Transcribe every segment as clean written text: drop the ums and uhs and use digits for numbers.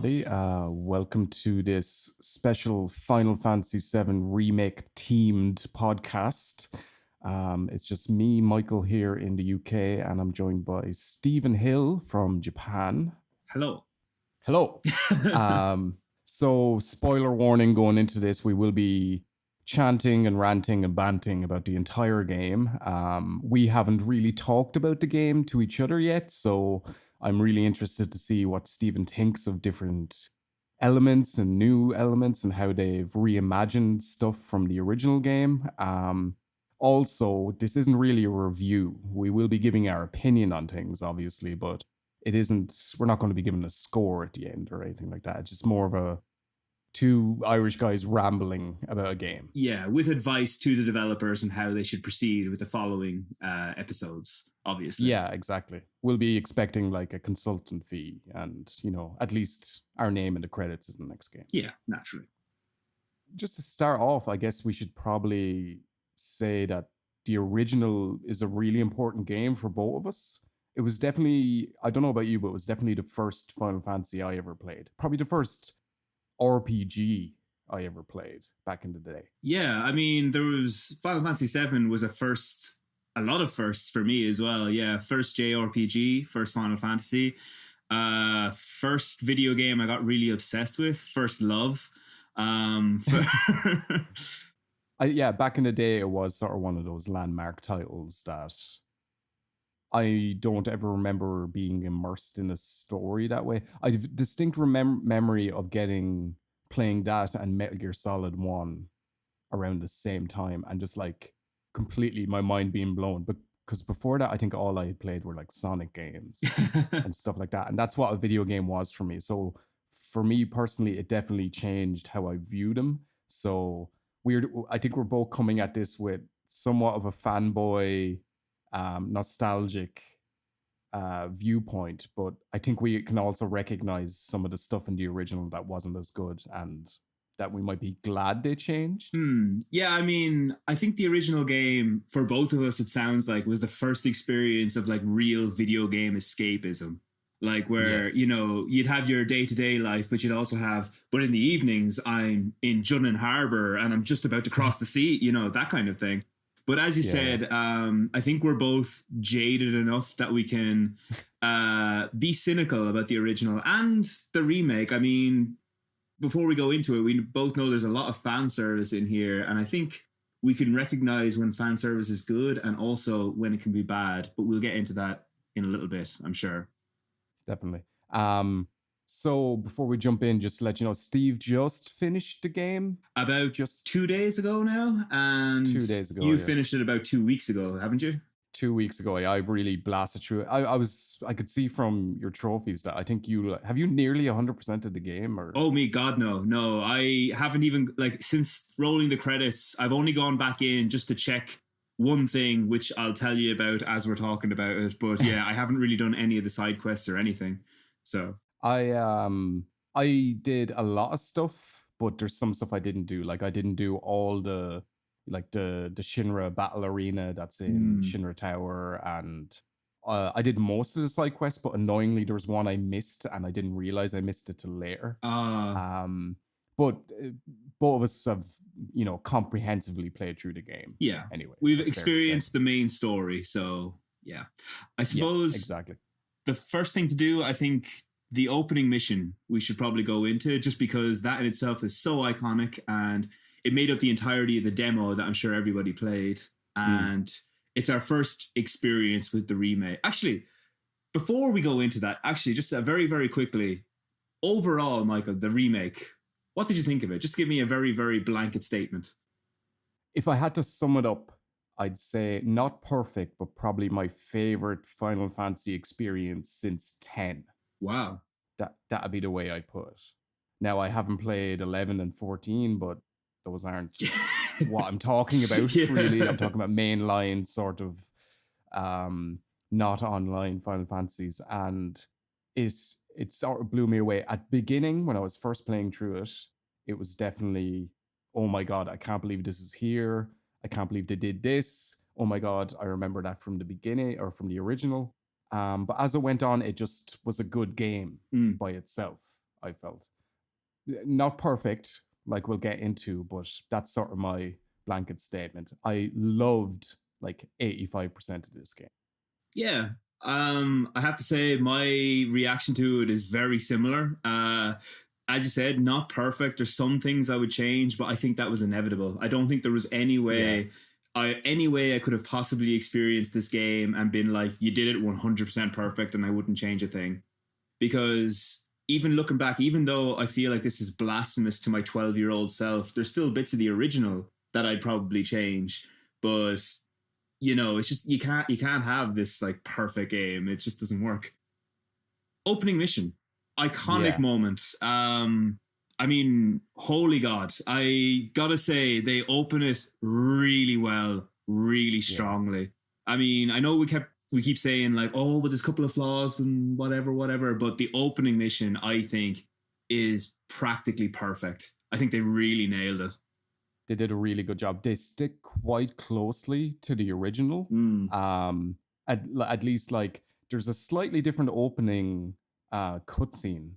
everybody. Welcome to this special Final Fantasy VII Remake themed podcast. It's just me, Michael, here in the UK, and I'm joined by Stephen Hill from Japan. Hello. Hello. So, spoiler warning going into this, we will be chanting and ranting and banting about the entire game. We haven't really talked about the game to each other yet, so I'm really interested to see what Stephen thinks of different elements and new elements and how they've reimagined stuff from the original game. Also, this isn't really a review. We will be giving our opinion on things, obviously, but we're not going to be giving a score at the end or anything like that. It's just more of two Irish guys rambling about a game. Yeah, with advice to the developers on how they should proceed with the following episodes, obviously. Yeah, exactly. We'll be expecting like a consultant fee and, at least our name in the credits in the next game. Yeah, naturally. Just to start off, I guess we should probably say that the original is a really important game for both of us. It was definitely, I don't know about you, but it was definitely the first Final Fantasy I ever played. Probably the first RPG I ever played back in the day. Yeah, I mean, there was Final Fantasy VII was a lot of firsts for me as well. Yeah, first JRPG, first Final Fantasy, first video game I got really obsessed with, first love. Back in the day, it was sort of one of those landmark titles that I don't ever remember being immersed in a story that way. I have distinct memory of playing that and Metal Gear Solid 1 around the same time and just like completely my mind being blown. But because before that, I think all I had played were like Sonic games and stuff like that. And that's what a video game was for me. So for me personally, it definitely changed how I viewed them. So I think we're both coming at this with somewhat of a fanboy, nostalgic viewpoint, but I think we can also recognize some of the stuff in the original that wasn't as good and that we might be glad they changed. Yeah, I mean, I think the original game for both of us, it sounds like, was the first experience of like real video game escapism. Like where, Yes. You'd have your day-to-day life, but you'd also but in the evenings, I'm in Junnan Harbour and I'm just about to cross the sea, that kind of thing. But as you said, I think we're both jaded enough that we can be cynical about the original and the remake. I mean, before we go into it, we both know there's a lot of fan service in here. And I think we can recognize when fan service is good and also when it can be bad. But we'll get into that in a little bit, I'm sure. Definitely. So before we jump in, just to let you know, Steve just finished the game about 2 days ago now, and 2 days ago. You finished it about 2 weeks ago, haven't you? 2 weeks ago. I really blasted through it. I could see from your trophies that I think have you nearly 100% of the game, or? Oh me God, no. I haven't even since rolling the credits. I've only gone back in just to check one thing, which I'll tell you about as we're talking about it. But yeah, I haven't really done any of the side quests or anything. So I did a lot of stuff, but there's some stuff I didn't do. Like I didn't do all the Shinra battle arena that's in Shinra Tower, and I did most of the side quests, but annoyingly there was one I missed and I didn't realize I missed it till later. But both of us have, comprehensively played through the game. Yeah. Anyway, we've experienced the main story, so yeah. I suppose exactly. The first thing to do, I think, the opening mission we should probably go into, just because that in itself is so iconic and it made up the entirety of the demo that I'm sure everybody played. And it's our first experience with the remake. Actually, before we go into that, just very, very quickly, overall, Michael, the remake, what did you think of it? Just give me a very, very blanket statement. If I had to sum it up, I'd say not perfect, but probably my favorite Final Fantasy experience since 10. Wow. That'd be the way I'd put it. Now, I haven't played 11 and 14, but those aren't what I'm talking about, really. I'm talking about mainline sort of not online Final Fantasies. And it sort of blew me away. At the beginning, when I was first playing through it, it was definitely, oh my God, I can't believe this is here. I can't believe they did this. Oh my God, I remember that from the beginning or from the original. But as it went on, it just was a good game by itself. I felt. Not perfect, like we'll get into, but that's sort of my blanket statement. I loved like 85% of this game. Yeah. I have to say my reaction to it is very similar. As you said, not perfect. There's some things I would change, but I think that was inevitable. I don't think there was Yeah. any way I could have possibly experienced this game and been like, you did it 100% perfect, and I wouldn't change a thing. Because even looking back, even though I feel like this is blasphemous to my 12-year-old self, there's still bits of the original that I'd probably change. But it's just you can't have this like perfect game. It just doesn't work. Opening mission, iconic Yeah. moment. I mean, holy God, I gotta say they open it really well, really Yeah. strongly. I mean, I know we keep saying like, oh, but there's a couple of flaws and whatever, but the opening mission, I think, is practically perfect. I think they really nailed it. They did a really good job. They stick quite closely to the original. Mm. At least like there's a slightly different opening cutscene.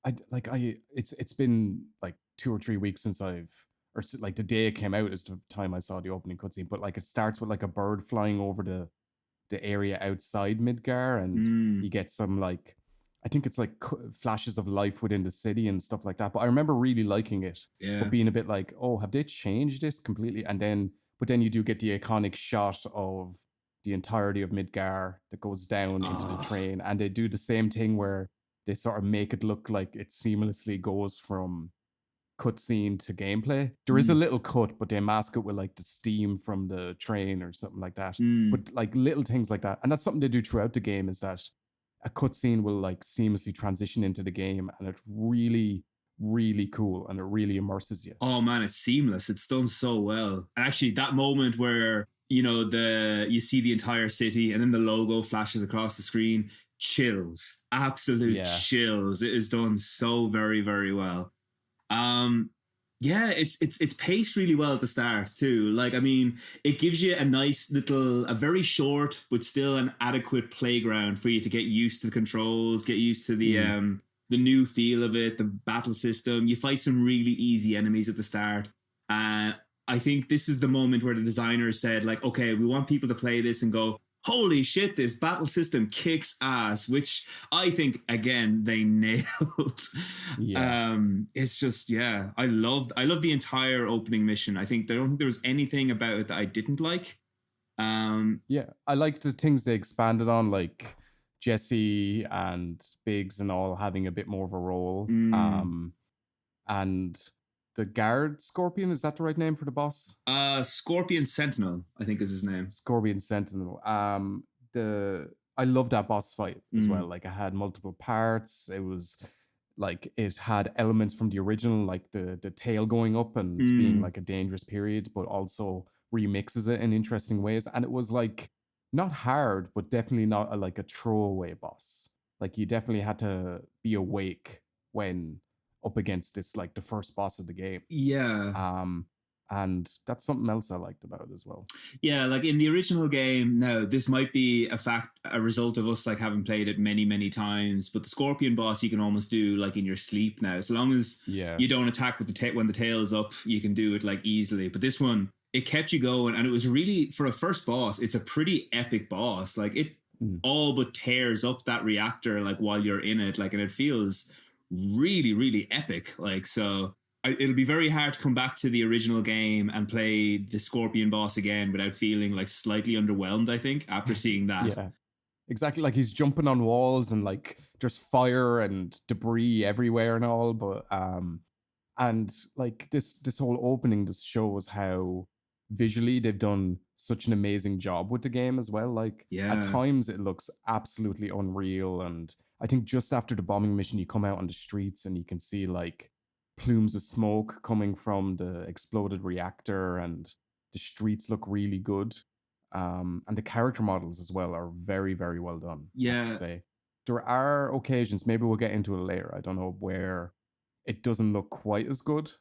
It's been like 2 or 3 weeks since like the day it came out is the time I saw the opening cutscene. But like it starts with like a bird flying over the area outside Midgar, and you Mm. get some like I think it's like flashes of life within the city and stuff like that. But I remember really liking it, but Yeah. being a bit like, oh, have they changed this completely? But then you do get the iconic shot of the entirety of Midgar that goes down into the Oh. train, and they do the same thing where they sort of make it look like it seamlessly goes from cutscene to gameplay. There is a Mm. little cut, but they mask it with like the steam from the train or something like that. Mm. But like little things like that, and that's something they do throughout the game, is that a cutscene will like seamlessly transition into the game, and it's really, really cool, and it really immerses you. Oh man, it's seamless. It's done so well. And actually, that moment where you see the entire city and then the logo flashes across the screen, chills, absolute Yeah, chills. It is done so very very well. Um, yeah, it's paced really well at the start too. Like, I mean, it gives you a very short but still an adequate playground for you to get used to the controls, get used to mm, the new feel of it, the battle system. You fight some really easy enemies at the start, and I think this is the moment where the designers said, like, okay, we want people to play this and go, holy shit, this battle system kicks ass, which I think again they nailed. yeah. It's just, yeah, I love the entire opening mission. I don't think there was anything about it that I didn't like. um Yeah, I like the things they expanded on, like Jessie and Biggs and all having a bit more of a role. mm, And the guard Scorpion, is that the right name for the boss? Scorpion Sentinel, I think is his name. Scorpion Sentinel. The I love that boss fight as Mm, well. Like it had multiple parts. It was like it had elements from the original, like the tail going up and being mm. like a dangerous period, but also remixes it in interesting ways. And it was like not hard, but definitely not like a throwaway boss. Like you definitely had to be awake when up against this, like the first boss of the game. Yeah. Um, and that's something else I liked about it as well. Yeah, like in the original game, now this might be a result of us like having played it many, many times. But the Scorpion boss you can almost do like in your sleep now, so long as Yeah. you don't attack with when the tail's up, you can do it like easily. But this one, it kept you going, and it was really, for a first boss, it's a pretty epic boss. Like it Mm. all but tears up that reactor like while you're in it, like, and it feels really, really epic. Like, so it'll be very hard to come back to the original game and play the Scorpion boss again without feeling like slightly underwhelmed, I think, after seeing that. Yeah. Exactly. Like he's jumping on walls and like there's fire and debris everywhere and all, but and like this whole opening just shows how visually they've done such an amazing job with the game as well. Like at Yeah. times it looks absolutely unreal, and I think just after the bombing mission you come out on the streets and you can see like plumes of smoke coming from the exploded reactor, and the streets look really good. And the character models as well are very, very well done, I have to Yeah. say. There are occasions, maybe we'll get into it later, I don't know, where it doesn't look quite as good.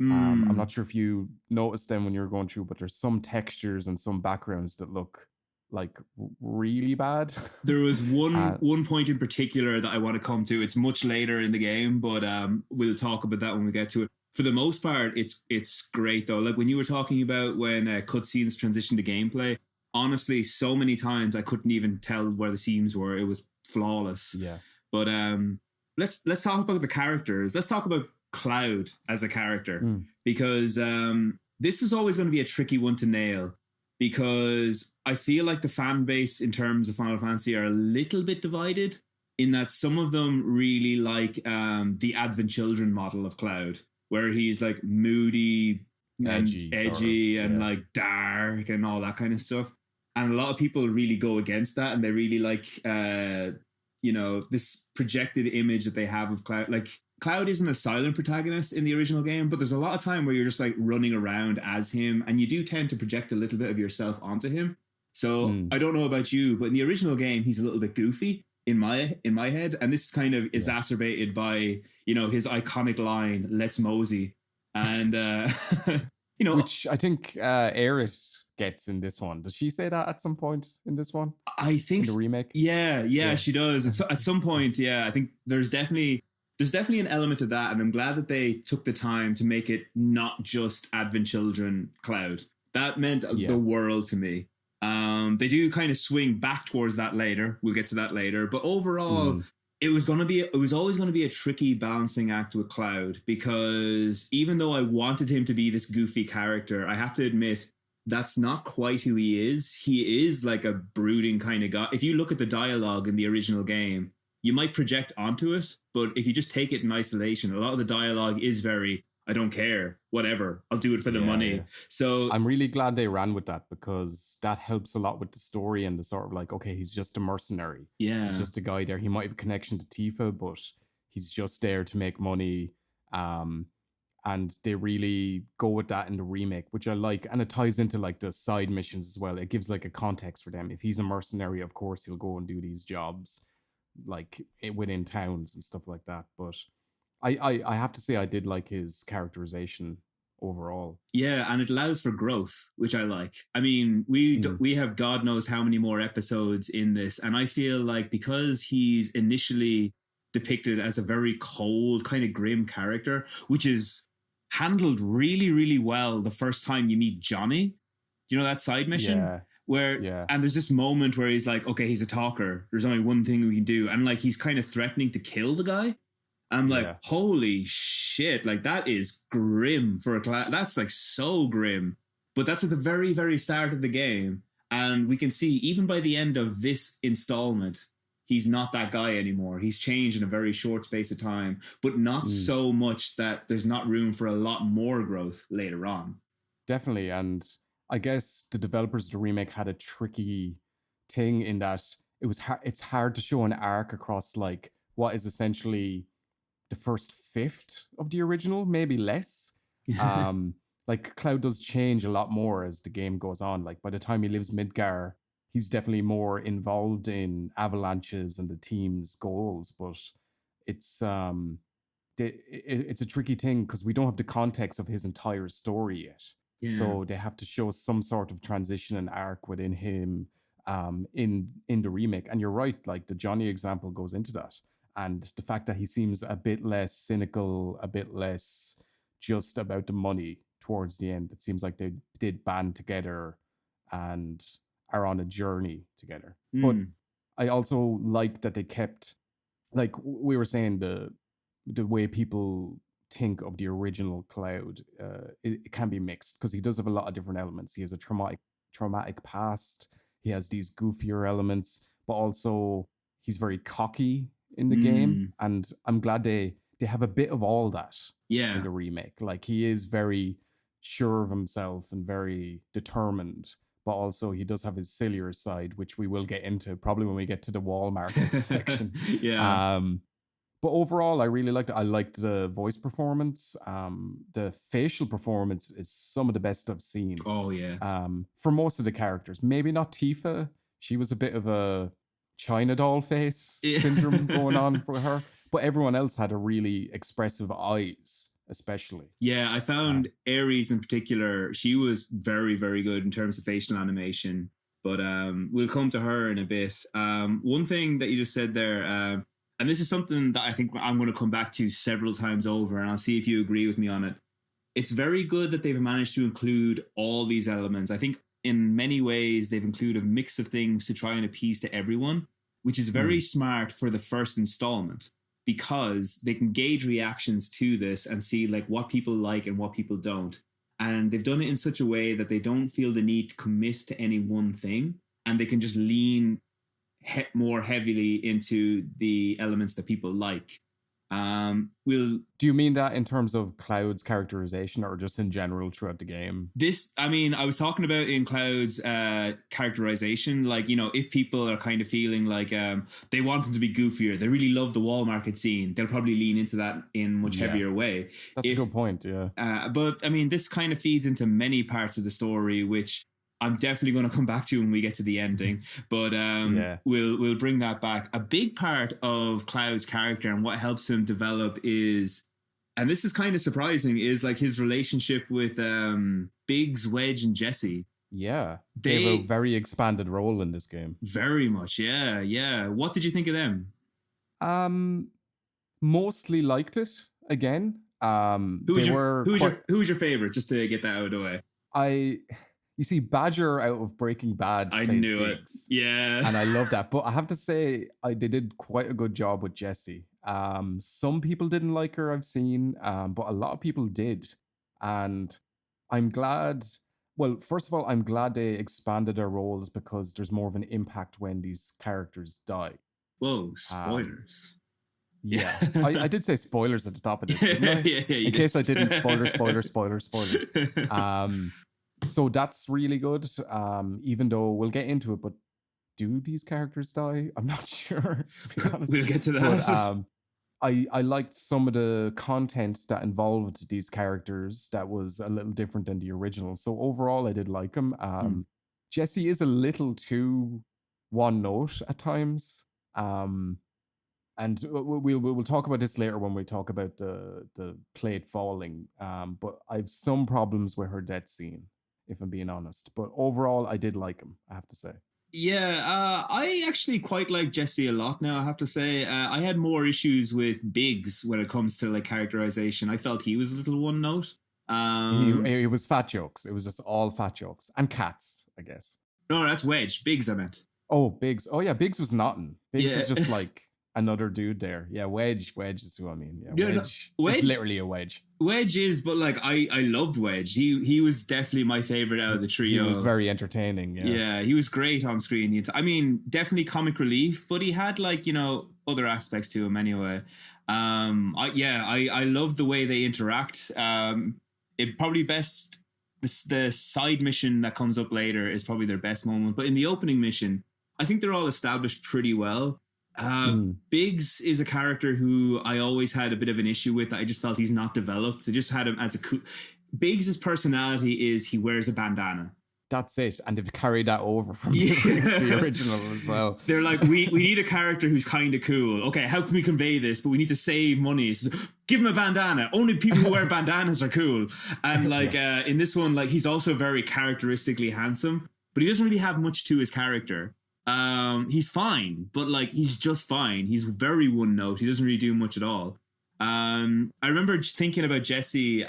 I'm Mm. not sure if you noticed them when you were going through, but there's some textures and some backgrounds that look like really bad. There was Uh, one point in particular that I want to come to. It's much later in the game, but we'll talk about that when we get to it. For the most part, it's great though. Like when you were talking about when cutscenes transition to gameplay, honestly, so many times I couldn't even tell where the seams were. It was flawless. yeah. But let's talk about the characters. Let's talk about Cloud as a character because this was always going to be a tricky one to nail because I feel like the fan base in terms of Final Fantasy are a little bit divided in that some of them really like the Advent Children model of Cloud, where he's like moody and edgy and like dark and all that kind of stuff. And a lot of people really go against that, and they really like this projected image that they have of Cloud. Like Cloud isn't a silent protagonist in the original game, but there's a lot of time where you're just like running around as him, and you do tend to project a little bit of yourself onto him. So I don't know about you, but in the original game, he's a little bit goofy in my head, and this is kind of exacerbated by his iconic line, "Let's mosey," and which I think Aerith gets in this one. Does she say that at some point in this one? I think in the remake. Yeah, she does. At some point, I think there's definitely an element of that, and I'm glad that they took the time to make it not just Advent Children Cloud. That meant the world to me. They do kind of swing back towards that later. We'll get to that later. But overall, it was always going to be a tricky balancing act with Cloud, because even though I wanted him to be this goofy character, I have to admit that's not quite who he is. He is like a brooding kind of guy. If you look at the dialogue in the original game, you might project onto it, but if you just take it in isolation, a lot of the dialogue is very, I don't care, whatever, I'll do it for the money. Yeah. So I'm really glad they ran with that, because that helps a lot with the story and the sort of like, okay, he's just a mercenary. Yeah. He's just a guy there. He might have a connection to Tifa, but he's just there to make money. And they really go with that in the remake, which I like. And it ties into like the side missions as well. It gives like a context for them. If he's a mercenary, of course, he'll go and do these jobs like within towns and stuff like that. But I have to say I did like his characterization overall. Yeah, and it allows for growth, which I like. I mean, we have God knows how many more episodes in this, and I feel like because he's initially depicted as a very cold, kind of grim character, which is handled really, really well the first time you meet Johnny. Do you know that side mission? And there's this moment where he's like, okay, he's a talker. There's only one thing we can do. And like, he's kind of threatening to kill the guy. I'm like, holy shit. Like that is grim for a class. That's like so grim, but that's at the very, very start of the game. And we can see even by the end of this installment, he's not that guy anymore. He's changed in a very short space of time, but not so much that there's not room for a lot more growth later on. Definitely. And I guess the developers of the remake had a tricky thing in that it's hard to show an arc across like what is essentially the first fifth of the original, maybe less. Like Cloud does change a lot more as the game goes on. Like by the time he leaves Midgar, he's definitely more involved in avalanches and the team's goals. But it's a tricky thing because we don't have the context of his entire story yet. So they have to show some sort of transition and arc within him in the remake. And you're right, like the Johnny example goes into that. And the fact that he seems a bit less cynical, a bit less just about the money towards the end. It seems like they did band together and are on a journey together. But I also like that they kept, like we were saying, the way people think of the original Cloud, it can be mixed because he does have a lot of different elements. He has a traumatic past. He has these goofier elements, but also he's very cocky in the game, and I'm glad they have a bit of all that in the remake. Like he is very sure of himself and very determined, but also he does have his sillier side, which we will get into probably when we get to the wall market section. But overall, I really liked it. I liked the voice performance. The facial performance is some of the best I've seen. Oh yeah. For most of the characters, maybe not Tifa. She was a bit of a China doll face syndrome going on for her, but everyone else had a really expressive eyes, especially. Yeah, I found Ares in particular, she was very, very good in terms of facial animation. But we'll come to her in a bit. One thing that you just said there, and this is something that I think I'm going to come back to several times over, and I'll see if you agree with me on it. It's very good that they've managed to include all these elements. I think in many ways they've included a mix of things to try and appease to everyone, which is very smart for the first installment, because they can gauge reactions to this and see like what people like and what people don't. And they've done it in such a way that they don't feel the need to commit to any one thing, and they can just lean more heavily into the elements that people like. Do you mean that in terms of Cloud's characterization, or just in general throughout the game? I was talking about in Cloud's characterization, like, you know, if people are kind of feeling like they want them to be goofier, they really love the wall market scene, they'll probably lean into that in much heavier way. That's a good point. But I mean, this kind of feeds into many parts of the story, which I'm definitely going to come back to when we get to the ending, but we'll bring that back. A big part of Cloud's character and what helps him develop is, and this is kind of surprising, is like his relationship with Biggs, Wedge, and Jessie. Yeah, they have a very expanded role in this game. Very much, yeah. What did you think of them? Mostly liked it. Again, who's your favorite? Just to get that out of the way. You see, Badger out of Breaking Bad. I knew Biggs, it. Yeah. And I love that. But I have to say, they did quite a good job with Jessie. Some people didn't like her, I've seen, but a lot of people did. And I'm glad. Well, first of all, I'm glad they expanded their roles, because there's more of an impact when these characters die. Whoa, spoilers. Yeah, I did say spoilers at the top of this, didn't I? In case I didn't, spoilers. So that's really good, even though we'll get into it, but do these characters die? I'm not sure, to be honest. We'll get to that. But, I liked some of the content that involved these characters that was a little different than the original. So overall, I did like them. Jessie is a little too one note at times. And we'll talk about this later when we talk about the plate falling. But I have some problems with her death scene, if I'm being honest. But overall, I did like him, I have to say. Yeah, I actually quite like Jessie a lot now, I have to say. I had more issues with Biggs when it comes to like characterization. I felt he was a little one note. He was fat jokes. It was just all fat jokes. And cats, I guess. No, that's Wedge. Biggs, I meant. Oh, Biggs. Oh, yeah, Biggs was nothing. Biggs was just like another dude there. Yeah, Wedge is who I mean. Yeah, Wedge is literally a wedge. Wedge is, but like I loved Wedge. He was definitely my favorite out of the trio. He was very entertaining. Yeah, he was great on screen. I mean, definitely comic relief, but he had like, you know, other aspects to him anyway. I love the way they interact. It probably best the side mission that comes up later is probably their best moment, but in the opening mission, I think they're all established pretty well. Biggs is a character who I always had a bit of an issue with. I just felt he's not developed. I just had him as a cool. Biggs's personality is he wears a bandana. That's it, and they've carried that over from the original as well. They're like, we need a character who's kind of cool. Okay, how can we convey this? But we need to save money. So give him a bandana. Only people who wear bandanas are cool. And like in this one, like he's also very characteristically handsome, but he doesn't really have much to his character. He's fine, but like he's just fine. He's very one note. He doesn't really do much at all. I remember thinking about Jessie.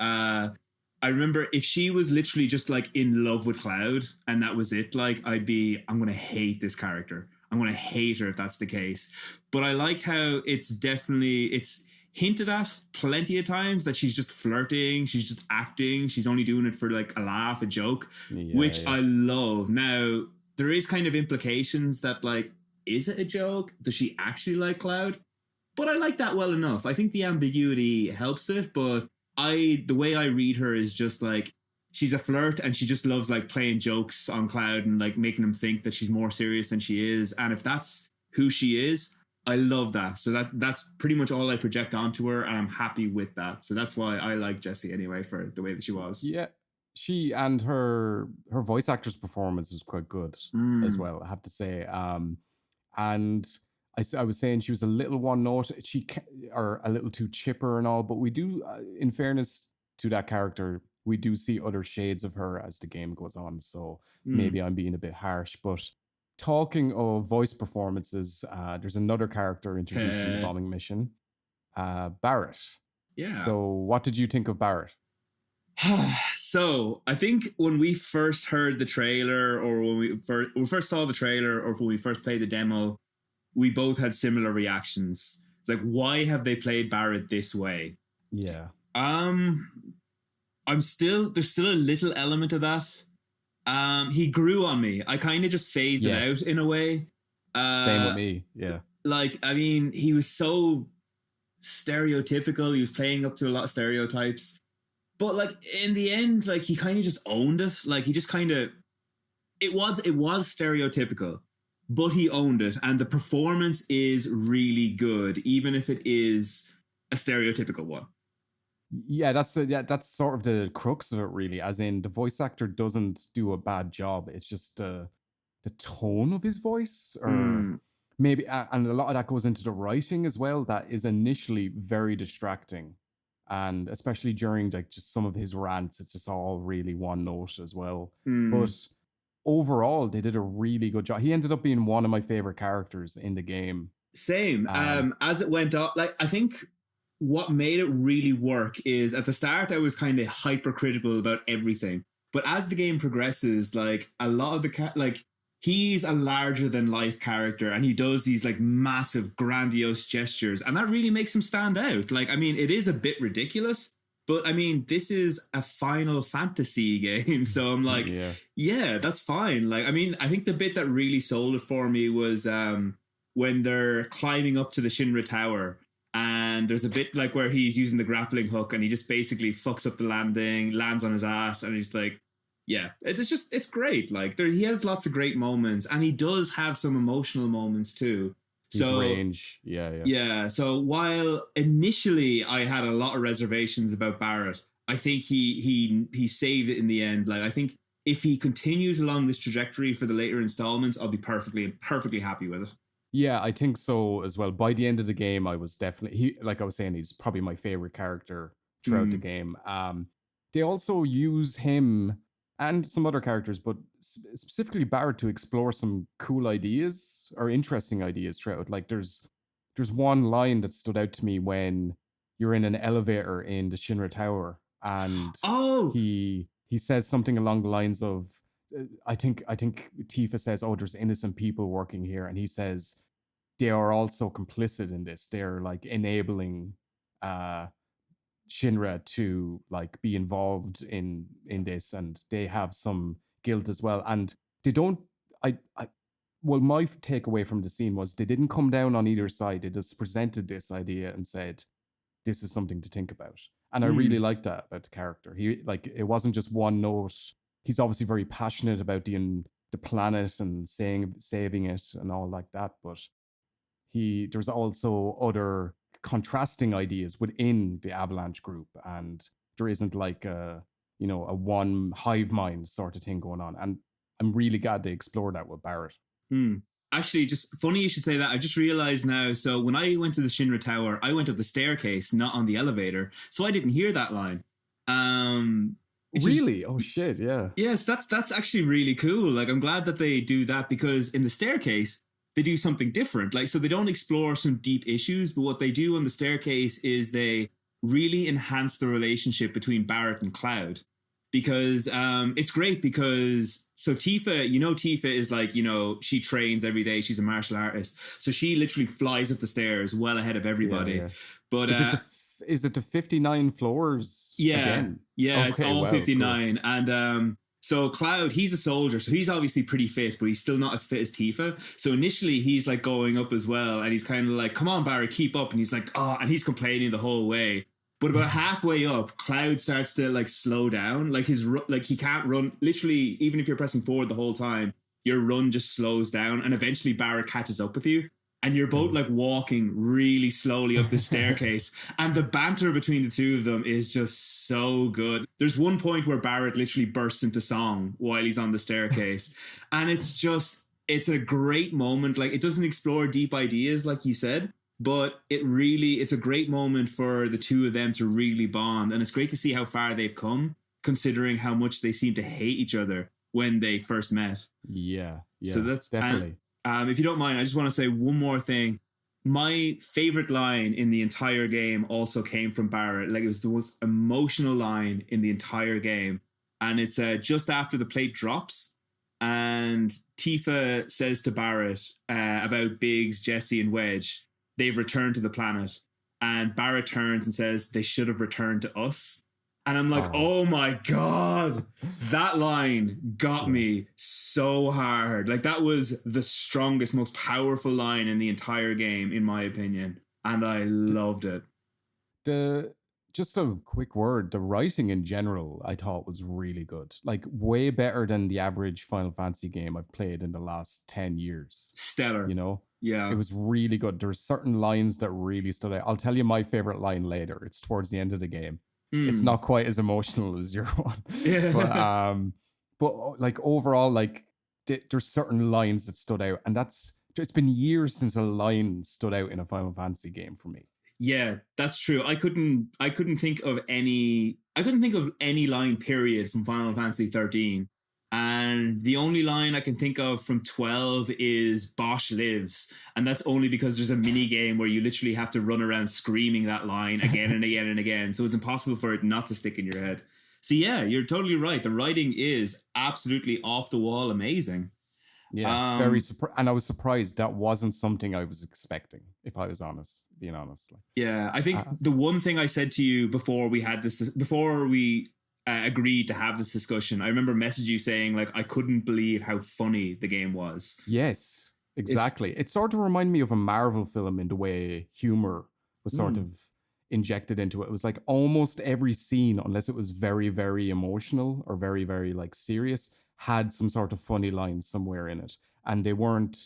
I remember if she was literally just like in love with Cloud and that was it, like I'm going to hate this character. I'm going to hate her if that's the case. But I like how it's hinted at plenty of times that she's just flirting. She's just acting. She's only doing it for like a laugh, a joke, which I love. Now, there is kind of implications that like, is it a joke? Does she actually like Cloud? But I like that well enough. I think the ambiguity helps it, but the way I read her is just like she's a flirt and she just loves like playing jokes on Cloud and like making him think that she's more serious than she is. And if that's who she is, I love that. So that's pretty much all I project onto her, and I'm happy with that. So that's why I like Jessie anyway, for the way that she was. Yeah. She and her voice actor's performance was quite good as well, I have to say. And I was saying she was a little one note, or a little too chipper and all, but we do, in fairness to that character, we do see other shades of her as the game goes on. So Mm. maybe I'm being a bit harsh, but talking of voice performances, there's another character introduced in the bombing mission, Barrett. Yeah. So what did you think of Barrett? So I think when we first heard the trailer, or when we first saw the trailer, or when we first played the demo, we both had similar reactions. It's like, why have they played Barrett this way? Yeah. There's still a little element of that. He grew on me. I kind of just phased it out in a way. Same with me. Yeah. Like, I mean, he was so stereotypical. He was playing up to a lot of stereotypes. But like in the end, like he kind of just owned it. Like he just kind of, it was stereotypical, but he owned it, and the performance is really good, even if it is a stereotypical one. Yeah, that's sort of the crux of it, really. As in, the voice actor doesn't do a bad job. It's just the tone of his voice, or maybe, and a lot of that goes into the writing as well. That is initially very distracting, and especially during like just some of his rants, it's just all really one note as well. But overall, they did a really good job. He ended up being one of my favorite characters in the game. Same. As it went on, like I think what made it really work is at the start I was kind of hypercritical about everything, but as the game progresses, like a lot of the like he's a larger than life character, and he does these like massive grandiose gestures, and that really makes him stand out. Like, I mean, it is a bit ridiculous, but I mean, this is a Final Fantasy game, so I'm like, yeah, that's fine. Like, I mean, I think the bit that really sold it for me was when they're climbing up to the Shinra Tower, and there's a bit like where he's using the grappling hook and he just basically fucks up the landing, lands on his ass, and he's like, yeah, it's great. Like he has lots of great moments, and he does have some emotional moments too. His range, yeah. So while initially I had a lot of reservations about Barrett, I think he saved it in the end. Like I think if he continues along this trajectory for the later installments, I'll be perfectly happy with it. Yeah, I think so as well. By the end of the game, I was definitely, like I was saying, he's probably my favorite character throughout the game. They also use him and some other characters, but specifically Barrett, to explore some cool ideas or interesting ideas throughout. Like there's one line that stood out to me when you're in an elevator in the Shinra Tower, and he says something along the lines of, I think Tifa says, "Oh, there's innocent people working here," and he says, "They are also complicit in this. They're like enabling Shinra to like be involved in this, and they have some guilt as well." And they don't. Well, my takeaway from the scene was they didn't come down on either side. They just presented this idea and said, "This is something to think about." And I really liked that about the character. He like, it wasn't just one note. He's obviously very passionate about the planet and saving it and all like that, but there's also other contrasting ideas within the Avalanche group, and there isn't like a one hive mind sort of thing going on. And I'm really glad they explored that with Barrett. Actually, just funny you should say that. I just realized now. So when I went to the Shinra Tower, I went up the staircase, not on the elevator, so I didn't hear that line. Really? Oh shit, yeah. Yes, that's actually really cool. Like, I'm glad that they do that, because in the staircase they do something different. Like, so they don't explore some deep issues, but what they do on the staircase is they really enhance the relationship between Barrett and Cloud. Because it's great, because so Tifa, Tifa is like, she trains every day. She's a martial artist, so she literally flies up the stairs well ahead of everybody. Yeah. But is it the 59 floors? Yeah, again? Yeah, okay, it's all 59. Cool. And so Cloud, he's a soldier, so he's obviously pretty fit, but he's still not as fit as Tifa. So initially he's like going up as well, and he's kind of like, "Come on, Barry, keep up." And he's like, "Oh," and he's complaining the whole way. But about halfway up, Cloud starts to like slow down. Like he can't run. Literally, even if you're pressing forward the whole time, your run just slows down, and eventually Barrett catches up with you. And you're both like walking really slowly up the staircase. And the banter between the two of them is just so good. There's one point where Barrett literally bursts into song while he's on the staircase. And it's a great moment. Like, it doesn't explore deep ideas, like you said, but it's a great moment for the two of them to really bond. And it's great to see how far they've come. considering how much they seem to hate each other when they first met. Yeah, So that's definitely. And if you don't mind, I just want to say one more thing. My favorite line in the entire game also came from Barrett. Like, it was the most emotional line in the entire game, and it's just after the plate drops, and Tifa says to Barrett about Biggs, Jessie, and Wedge. They've returned to the planet, and Barrett turns and says they should have returned to us. And I'm like, oh my God, that line got me so hard. Like, that was the strongest, most powerful line in the entire game, in my opinion. And I loved it. Just a quick word, the writing in general, I thought was really good. Like, way better than the average Final Fantasy game I've played in the last 10 years. Stellar. You know? Yeah. It was really good. There's certain lines that really stood out. I'll tell you my favorite line later. It's towards the end of the game. It's not quite as emotional as your one. But like, overall, like, there's certain lines that stood out, and it's been years since a line stood out in a Final Fantasy game for me. Yeah, that's true. I couldn't think of any line period from Final Fantasy 13. And the only line I can think of from 12 is Bosch lives. And that's only because there's a mini game where you literally have to run around screaming that line again and again and again. So it's impossible for it not to stick in your head. So yeah, you're totally right. The writing is absolutely off the wall amazing. Yeah, very surprised. And I was surprised that wasn't something I was expecting, if I was being honest. Yeah, I think the one thing I said to you before we agreed to have this discussion, I remember messaging you saying, like, I couldn't believe how funny the game was. Yes, exactly. It sort of reminded me of a Marvel film in the way humor was sort of injected into it. It was like almost every scene, unless it was very, very emotional or very, very like serious, had some sort of funny line somewhere in it. And they weren't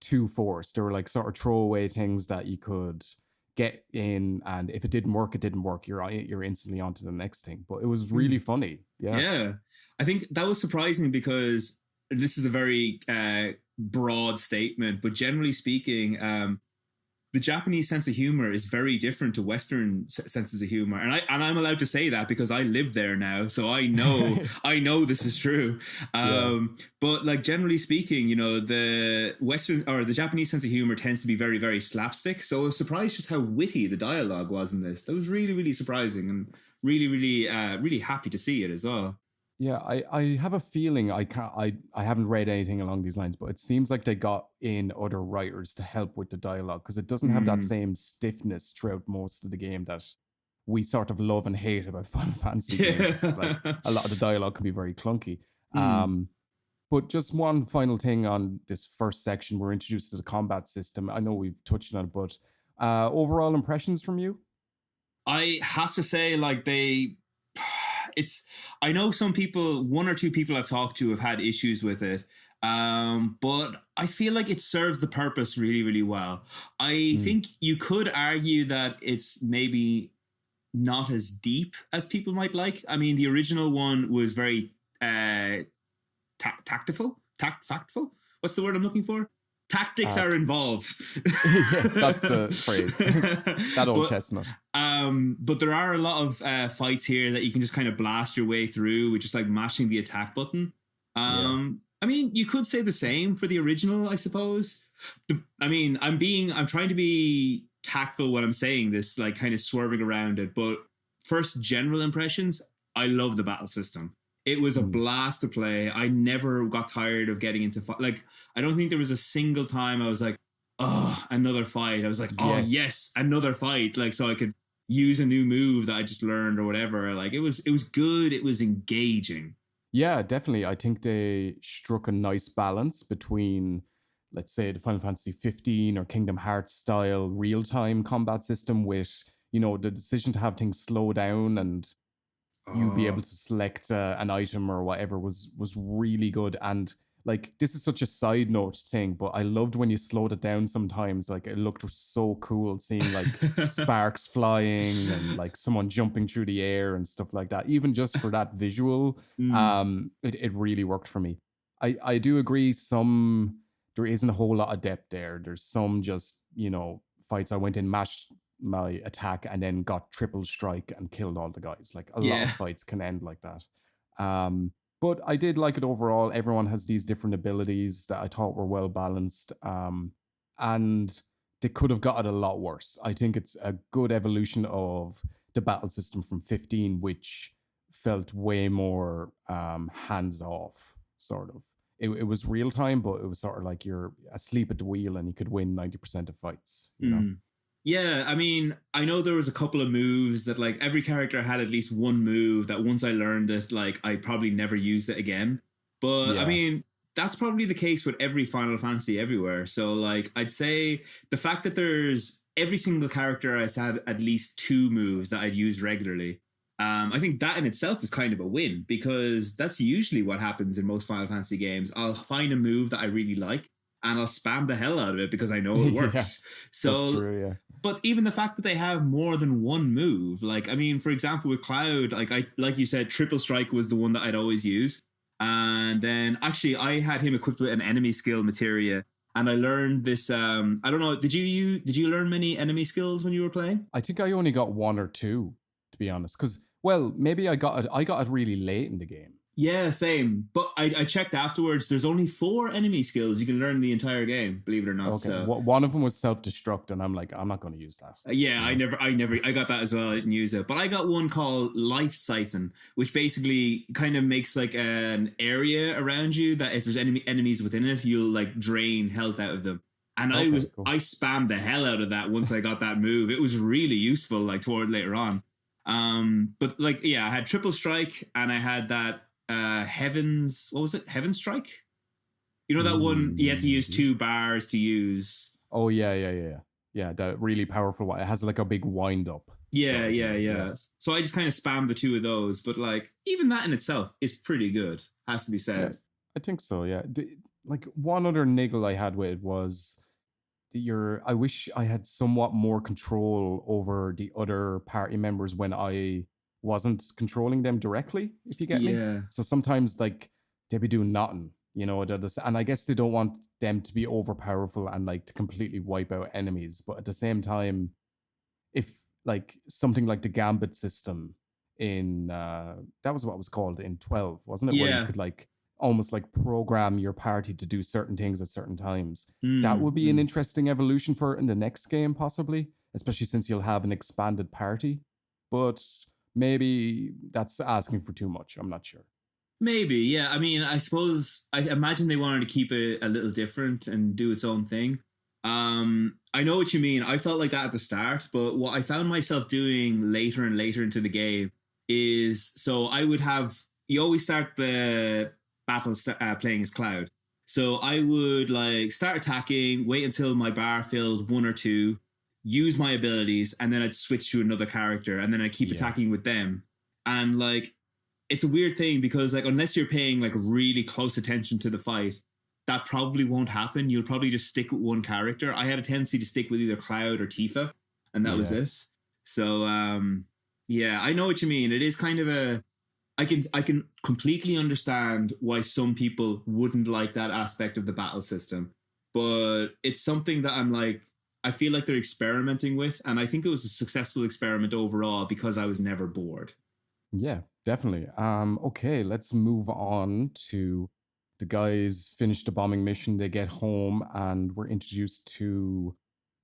too forced. They were like sort of throwaway things that you could get in, and if it didn't work, it didn't work. You're instantly on to the next thing. But it was really funny. Yeah. I think that was surprising because this is a very broad statement, but generally speaking, the Japanese sense of humor is very different to Western senses of humor, and I'm allowed to say that because I live there now, so I know this is true. But like, generally speaking, you know, the Western or the Japanese sense of humor tends to be very, very slapstick. So I was surprised just how witty the dialogue was in this. That was really, really surprising, and really, really, really happy to see it as well. Yeah, I have a feeling I haven't read anything along these lines, but it seems like they got in other writers to help with the dialogue, because it doesn't have that same stiffness throughout most of the game that we sort of love and hate about Final Fantasy games. Like, a lot of the dialogue can be very clunky. But just one final thing on this first section, we're introduced to the combat system. I know we've touched on it, but overall impressions from you? I have to say, like, I know some people, one or two people I've talked to have had issues with it, but I feel like it serves the purpose really, really well. I think you could argue that it's maybe not as deep as people might like. I mean, the original one was very factful. What's the word I'm looking for? Tactics are involved. Yes, that's the phrase. That old chestnut. But there are a lot of fights here that you can just kind of blast your way through with just like mashing the attack button. I mean, you could say the same for the original, I suppose. I'm trying to be tactful when I'm saying this, like kind of swerving around it. But first general impressions, I love the battle system. It was a blast to play. I never got tired of getting into like, I don't think there was a single time I was like, oh, another fight. I was like, oh yes, another fight. Like, so I could use a new move that I just learned or whatever. Like, it was good. It was engaging. Yeah, definitely. I think they struck a nice balance between, let's say, the Final Fantasy 15 or Kingdom Hearts style real-time combat system with, you know, the decision to have things slow down and you be able to select an item or whatever was really good. And like, this is such a side note thing, but I loved when you slowed it down sometimes. Like, it looked so cool seeing like sparks flying and like someone jumping through the air and stuff like that. Even just for that visual, it really worked for me. I do agree there isn't a whole lot of depth there. There's some just, you know, fights I went in, mashed my attack and then got triple strike and killed all the guys. Like a lot Yeah. of fights can end like that. But I did like it overall. Everyone has these different abilities that I thought were well balanced. And they could have got it a lot worse. I think it's a good evolution of the battle system from 15, which felt way more hands off, sort of. It was real time, but it was sort of like you're asleep at the wheel and you could win 90% of fights, you know? Yeah, I mean, I know there was a couple of moves that like every character had at least one move that once I learned it, like I probably never used it again. But I Yeah. mean, that's probably the case with every Final Fantasy everywhere. So like I'd say the fact that there's every single character has had at least two moves that I'd use regularly. I think that in itself is kind of a win because that's usually what happens in most Final Fantasy games. I'll find a move that I really like and I'll spam the hell out of it because I know it works. Yeah, So that's true, yeah. but even the fact that they have more than one move, like I mean, for example, with Cloud, like you said, triple strike was the one that I'd always use, and then actually I had him equipped with an enemy skill materia, and I learned this. I don't know, did you learn many enemy skills when you were playing? I think I only got one or two, to be honest. Because, well, maybe I got it really late in the game. Yeah, same. But I checked afterwards. There's only 4 enemy skills you can learn the entire game. Believe it or not. Okay, So one of them was self-destruct, and I'm like, I'm not going to use that. yeah, I got that as well. I didn't use it, but I got one called Life Siphon, which basically kind of makes like an area around you that if there's enemies within it, you'll like drain health out of them. And Okay, cool. I spammed the hell out of that once I got that move. It was really useful, like toward later on. But like yeah, I had triple strike and I had that Heaven's Heaven Strike. You know that one you had to use 2 bars to use. Oh yeah. That really powerful one. It has like a big wind up. Yeah. So I just kind of spammed the 2 of those, but like even that in itself is pretty good, has to be said. Yeah, I think so. Yeah. Like one other niggle I had with it was I wish I had somewhat more control over the other party members when I wasn't controlling them directly, if you get me. Yeah. So sometimes like they'd be doing nothing, you know, and I guess they don't want them to be overpowerful and like to completely wipe out enemies. But at the same time, if like something like the Gambit system in that was what it was called in 12, wasn't it? Where Yeah. you could like almost like program your party to do certain things at certain times. That would be an interesting evolution for it in the next game, possibly, especially since you'll have an expanded party. But maybe that's asking for too much. I'm not sure. Maybe, yeah. I mean, I imagine they wanted to keep it a little different and do its own thing. I know what you mean. I felt like that at the start, but what I found myself doing later and later into the game is, so I would have, you always start the battle playing as Cloud. So I would like start attacking, wait until my bar filled 1 or 2, use my abilities, and then I'd switch to another character, and then I'd keep attacking with them. And like, it's a weird thing because like unless you're paying like really close attention to the fight, that probably won't happen. You'll probably just stick with one character. I had a tendency to stick with either Cloud or Tifa, and that was it. So yeah, I know what you mean. It is kind of a, I can completely understand why some people wouldn't like that aspect of the battle system, but it's something that I'm like, I feel like they're experimenting with, and I think it was a successful experiment overall because I was never bored. Yeah, definitely. Okay, let's move on to the guys finish the bombing mission, they get home, and we're introduced to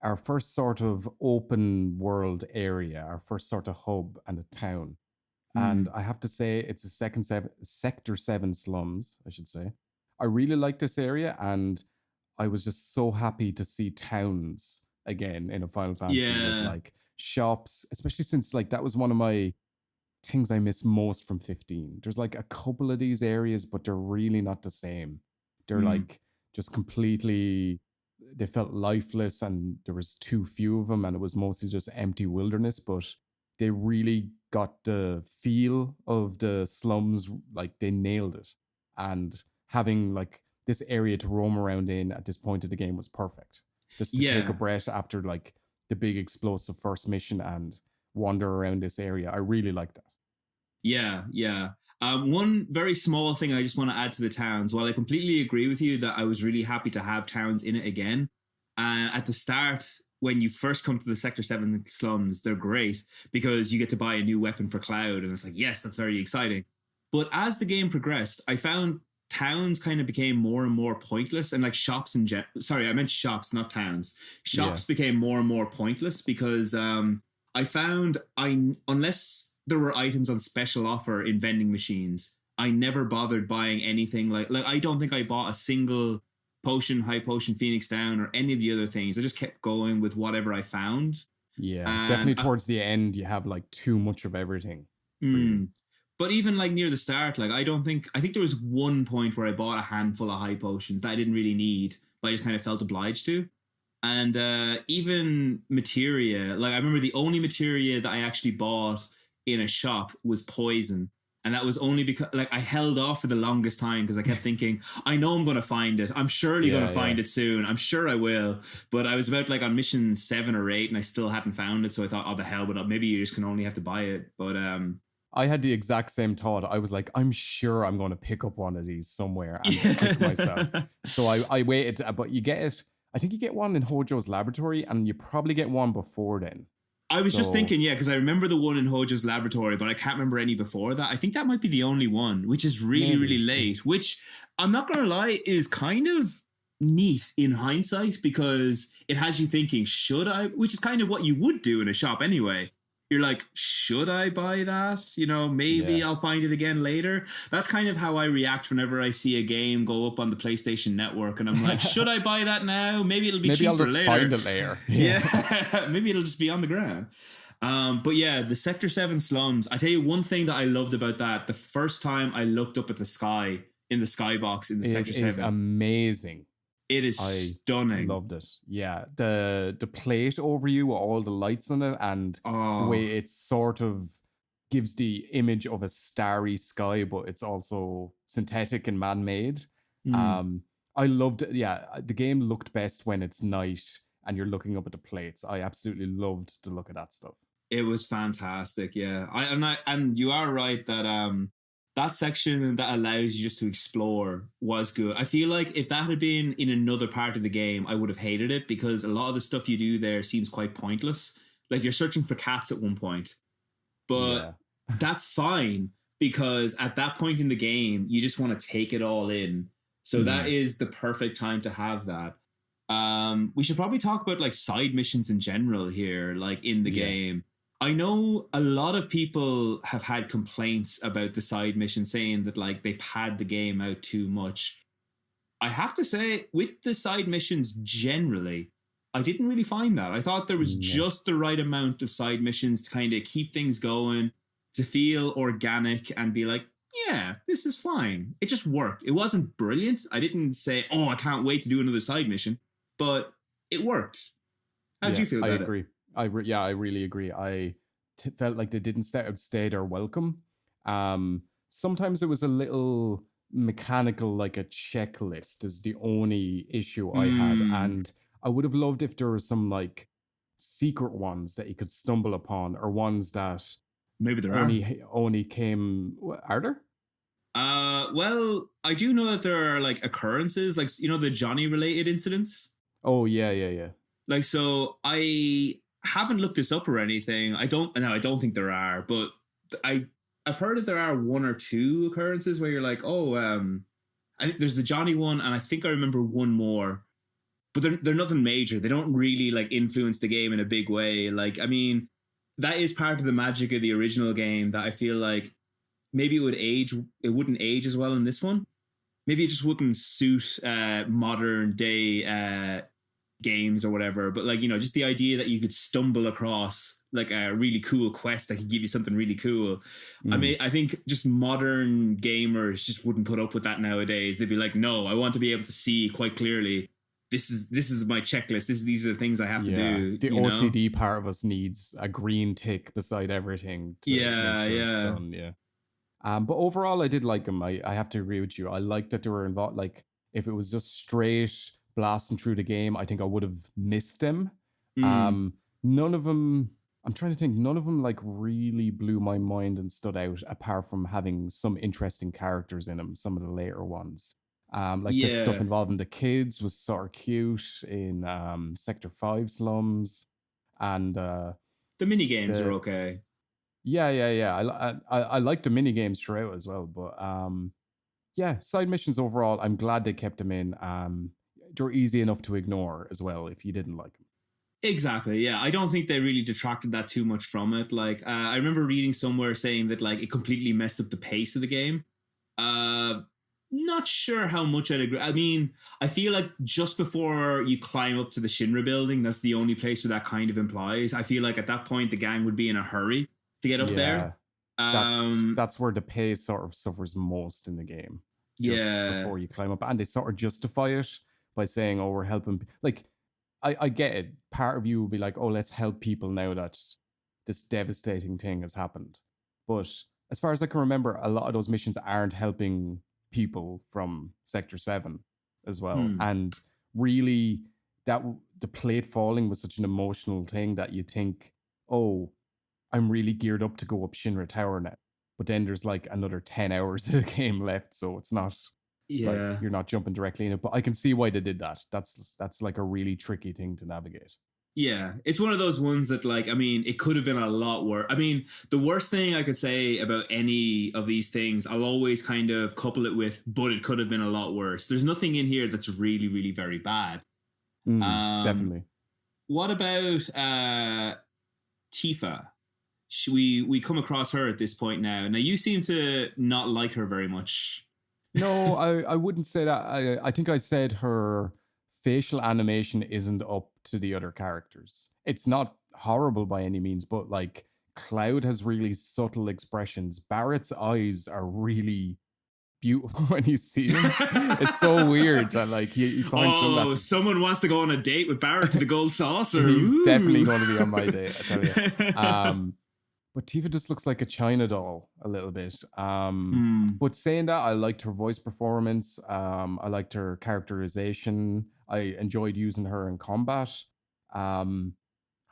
our first sort of open world area, our first sort of hub and a town. And I have to say, it's a Sector 7 slums, I should say. I really like this area, and I was just so happy to see towns again in a Final Fantasy with like shops, especially since like that was one of my things I miss most from 15. There's like a couple of these areas, but they're really not the same. They're like just completely, they felt lifeless, and there was too few of them, and it was mostly just empty wilderness, but they really got the feel of the slums, like they nailed it. And having like this area to roam around in at this point of the game was perfect. Just to take a breath after like the big explosive first mission and wander around this area. I really liked that. Yeah. One very small thing I just want to add to the towns. While I completely agree with you that I was really happy to have towns in it again, at the start, when you first come to the Sector 7 slums, they're great because you get to buy a new weapon for Cloud, and it's like, yes, that's very exciting. But as the game progressed, I found towns kind of became more and more pointless, and like shops in sorry, I meant shops, not towns. Shops became more and more pointless because I found unless there were items on special offer in vending machines, I never bothered buying anything like I don't think I bought a single potion, high potion, Phoenix Down, or any of the other things. I just kept going with whatever I found. Yeah, definitely towards the end, you have like too much of everything. Really. But even like near the start, like I think there was one point where I bought a handful of high potions that I didn't really need, but I just kind of felt obliged to. And even materia, like I remember the only materia that I actually bought in a shop was poison. And that was only because like I held off for the longest time because I kept thinking, I know I'm going to find it. I'm surely going to find it soon. I'm sure I will. But I was about like on mission 7 or 8 and I still hadn't found it. So I thought, oh, the hell with it. Maybe you just can only have to buy it. But I had the exact same thought. I was like, I'm sure I'm going to pick up one of these somewhere and trick myself. So I waited, but you get it. I think you get one in Hojo's laboratory and you probably get one before then. I was just thinking, because I remember the one in Hojo's laboratory, but I can't remember any before that. I think that might be the only one, which is really, really late, which I'm not going to lie is kind of neat in hindsight because it has you thinking, should I? Which is kind of what you would do in a shop anyway. You're like, should I buy that? You know, maybe I'll find it again later. That's kind of how I react whenever I see a game go up on the PlayStation Network, and I'm like, should I buy that now? Maybe it'll be cheaper later. Maybe I'll just find it later. Yeah, maybe it'll just be on the ground. But yeah, the Sector 7 slums. I tell you one thing that I loved about that. The first time I looked up at the sky in the skybox in the Sector 7. It is amazing. It is stunning. I loved it. Yeah. The plate over you with all the lights on it and the way it sort of gives the image of a starry sky, but it's also synthetic and man-made. I loved it. Yeah, the game looked best when it's night and you're looking up at the plates. I absolutely loved to look at that stuff. It was fantastic, yeah. And you are right that that section that allows you just to explore was good. I feel like if that had been in another part of the game, I would have hated it because a lot of the stuff you do there seems quite pointless. Like you're searching for cats at one point, but that's fine because at that point in the game, you just want to take it all in. So that is the perfect time to have that. We should probably talk about like side missions in general here, like in the game. I know a lot of people have had complaints about the side missions saying that like they pad the game out too much. I have to say with the side missions generally, I didn't really find that. I thought there was just the right amount of side missions to kind of keep things going, to feel organic and be like, yeah, this is fine. It just worked. It wasn't brilliant. I didn't say, oh, I can't wait to do another side mission, but it worked. How did you feel about it? I agree. I really agree. I felt like they didn't stay their welcome. Sometimes it was a little mechanical, like a checklist is the only issue I had. And I would have loved if there were some like secret ones that you could stumble upon or ones that maybe there only came. Are there? Well, I do know that there are like occurrences, like, you know, the Johnny related incidents. Oh, yeah. Like, so I haven't looked this up or anything. I don't think there are, but I've heard that there are 1 or 2 occurrences where you're like, oh, I think there's the Johnny one, and I think I remember one more, but they're nothing major. They don't really like influence the game in a big way. Like, I mean, that is part of the magic of the original game that I feel like maybe it wouldn't age as well in this one. Maybe it just wouldn't suit modern day games or whatever, but like, you know, just the idea that you could stumble across like a really cool quest that could give you something really cool. I mean, I think just modern gamers just wouldn't put up with that nowadays. They'd be like, no, I want to be able to see quite clearly, this is my checklist, these are the things I have to do. The OCD part of us needs a green tick beside everything to make sure it's done. But overall I did like them. I have to agree with you. I like that they were involved. Like if it was just straight blasting through the game, I think I would have missed them. None of them, I'm trying to think, none of them like really blew my mind and stood out apart from having some interesting characters in them, some of the later ones. Like that stuff Yeah, involving the kids was sort of cute in Sector 5 slums. And the mini games are the okay. yeah. I like the mini games throughout as well. But yeah, side missions overall, I'm glad they kept them in. They're easy enough to ignore as well if you didn't like them. Exactly. Yeah, I don't think they really detracted that too much from it. Like, I remember reading somewhere saying that like it completely messed up the pace of the game. Uh, Not sure how much I'd agree. I mean, I feel like just before you climb up to the Shinra building, that's the only place where that kind of implies. I feel like at that point the gang would be in a hurry to get up there. Yeah, that's where the pace sort of suffers most in the game, just Yeah, before you climb up, and they sort of justify it by saying, "Oh, we're helping." Like, I get it. Part of you will be like, "Oh, let's help people now that this devastating thing has happened." But as far as I can remember, a lot of those missions aren't helping people from Sector 7 as well, hmm. and really, the plate falling was such an emotional thing that you think, "Oh." I'm really geared up to go up Shinra Tower now. But then there's like another 10 hours of the game left, so it's not like Yeah. you're not jumping directly in it. But I can see why they did that. That's like a really tricky thing to navigate. Yeah, it's one of those ones that, like, I mean, it could have been a lot worse. I mean, the worst thing I could say about any of these things, I'll always kind of couple it with, but it could have been a lot worse. There's nothing in here that's really, really very bad. Um, Definitely. what about Tifa? We come across her at this point now. Now you seem to not like her very much. No, I wouldn't say that. I think I said her facial animation isn't up to the other characters. It's not horrible by any means, but like Cloud has really subtle expressions. Barrett's eyes are really beautiful when you see him. It's so weird that like he's behind Oh, sunglasses. someone wants to go on a date with Barrett to the Gold Saucer. He's Ooh. definitely going to be on my date, I tell you. But Tifa just looks like a China doll a little bit. But saying that, I liked her voice performance. I liked her characterization. I enjoyed using her in combat. Her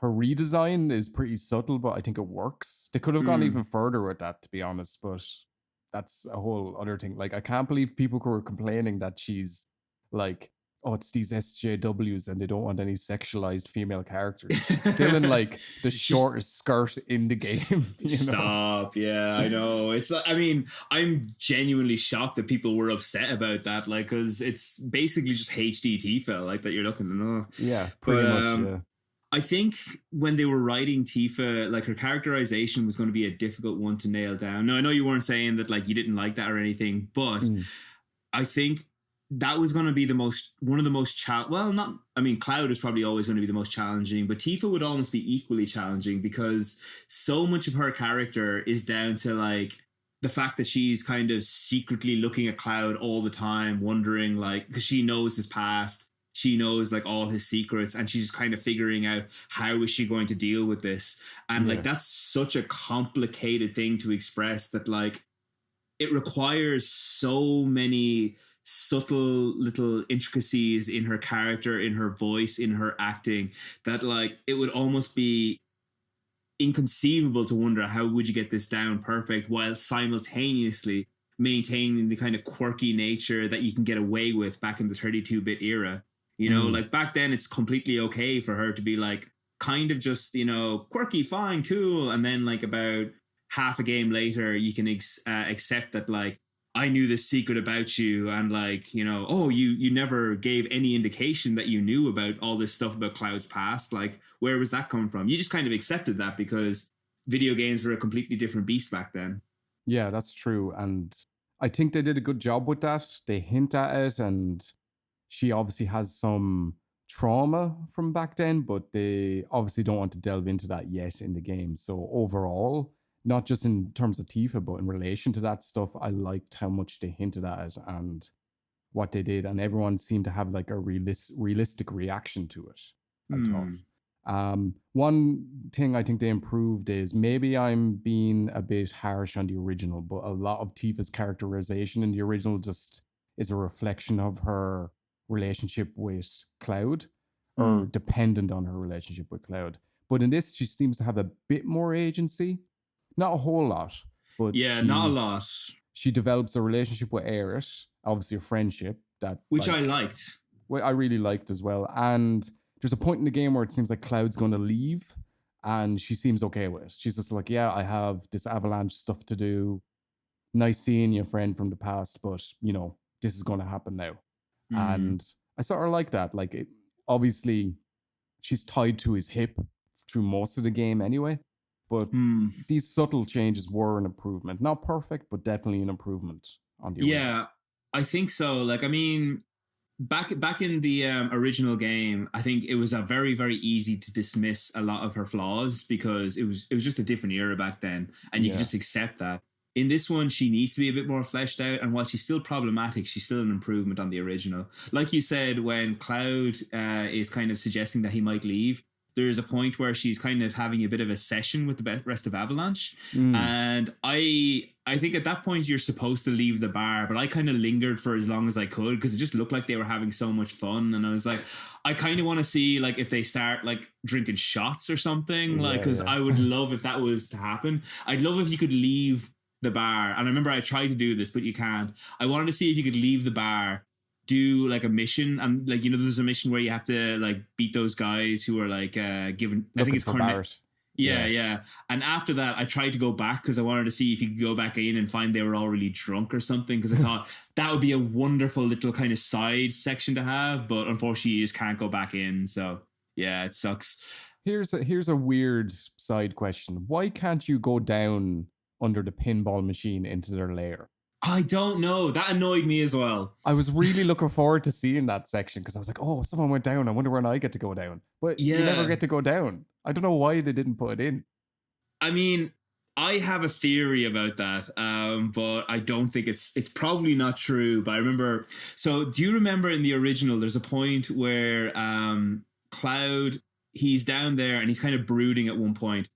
redesign is pretty subtle, but I think it works. They could have gone even further with that, to be honest, but that's a whole other thing. Like, I can't believe people who are complaining that she's like, oh, it's these SJWs and they don't want any sexualized female characters. She's still in like the shortest skirt in the game. Stop. Yeah, I know. It's like, I mean, I'm genuinely shocked that people were upset about that. Like, because it's basically just HD Tifa, like that you're looking to know. Yeah, pretty much. Yeah. I think when they were writing Tifa, like her characterization was going to be a difficult one to nail down. Now, I know you weren't saying that like you didn't like that or anything, but I think that was going to be one of the most well, not, I mean, Cloud is probably always going to be the most challenging, but Tifa would almost be equally challenging because so much of her character is down to like the fact that she's kind of secretly looking at Cloud all the time, wondering like, because she knows his past, she knows like all his secrets, and she's kind of figuring out how is she going to deal with this. And like that's such a complicated thing to express that like it requires so many subtle little intricacies in her character, in her voice, in her acting, that like it would almost be inconceivable to wonder how would you get this down perfect while simultaneously maintaining the kind of quirky nature that you can get away with back in the 32-bit era. You know, like back then it's completely okay for her to be like kind of just, you know, quirky, fine, cool, and then like about half a game later you can accept that like I knew this secret about you, and like, you know, oh, you never gave any indication that you knew about all this stuff about Cloud's past. Like, where was that coming from? You just kind of accepted that because video games were a completely different beast back then. Yeah, that's true. And I think they did a good job with that. They hint at it, and she obviously has some trauma from back then, but they obviously don't want to delve into that yet in the game. So overall, not just in terms of Tifa, but in relation to that stuff, I liked how much they hinted at it and what they did, and everyone seemed to have like a realistic reaction to it. I thought. One thing I think they improved is maybe I'm being a bit harsh on the original, but a lot of Tifa's characterization in the original just is a reflection of her relationship with Cloud, or dependent on her relationship with Cloud. But in this, she seems to have a bit more agency. Not a whole lot, but yeah, not a lot. She develops a relationship with Aerith, obviously a friendship, that which I like liked. what I really liked as well. And there's a point in the game where it seems like Cloud's going to leave, and she seems okay with it. She's just like, yeah, I have this avalanche stuff to do. Nice seeing you, friend from the past, but you know, this is going to happen now. And I sort of like that. Like, it obviously she's tied to his hip through most of the game anyway. But these subtle changes were an improvement. Not perfect, but definitely an improvement on the original. Yeah, I think so. Like, I mean, back in the original game, I think it was a very easy to dismiss a lot of her flaws because it was just a different era back then, and you could just accept that. In this one, she needs to be a bit more fleshed out, and while she's still problematic, she's still an improvement on the original. Like you said, when Cloud is kind of suggesting that he might leave, there's a point where she's kind of having a bit of a session with the rest of Avalanche. And I think at that point you're supposed to leave the bar, but I kind of lingered for as long as I could because it just looked like they were having so much fun. And I was like, I kind of want to see like if they start like drinking shots or something, like, because I would love if that was to happen. I'd love if you could leave the bar. And I remember I tried to do this, but you can't. I wanted to see if you could leave the bar, do like a mission, and like, you know, there's a mission where you have to like beat those guys who are like given, I think it's Barrett. Yeah. And after that, I tried to go back because I wanted to see if you could go back in and find they were all really drunk or something. Because I thought that would be a wonderful little kind of side section to have. But unfortunately, you just can't go back in. So yeah, it sucks. Here's a weird side question. Why can't you go down under the pinball machine into their lair? I don't know. That annoyed me as well. I was really looking forward to seeing that section because I was like, oh, someone went down. I wonder when I get to go down. But you never get to go down. I don't know why they didn't put it in. I mean, I have a theory about that, but I don't think it's probably not true. But I remember. So, do you remember in the original? There's a point where Cloud, he's down there and he's kind of brooding at one point,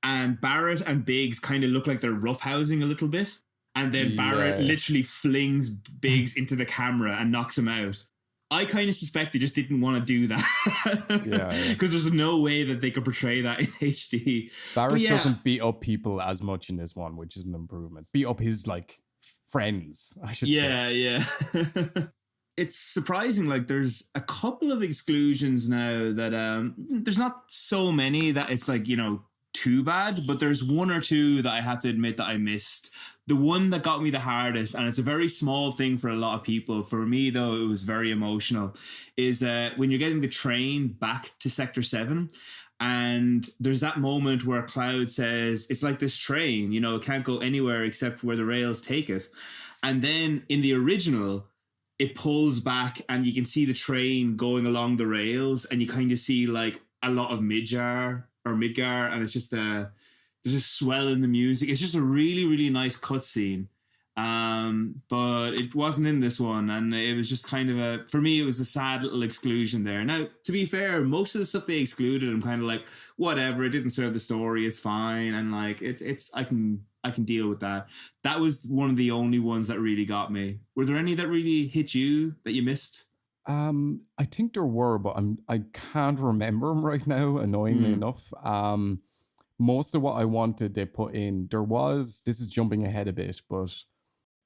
and Barrett and Biggs kind of look like they're roughhousing a little bit. And then Barrett literally flings Biggs into the camera and knocks him out. I kind of suspect they just didn't want to do that. Because there's no way that they could portray that in HD. Barrett doesn't beat up people as much in this one, which is an improvement. Beat up his, like, friends, I should say. Yeah. It's surprising. Like, there's a couple of exclusions now that there's not so many that it's like, you know, too bad, but there's one or two that I have to admit that I missed. The one that got me the hardest, and it's a very small thing for a lot of people, for me though it was very emotional, is when you're getting the train back to Sector 7, and there's that moment where Cloud says, it's like this train, you know, it can't go anywhere except where the rails take it. And then in the original, it pulls back and you can see the train going along the rails, and you kind of see like a lot of Midgar, and it's just there's a swell in the music. It's just a really nice cutscene, but it wasn't in this one, and it was just kind of for me it was a sad little exclusion there. Now, to be fair, most of the stuff they excluded, I'm kind of like, whatever, it didn't serve the story, it's fine, and like it's I can deal with that. That was one of the only ones that really got me. Were there any that really hit you that you missed? I think there were, but I can't remember them right now, annoyingly enough. Most of what I wanted they put in. This is jumping ahead a bit, but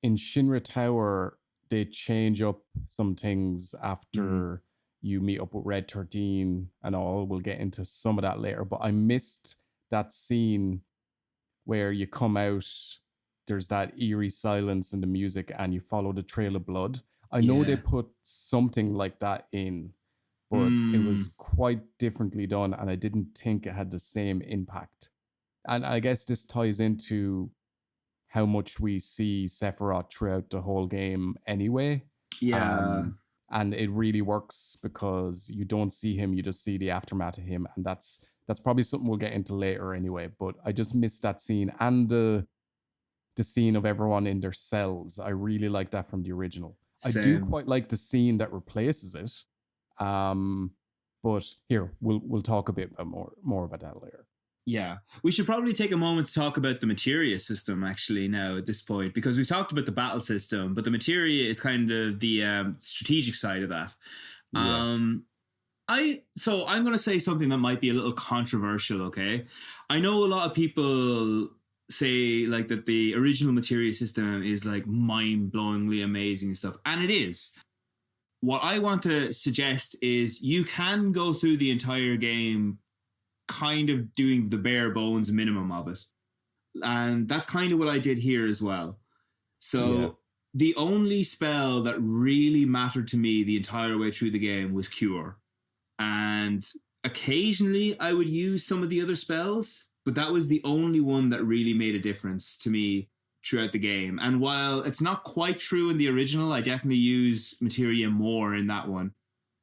in Shinra Tower, they change up some things after you meet up with Red 13 and all. We'll get into some of that later, but I missed that scene where you come out, there's that eerie silence in the music, and you follow the trail of blood. I know they put something like that in, but it was quite differently done, and I didn't think it had the same impact. And I guess this ties into how much we see Sephiroth throughout the whole game anyway. And it really works because you don't see him, you just see the aftermath of him, and that's probably something we'll get into later anyway. But I just missed that scene, and the scene of everyone in their cells. I really like that from the original. Same. I do quite like the scene that replaces it. But here, we'll talk a bit more about that later. Yeah, we should probably take a moment to talk about the materia system actually now at this point, because we've talked about the battle system, but the materia is kind of the strategic side of that. I'm going to say something that might be a little controversial, okay? I know a lot of people say like that the original materia system is like mind-blowingly amazing stuff, and it is. what I want to suggest is you can go through the entire game kind of doing the bare bones minimum of it. And that's kind of what I did here as well. So the only spell that really mattered to me the entire way through the game was Cure. And occasionally I would use some of the other spells, but that was the only one that really made a difference to me throughout the game. And while it's not quite true in the original, I definitely use materia more in that one.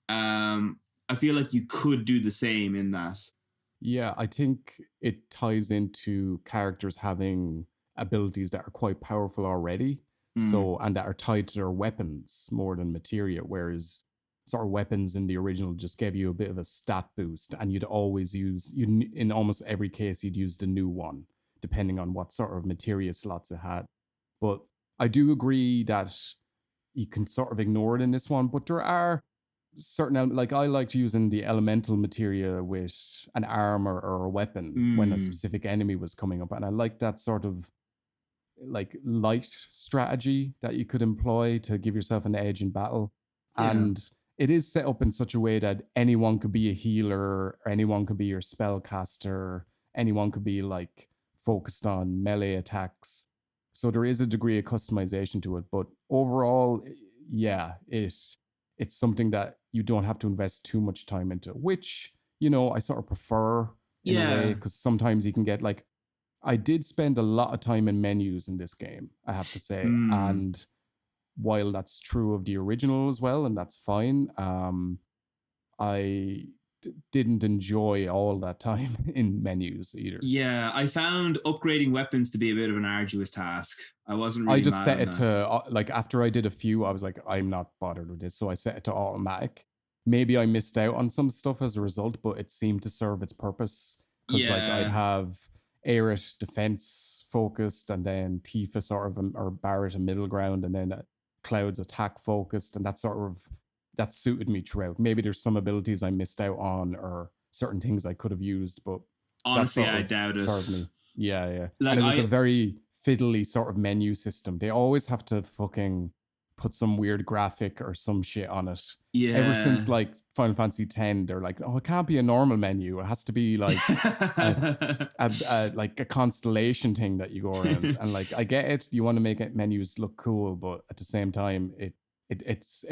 I feel like you could do the same in that. Yeah, I think it ties into characters having abilities that are quite powerful already. So, and that are tied to their weapons more than materia, whereas sort of weapons in the original just gave you a bit of a stat boost, and you'd always use, in almost every case, you'd use the new one, depending on what sort of materia slots it had. But I do agree that you can sort of ignore it in this one, but there are certain, like I liked using the elemental materia with an arm or a weapon when a specific enemy was coming up, and I like that sort of like light strategy that you could employ to give yourself an edge in battle. And it is set up in such a way that anyone could be a healer, or anyone could be your spellcaster, anyone could be like focused on melee attacks. So there is a degree of customization to it, but overall, yeah, it's something that you don't have to invest too much time into, which, you know, I sort of prefer in a way, because sometimes you can get like, I did spend a lot of time in menus in this game, I have to say. And while that's true of the original as well, and that's fine, I didn't enjoy all that time in menus either. Yeah, I found upgrading weapons to be a bit of an arduous task. I wasn't really I just set it that. to, like, after I did a few, I was like, I'm not bothered with this. So I set it to automatic. Maybe I missed out on some stuff as a result, but it seemed to serve its purpose. Because like I'd have Barrett defense focused, and then Tifa sort of, or Barrett a middle ground, and then Cloud's attack focused, and that suited me throughout. Maybe there's some abilities I missed out on, or certain things I could have used, but honestly, I doubt it. Served me. Yeah. Like, and it was a very fiddly sort of menu system. They always have to fucking put some weird graphic or some shit on it. Yeah. Ever since like Final Fantasy X, they're like, oh, it can't be a normal menu. It has to be like like a constellation thing that you go around. And like, I get it. You want to make it menus look cool, but at the same time, it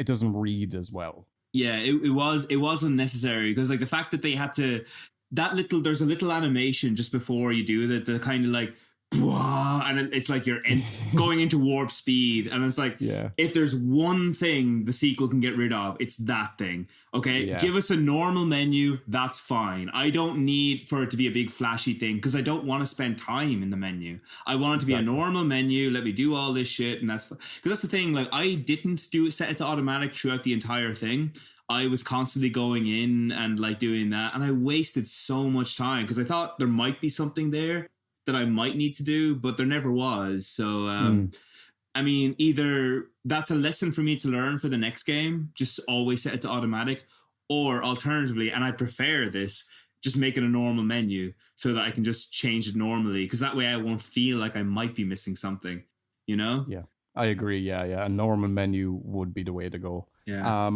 doesn't read as well. Yeah, it wasn't necessary, because like the fact that they had to there's a little animation just before you do that, the kind of like, and it's like you're going into warp speed, and it's like, if there's one thing the sequel can get rid of, it's that thing. Okay, give us a normal menu, that's fine. I don't need for it to be a big flashy thing, because I don't want to spend time in the menu. I want it to be a normal menu. Let me do all this shit, and because that's the thing. Like, I didn't set it to automatic throughout the entire thing. I was constantly going in and like doing that, and I wasted so much time because I thought there might be something there that I might need to do, but there never was. So, I mean, either that's a lesson for me to learn for the next game, just always set it to automatic, or alternatively, and I prefer this, just make it a normal menu so that I can just change it normally, because that way I won't feel like I might be missing something, you know? Yeah, I agree. Yeah. A normal menu would be the way to go. Yeah.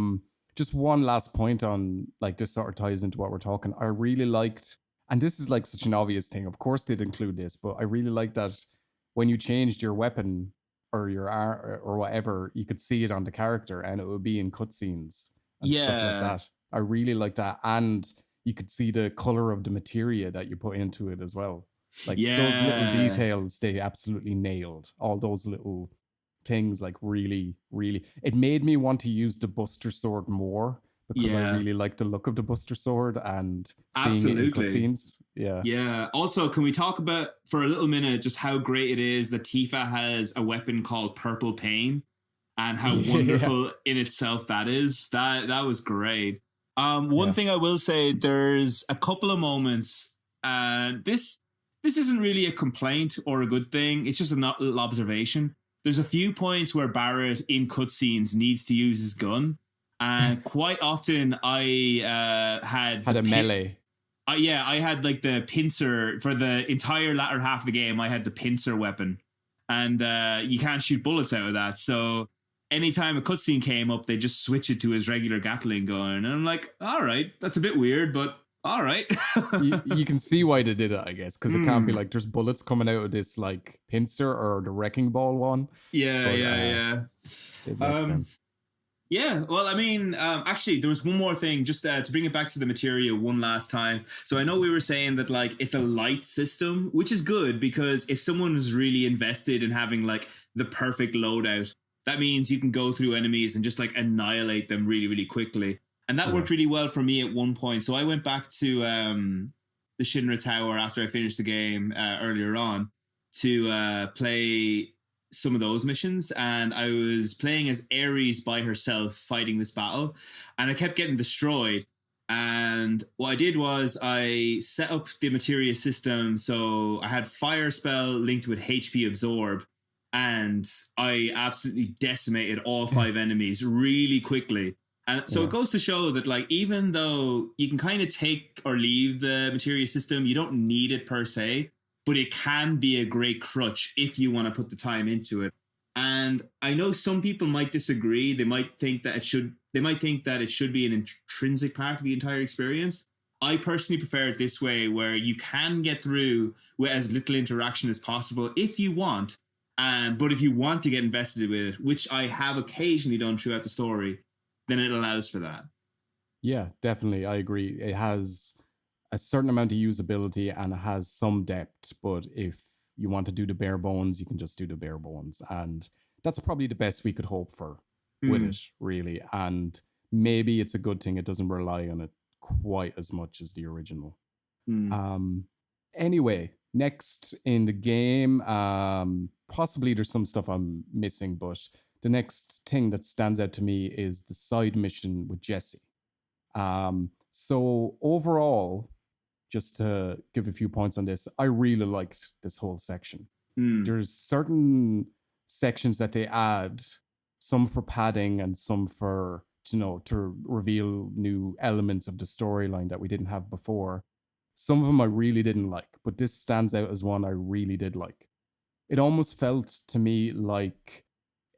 Just one last point on, like, this sort of ties into what we're talking. I really liked, and this is like such an obvious thing, of course they'd include this, but I really liked that when you changed your weapon or your arm or whatever, you could see it on the character and it would be in cutscenes and stuff like that. I really like that. And you could see the color of the materia that you put into it as well. Like those little details, they absolutely nailed. All those little things, like really, it made me want to use the Buster Sword more, because I really like the look of the Buster Sword and seeing it in cutscenes. Yeah. Also, can we talk about for a little minute just how great it is that Tifa has a weapon called Purple Pain, and how wonderful in itself that is. That was great. One thing I will say, there's a couple of moments, this isn't really a complaint or a good thing. It's just a little observation. There's a few points where Barrett in cutscenes needs to use his gun. And quite often I had a melee. I had like the pincer for the entire latter half of the game. I had the pincer weapon, and you can't shoot bullets out of that. So anytime a cutscene came up, they just switch it to his regular Gatling gun. And I'm like, all right, that's a bit weird, but all right. You can see why they did it, I guess, because it can't be like there's bullets coming out of this like pincer or the wrecking ball one. Yeah, But, yeah. It makes sense. Yeah, well, I mean, actually, there was one more thing, just to bring it back to the materia one last time. So I know we were saying that, like, it's a light system, which is good, because if someone is really invested in having, like, the perfect loadout, that means you can go through enemies and just, like, annihilate them really, really quickly. And that worked really well for me at one point. So I went back to the Shinra Tower after I finished the game earlier on to play some of those missions, and I was playing as Ares by herself fighting this battle, and I kept getting destroyed. And what I did was I set up the materia system, so I had fire spell linked with HP absorb, and I absolutely decimated all 5 enemies really quickly. And so it goes to show that, like, even though you can kind of take or leave the materia system, you don't need it per se, but it can be a great crutch if you want to put the time into it. And I know some people might disagree. They might think that it should be an intrinsic part of the entire experience. I personally prefer it this way, where you can get through with as little interaction as possible if you want. But if you want to get invested with it, which I have occasionally done throughout the story, then it allows for that. Yeah, definitely. I agree. It has a certain amount of usability and it has some depth, but if you want to do the bare bones, you can just do the bare bones. And that's probably the best we could hope for with it, really. And maybe it's a good thing it doesn't rely on it quite as much as the original. Anyway, next in the game, possibly there's some stuff I'm missing, but the next thing that stands out to me is the side mission with Jessie. So overall, just to give a few points on this, I really liked this whole section. There's certain sections that they add, some for padding and some for, to reveal new elements of the storyline that we didn't have before. Some of them I really didn't like, but this stands out as one I really did like. It almost felt to me like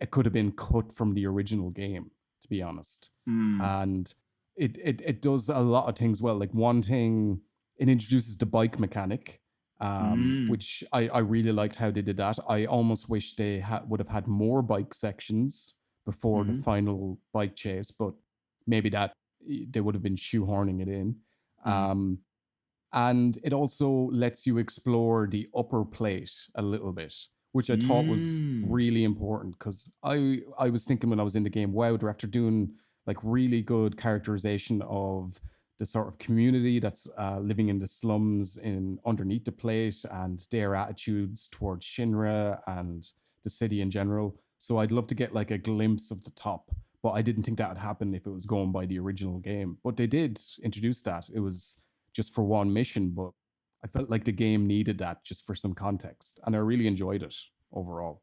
it could have been cut from the original game, to be honest. And it does a lot of things well. Like one thing, it introduces the bike mechanic, which I really liked how they did that. I almost wish they would have had more bike sections before the final bike chase, but maybe that they would have been shoehorning it in. And it also lets you explore the upper plate a little bit, which I thought was really important, because I was thinking when I was in the game, wow, they're after doing like really good characterization of the sort of community that's living in the slums underneath the plate and their attitudes towards Shinra and the city in general. So I'd love to get like a glimpse of the top, but I didn't think that would happen if it was going by the original game. But they did introduce that. It was just for one mission, but I felt like the game needed that just for some context, and I really enjoyed it overall.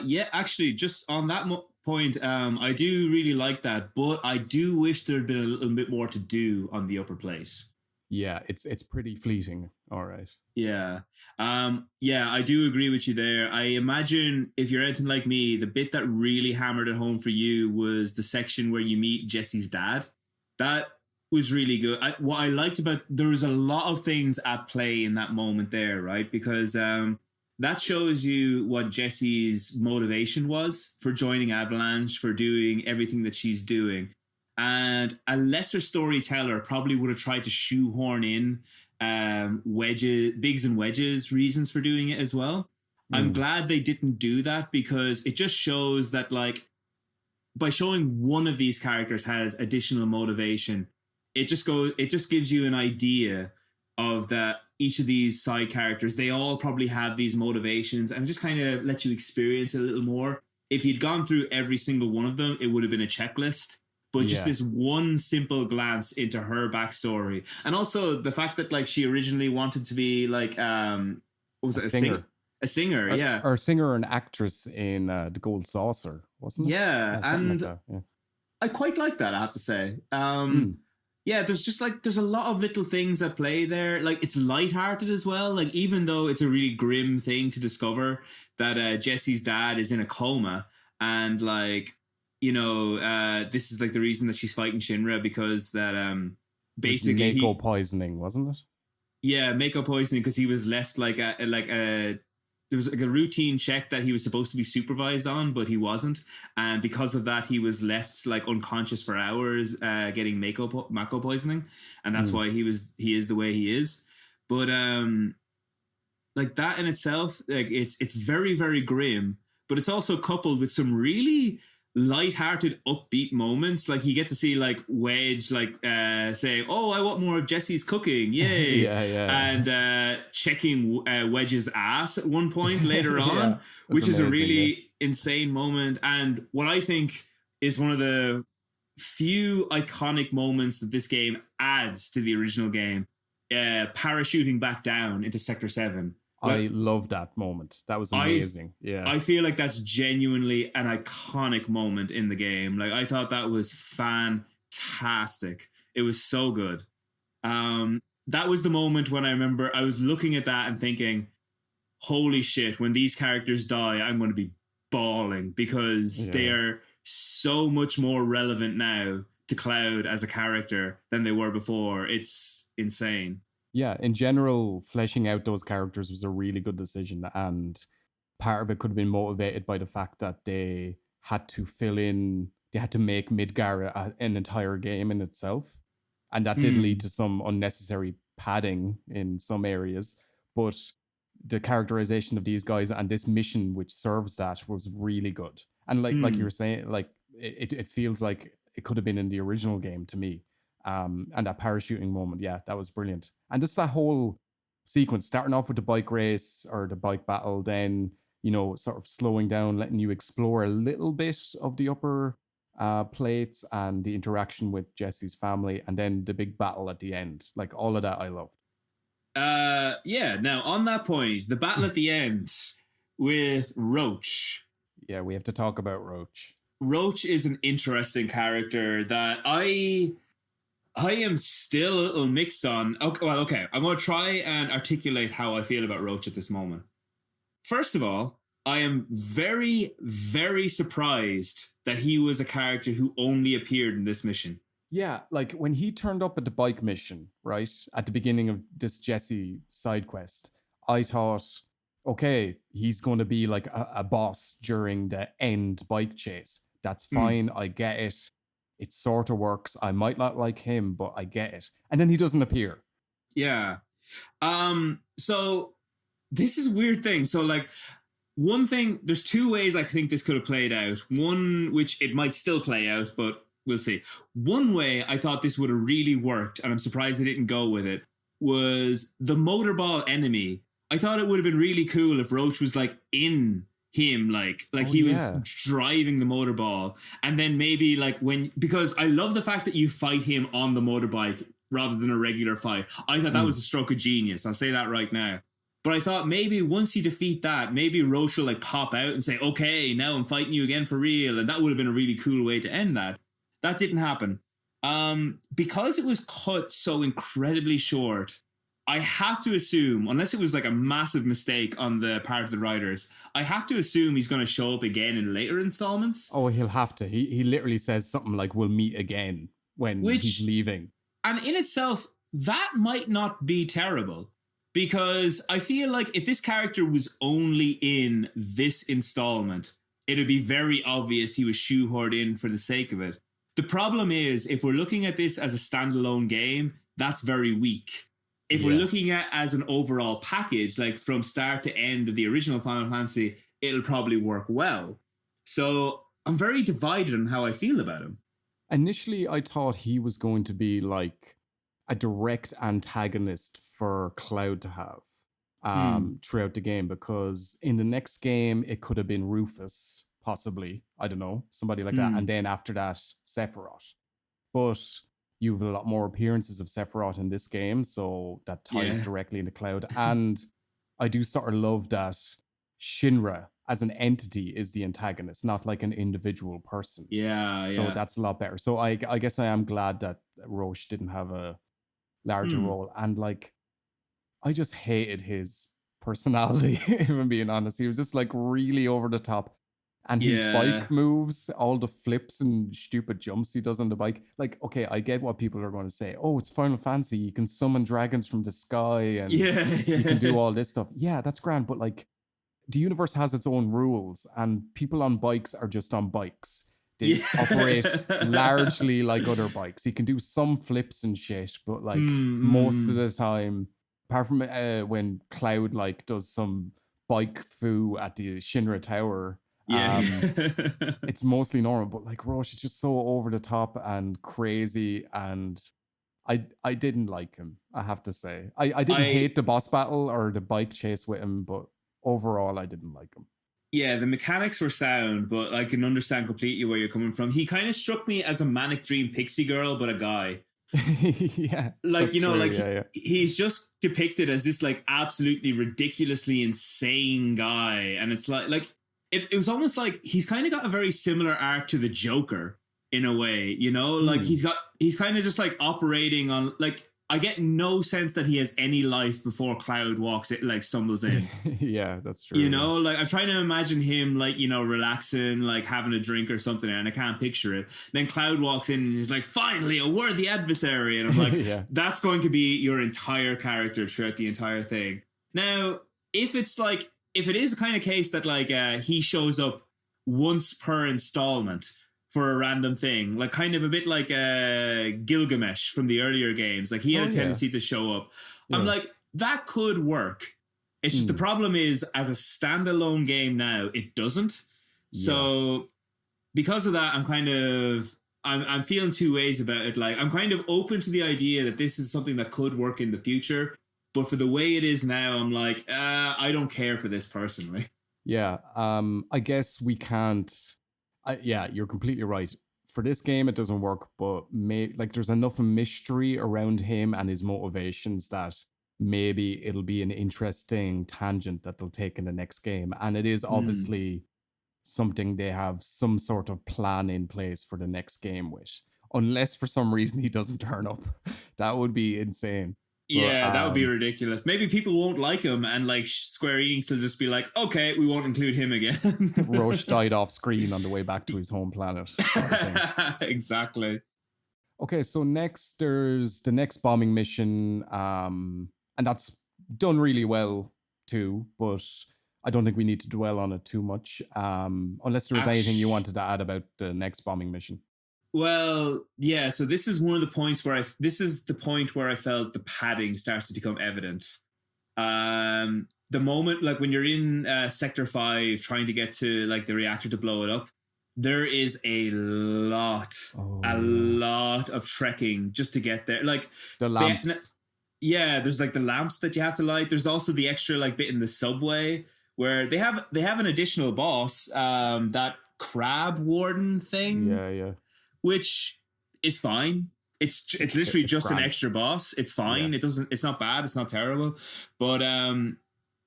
Yeah, actually, just on that point, I do really like that, but I do wish there'd been a little bit more to do on the upper place. Yeah, it's pretty fleeting. All right. Yeah. Yeah, I do agree with you there. I imagine if you're anything like me, the bit that really hammered it home for you was the section where you meet Jessie's dad. That was really good. What I liked about, there was a lot of things at play in that moment there, right? Because that shows you what Jessie's motivation was for joining Avalanche, for doing everything that she's doing. And a lesser storyteller probably would have tried to shoehorn in Biggs and Wedge's reasons for doing it as well. I'm glad they didn't do that, because it just shows that, like, by showing one of these characters has additional motivation, it just gives you an idea of that each of these side characters, they all probably have these motivations, and just kind of let you experience it a little more. If you'd gone through every single one of them, it would have been a checklist. But just this one simple glance into her backstory, and also the fact that, like, she originally wanted to be like what was it, a singer, yeah, or a singer or an actress in the Gold Saucer, wasn't it? Yeah, and like I quite like that, I have to say. Yeah, there's a lot of little things at play there. Like, it's lighthearted as well. Like, even though it's a really grim thing to discover that Jessie's dad is in a coma, and like this is like the reason that she's fighting Shinra, because that Basically, basically Mako poisoning, wasn't it? yeah, Mako poisoning, because he was left like a there was like a routine check that he was supposed to be supervised on, but he wasn't, and because of that, he was left like unconscious for hours, getting Mako poisoning, and that's why he is the way he is. But like that in itself, like it's very very grim, but it's also coupled with some really light-hearted upbeat moments. Like you get to see like Wedge like say, oh, I want more of Jessie's cooking, yay. Yeah. And checking Wedge's ass at one point later on, Yeah, which is amazing, a really insane moment, and what I think is one of the few iconic moments that this game adds to the original game, parachuting back down into Sector 7. I love that moment. That was amazing. I feel like that's genuinely an iconic moment in the game. Like I thought that was fantastic. It was so good. That was the moment when I remember I was looking at that and thinking, holy shit, when these characters die, I'm going to be bawling, because they are so much more relevant now to Cloud as a character than they were before. It's insane. Yeah, in general, fleshing out those characters was a really good decision, and part of it could have been motivated by the fact that they had to make Midgar an entire game in itself, and that did lead to some unnecessary padding in some areas, but the characterization of these guys and this mission which serves that was really good. And like you were saying, like it feels like it could have been in the original game to me. And that parachuting moment, yeah, that was brilliant. And just that whole sequence, starting off with the bike race or the bike battle, then sort of slowing down, letting you explore a little bit of the upper plates and the interaction with Jessie's family, and then the big battle at the end. Like all of that I loved. Yeah, now on that point, the battle at the end with Roach. Yeah, we have to talk about Roach. Roach is an interesting character that I am still a little mixed on. Okay. I'm going to try and articulate how I feel about Roach at this moment. First of all, I am very, very surprised that he was a character who only appeared in this mission. Yeah, like when he turned up at the bike mission, right, at the beginning of this Jessie side quest, I thought, okay, he's going to be like a boss during the end bike chase. That's fine. I get it. It sort of works. I might not like him, but I get it. And then he doesn't appear. Yeah. So this is a weird thing. So like one thing, there's two ways I think this could have played out. One, which it might still play out, but we'll see. One way I thought this would have really worked, and I'm surprised they didn't go with it, was the motorball enemy. I thought it would have been really cool if Roach was like in him, like he was driving the motorball, and then maybe like because I love the fact that you fight him on the motorbike rather than a regular fight. I thought that was a stroke of genius. I'll say that right now. But I thought maybe once you defeat that, maybe Roach will like pop out and say, okay, now I'm fighting you again for real, and that would have been a really cool way to end that. That didn't happen. Because it was cut so incredibly short, I have to assume, unless it was like a massive mistake on the part of the writers, I have to assume he's going to show up again in later installments. Oh, he'll have to. He literally says something like, we'll meet again when he's leaving. And in itself, that might not be terrible, because I feel like if this character was only in this installment, it would be very obvious he was shoehorned in for the sake of it. The problem is, if we're looking at this as a standalone game, that's very weak. If we're looking at as an overall package, like from start to end of the original Final Fantasy, it'll probably work well. So I'm very divided on how I feel about him. Initially, I thought he was going to be like a direct antagonist for Cloud to have throughout the game, because in the next game, it could have been Rufus, possibly. I don't know, somebody like that. And then after that, Sephiroth. But you have a lot more appearances of Sephiroth in this game, so that ties directly into Cloud. And I do sort of love that Shinra as an entity is the antagonist, not like an individual person. So that's a lot better. So I guess I am glad that Roche didn't have a larger role. And like, I just hated his personality, if I'm being honest. He was just like really over the top. And his Yeah. bike moves, all the flips and stupid jumps he does on the bike. Like, okay, I get what people are going to say. Oh, it's Final Fantasy. You can summon dragons from the sky and Yeah. you can do all this stuff. Yeah, that's grand. But like, the universe has its own rules, and people on bikes are just on bikes. They operate largely like other bikes. You can do some flips and shit, but like most of the time, apart from when Cloud like does some bike foo at the Shinra Tower, it's mostly normal. But like Roche is just so over the top and crazy, and I didn't like him, I have to say. I didn't hate the boss battle or the bike chase with him, but overall I didn't like him. Yeah, the mechanics were sound, but I can understand completely where you're coming from. He kind of struck me as a manic dream pixie girl, but a guy. Yeah, like, you know, true. Like he's just depicted as this like absolutely ridiculously insane guy, and it's like it was almost like he's kind of got a very similar arc to the Joker in a way, you know, like he's kind of just like operating on, like, I get no sense that he has any life before Cloud walks it, like stumbles in. Yeah, that's true. You know, like I'm trying to imagine him like, you know, relaxing, like having a drink or something, and I can't picture it. Then Cloud walks in and he's like, finally a worthy adversary. And I'm like, that's going to be your entire character throughout the entire thing. Now, if it is the kind of case that like he shows up once per installment for a random thing, like kind of a bit like Gilgamesh from the earlier games, like he had a tendency to show up. I'm like, that could work. It's just the problem is, as a standalone game now, it doesn't. So because of that, I'm feeling two ways about it. Like, I'm kind of open to the idea that this is something that could work in the future, but for the way it is now, I'm like, I don't care for this personally. Yeah, I guess we can't. Yeah, you're completely right. For this game, it doesn't work, but like there's enough mystery around him and his motivations that maybe it'll be an interesting tangent that they'll take in the next game. And it is obviously something they have some sort of plan in place for the next game with. Unless for some reason he doesn't turn up. That would be insane. Yeah, but, that would be ridiculous. Maybe people won't like him, and like Square Enix will just be like, okay, we won't include him again. Roche died off screen on the way back to his home planet. Exactly. Okay, so next there's the next bombing mission, and that's done really well too, but I don't think we need to dwell on it too much, unless there was anything you wanted to add about the next bombing mission. Well, yeah, so this is one of the points where this is the point where I felt the padding starts to become evident. The moment, like when you're in Sector 5 trying to get to like the reactor to blow it up, there is a lot of trekking just to get there. Like the lamps. There's like the lamps that you have to light. There's also the extra like bit in the subway where they have an additional boss, that crab warden thing. Yeah. Which is fine. It's literally just grand. An extra boss. It's fine. Yeah. It's not bad. It's not terrible. But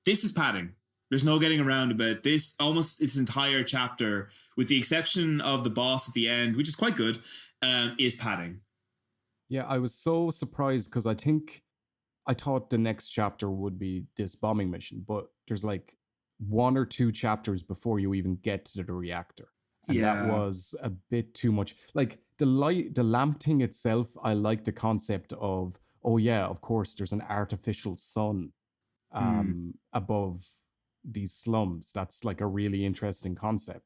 this is padding. There's no getting around about this. Almost its entire chapter, with the exception of the boss at the end, which is quite good, is padding. Yeah, I was so surprised because I thought the next chapter would be this bombing mission, but there's like 1 or 2 chapters before you even get to the reactor. And that was a bit too much. Like the lamp thing itself, I like the concept of, oh yeah, of course, there's an artificial sun above these slums. That's like a really interesting concept.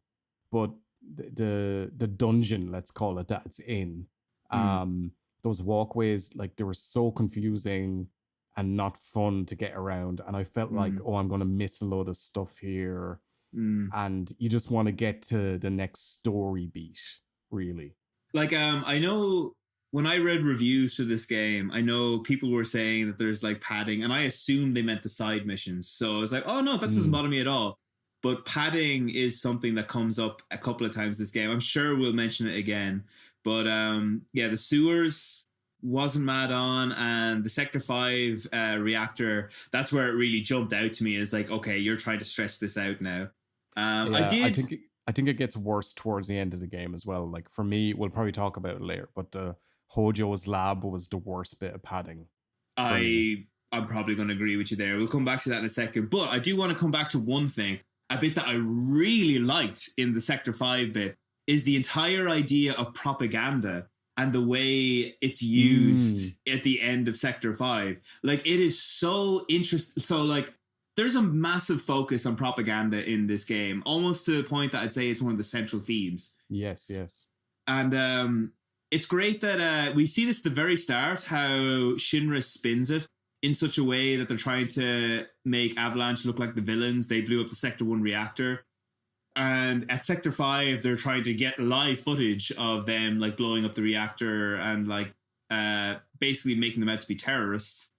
But the dungeon, let's call it, that's in, those walkways, like they were so confusing and not fun to get around. And I felt like, oh, I'm going to miss a load of stuff here. And you just want to get to the next story beat, really. Like, I know when I read reviews for this game, I know people were saying that there's like padding, and I assumed they meant the side missions. So I was like, oh no, that doesn't bother me at all. But padding is something that comes up a couple of times this game. I'm sure we'll mention it again. But the sewers wasn't mad on, and the Sector 5 reactor, that's where it really jumped out to me as like, okay, you're trying to stretch this out now. I think it gets worse towards the end of the game as well. Like for me, we'll probably talk about it later, but Hojo's lab was the worst bit of padding. I'm probably going to agree with you there. We'll come back to that in a second, but I do want to come back to one thing. a bit that I really liked in the Sector 5 bit is the entire idea of propaganda and the way it's used at the end of Sector 5. Like, it is so interesting. So, like, there's a massive focus on propaganda in this game, almost to the point that I'd say it's one of the central themes. Yes, yes. And it's great that we see this at the very start, how Shinra spins it in such a way that they're trying to make Avalanche look like the villains. They blew up the Sector 1 reactor. And at Sector 5, they're trying to get live footage of them like blowing up the reactor and like basically making them out to be terrorists.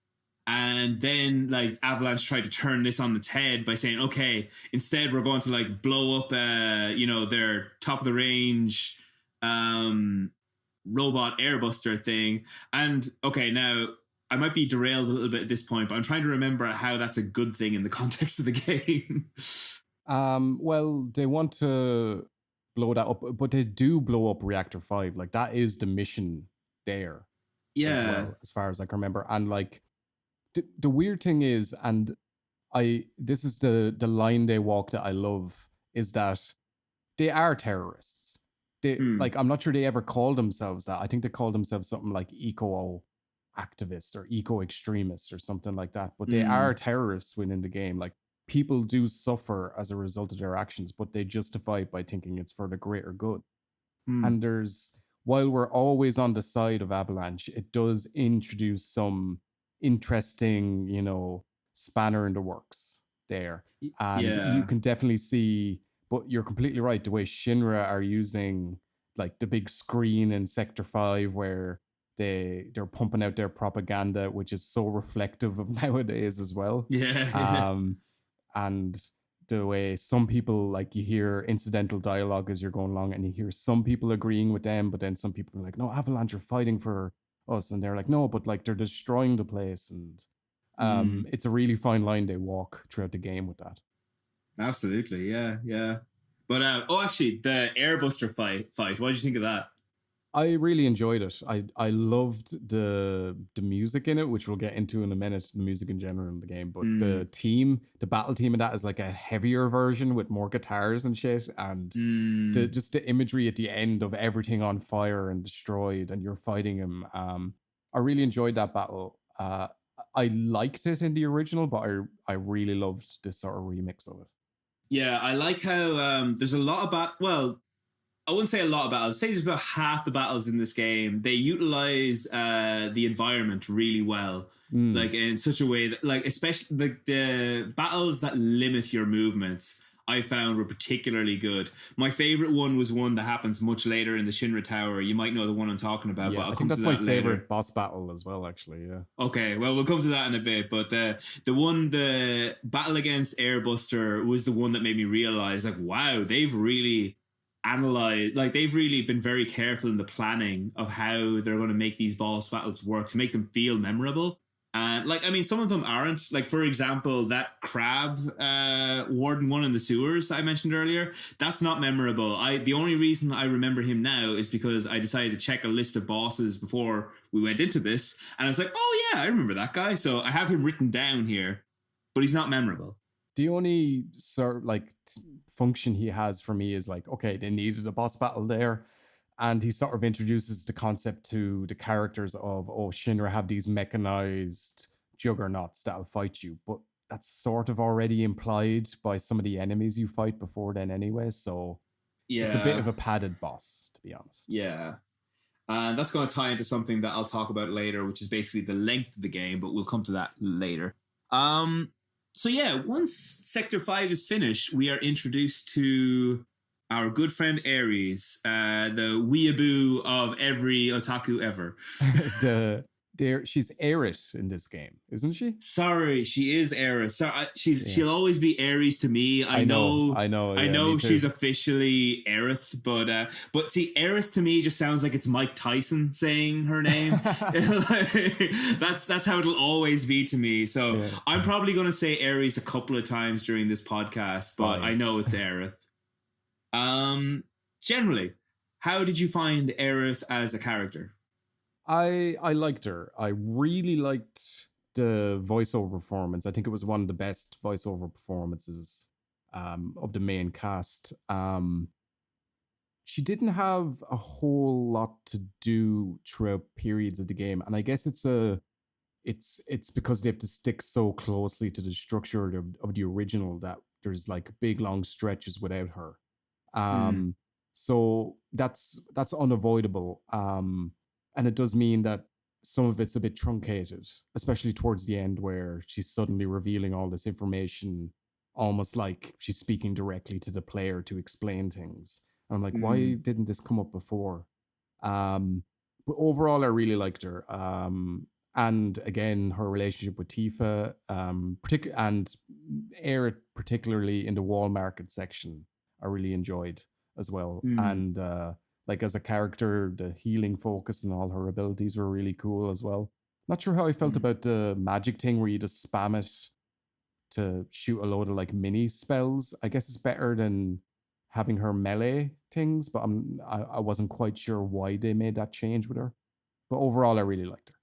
And then like Avalanche tried to turn this on its head by saying, okay, instead we're going to like blow up, their top of the range robot airbuster thing. And okay, now I might be derailed a little bit at this point, but I'm trying to remember how that's a good thing in the context of the game. Well, they want to blow that up, but they do blow up Reactor 5. Like, that is the mission there. Yeah. As well, as far as I can remember. And like, the weird thing is, and this is the line they walk that I love, is that they are terrorists. They like, I'm not sure they ever call themselves that. I think they call themselves something like eco activists or eco extremists or something like that. But they are terrorists within the game. Like, people do suffer as a result of their actions, but they justify it by thinking it's for the greater good. And while we're always on the side of Avalanche, it does introduce some interesting, spanner in the works there. And you can definitely see, but you're completely right, the way Shinra are using like the big screen in Sector 5 where they're pumping out their propaganda, which is so reflective of nowadays as well. And the way some people, like, you hear incidental dialogue as you're going along and you hear some people agreeing with them, but then some people are like, no, Avalanche are fighting for us, and they're like, no, but like they're destroying the place. And it's a really fine line they walk throughout the game with that. Absolutely, yeah. But actually, the airbuster fight, what did you think of that? I really enjoyed it. I loved the music in it, which we'll get into in a minute, the music in general in the game. But the battle team of that is like a heavier version with more guitars and shit. And just the imagery at the end of everything on fire and destroyed and you're fighting him. I really enjoyed that battle. I liked it in the original, but I really loved this sort of remix of it. Yeah, I like how there's a lot about, I wouldn't say a lot of battles. I'd say there's about half the battles in this game. They utilize the environment really well, like in such a way that, like, especially like the battles that limit your movements, I found were particularly good. My favorite one was one that happens much later in the Shinra Tower. You might know the one I'm talking about, but I think that's my favorite boss battle as well, actually. Yeah. Okay, well, we'll come to that in a bit. But the battle against Airbuster was the one that made me realize, like, wow, they've really analyze, like, they've really been very careful in the planning of how they're going to make these boss battles work to make them feel memorable. And like, I mean, some of them aren't. Like, for example, that crab warden one in the sewers that I mentioned earlier, that's not memorable. The only reason I remember him now is because I decided to check a list of bosses before we went into this, and I was like, oh yeah, I remember that guy. So I have him written down here, but he's not memorable. The only sort of like function he has for me is like, okay, they needed a boss battle there, and he sort of introduces the concept to the characters of, oh, Shinra have these mechanized juggernauts that'll fight you, but that's sort of already implied by some of the enemies you fight before then anyway, so it's a bit of a padded boss, to be honest. Yeah. And that's going to tie into something that I'll talk about later, which is basically the length of the game, but we'll come to that later. So yeah, once Sector 5 is finished, we are introduced to our good friend Ares, the weeaboo of every otaku ever. She's Aerith in this game, isn't she? Sorry, she is Aerith. Sorry, she'll always be Ares to me. I know she's officially Aerith, but see, Aerith to me just sounds like it's Mike Tyson saying her name. That's how it'll always be to me. So I'm probably going to say Ares a couple of times during this podcast, but I know it's Aerith. Generally, how did you find Aerith as a character? I liked her. I really liked the voiceover performance. I think it was one of the best voiceover performances of the main cast. She didn't have a whole lot to do throughout periods of the game, and I guess it's because they have to stick so closely to the structure of the original that there's like big long stretches without her. Mm, Um, so that's unavoidable. And it does mean that some of it's a bit truncated, especially towards the end where she's suddenly revealing all this information, almost like she's speaking directly to the player to explain things. And I'm like, why mm, didn't this come up before? Um, but overall, I really liked her. And again, her relationship with Tifa, and Aerith, particularly in the wall market section, I really enjoyed as well. mm, And like as a character, the healing focus and all her abilities were really cool as well. Not sure how I felt mm. about the magic thing where you just spam it to shoot a load of like mini spells. I guess it's better than having her melee things, but I wasn't quite sure why they made that change with her. But overall, I really liked her.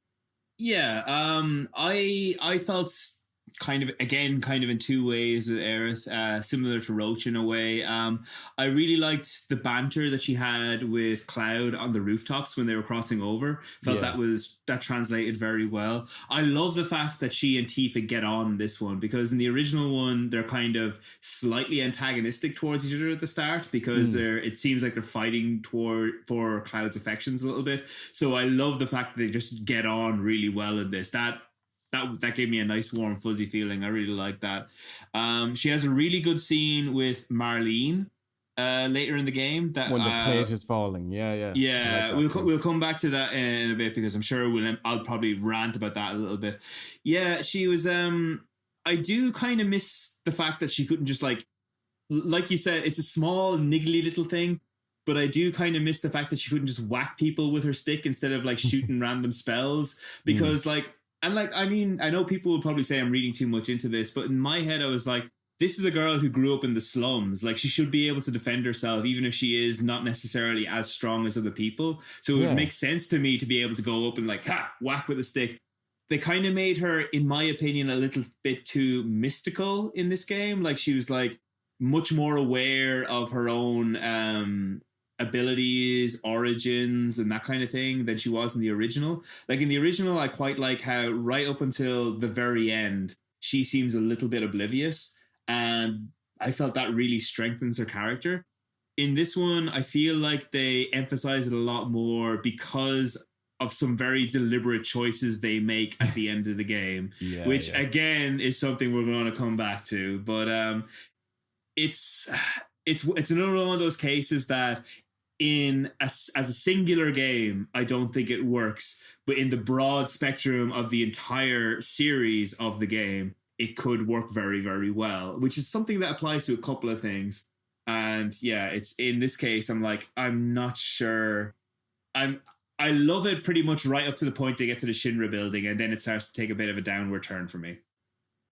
Yeah, I felt kind of again kind of in two ways with Aerith, similar to Roach in a way. I really liked the banter that she had with Cloud on the rooftops when they were crossing over. Felt Yeah. that translated very well. I love the fact that she and Tifa get on this one, because in the original one they're kind of slightly antagonistic towards each other at the start, because Mm. it seems like they're fighting for Cloud's affections a little bit. So I love the fact that they just get on really well in this. That gave me a nice warm fuzzy feeling. I really like that. She has a really good scene with Marlene later in the game. That When the plate is falling. Yeah, yeah. I like yeah, that too. we'll come back to that in a bit, because I'm sure I'll probably rant about that a little bit. Yeah, she was. I do kind of miss the fact that she couldn't just like you said, it's a small niggly little thing, but I do kind of miss the fact that she couldn't just whack people with her stick instead of like shooting random spells. Mm. Because I mean, I know people will probably say I'm reading too much into this, but in my head I was like, this is a girl who grew up in the slums. Like, she should be able to defend herself, even if she is not necessarily as strong as other people. So it would Yeah. make sense to me to be able to go up and like, whack with a stick. They kind of made her, in my opinion, a little bit too mystical in this game. Like, she was like much more aware of her own abilities, origins, and that kind of thing than she was in the original. Like, in the original, I quite like how right up until the very end, she seems a little bit oblivious, and I felt that really strengthens her character. In this one, I feel like they emphasize it a lot more because of some very deliberate choices they make at the end of the game, Yeah, which yeah. again is something we're going to come back to. But it's it's another one of those cases that as a singular game, I don't think it works, but in the broad spectrum of the entire series of the game, it could work very, very well, which is something that applies to a couple of things. And yeah, it's in this case, I'm like, I'm not sure. I'm I love it pretty much right up to the point they get to the Shinra building, and then it starts to take a bit of a downward turn for me.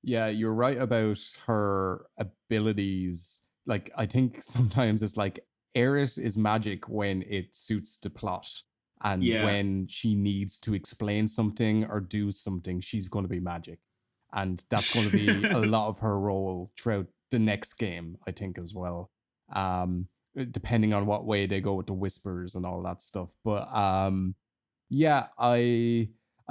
Yeah, you're right about her abilities. Like, I think sometimes it's like Aerith is magic when it suits the plot. And Yeah. when she needs to explain something or do something, she's going to be magic. And that's going to be a lot of her role throughout the next game, I think, as well. Depending on what way they go with the whispers and all that stuff. But yeah, I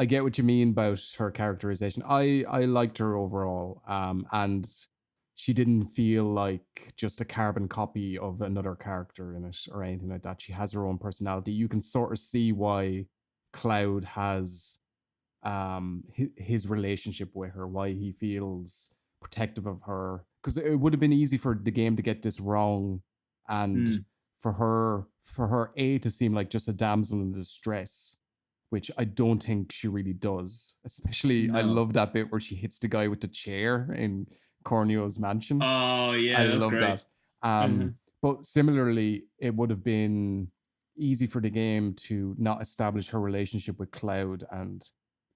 get what you mean about her characterization. I liked her overall, and she didn't feel like just a carbon copy of another character in it or anything like that. She has her own personality. You can sort of see why Cloud has his relationship with her, why he feels protective of her, because it would have been easy for the game to get this wrong, and Mm. for her A to seem like just a damsel in distress, which I don't think she really does. Especially, I No. love that bit where she hits the guy with the chair in Corneo's mansion. Oh I yeah, that's love great. that. Uh-huh. But similarly, it would have been easy for the game to not establish her relationship with Cloud and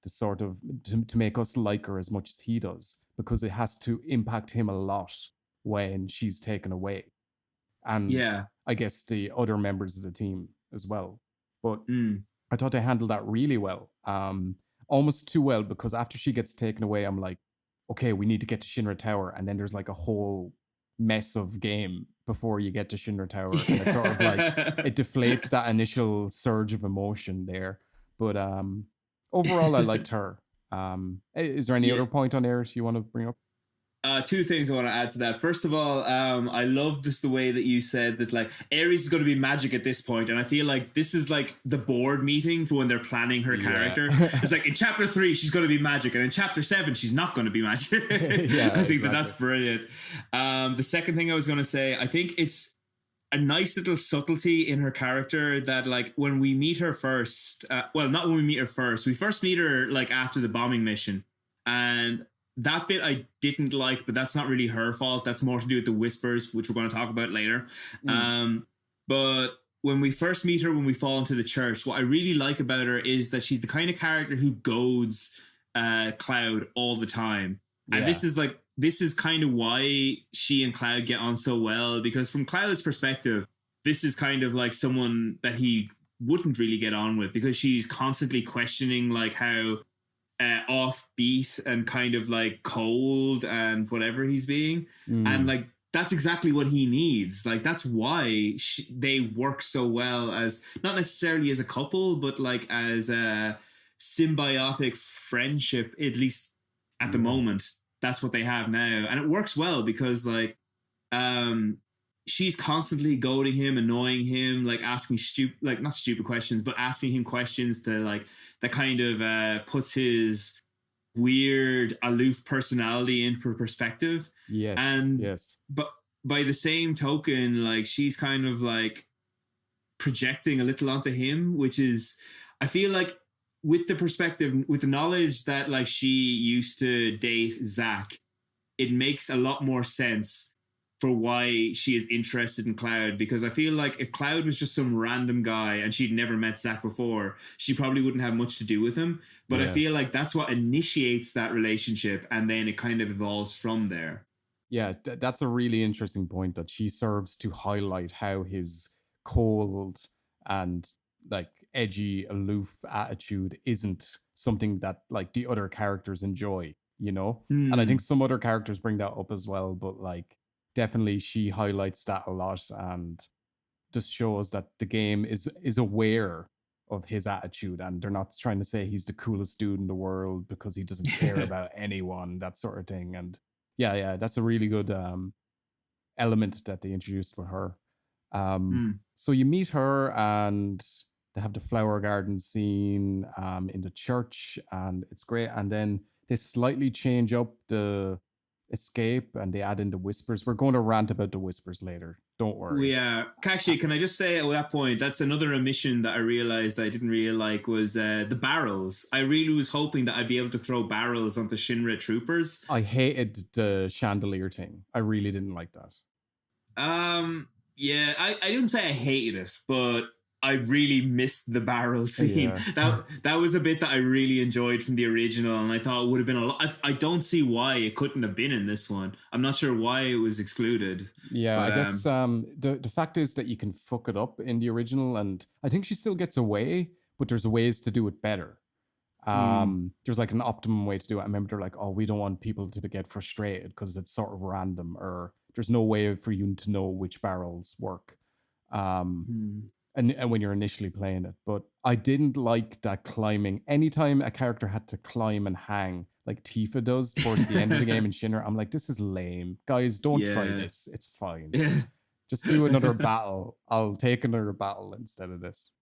the sort of to make us like her as much as he does, because it has to impact him a lot when she's taken away. And Yeah. I guess the other members of the team as well. But Mm. I thought they handled that really well. Almost too well, because after she gets taken away, I'm like, okay, we need to get to Shinra Tower. And then there's like a whole mess of game before you get to Shinra Tower, and it's sort of like it deflates that initial surge of emotion there. But overall, I liked her. Is there any other point on Ares you want to bring up? Two things I want to add to that. First of all, I love just the way that you said that like Ares is going to be magic at this point, and I feel like this is like the board meeting for when they're planning her character. It's like in chapter 3 she's going to be magic, and in chapter 7 she's not going to be magic. I think that's brilliant. The second thing I was going to say, I think it's a nice little subtlety in her character that like when we meet her first, well, not when we meet her first, we first meet her like after the bombing mission, and that bit I didn't like, but that's not really her fault. That's more to do with the whispers, which we're going to talk about later. But when we first meet her, when we fall into the church, what I really like about her is that she's the kind of character who goads Cloud all the time. And this is kind of why she and Cloud get on so well, because from Cloud's perspective, this is kind of like someone that he wouldn't really get on with, because she's constantly questioning like how offbeat and kind of like cold and whatever he's being, and like that's exactly what he needs. Like that's why they work so well, as not necessarily as a couple, but like as a symbiotic friendship, at least at the moment. That's what they have now, and it works well because like she's constantly goading him, annoying him, like asking not stupid questions, but asking him questions to like that kind of puts his weird aloof personality into perspective. But by the same token, like she's kind of like projecting a little onto him, which is, I feel like with the perspective, with the knowledge that like she used to date Zach, it makes a lot more sense for why she is interested in Cloud, because I feel like if Cloud was just some random guy and she'd never met Zack before, she probably wouldn't have much to do with him. But I feel like that's what initiates that relationship, and then it kind of evolves from there. Yeah, that's a really interesting point, that she serves to highlight how his cold and like edgy, aloof attitude isn't something that like the other characters enjoy, you know? And I think some other characters bring that up as well, but like definitely she highlights that a lot, and just shows that the game is aware of his attitude, and they're not trying to say he's the coolest dude in the world because he doesn't care about anyone, that sort of thing. And yeah, that's a really good element that they introduced for her. So you meet her, and they have the flower garden scene in the church, and it's great. And then they slightly change up the escape, and they add in the whispers. We're going to rant about the whispers later, don't worry. Yeah, actually, can I just say at that point, that's another omission that I realized I didn't really like, was the barrels. I really was hoping that I'd be able to throw barrels onto Shinra troopers. I hated the chandelier thing. I really didn't like that. Yeah, I didn't say I hated it, but I really missed the barrel scene. That was a bit that I really enjoyed from the original, and I thought it would have been a lot. I don't see why it couldn't have been in this one. I'm not sure why it was excluded. Yeah, but I guess the fact is that you can fuck it up in the original, and I think she still gets away, but there's ways to do it better. There's like an optimum way to do it. I remember they're like, oh, we don't want people to get frustrated because it's sort of random, or there's no way for you to know which barrels work. And when you're initially playing it. But I didn't like that climbing. Anytime a character had to climb and hang, like Tifa does towards the end of the game in Shinra, I'm like, this is lame. Guys, don't try this. It's fine. Just do another battle. I'll take another battle instead of this.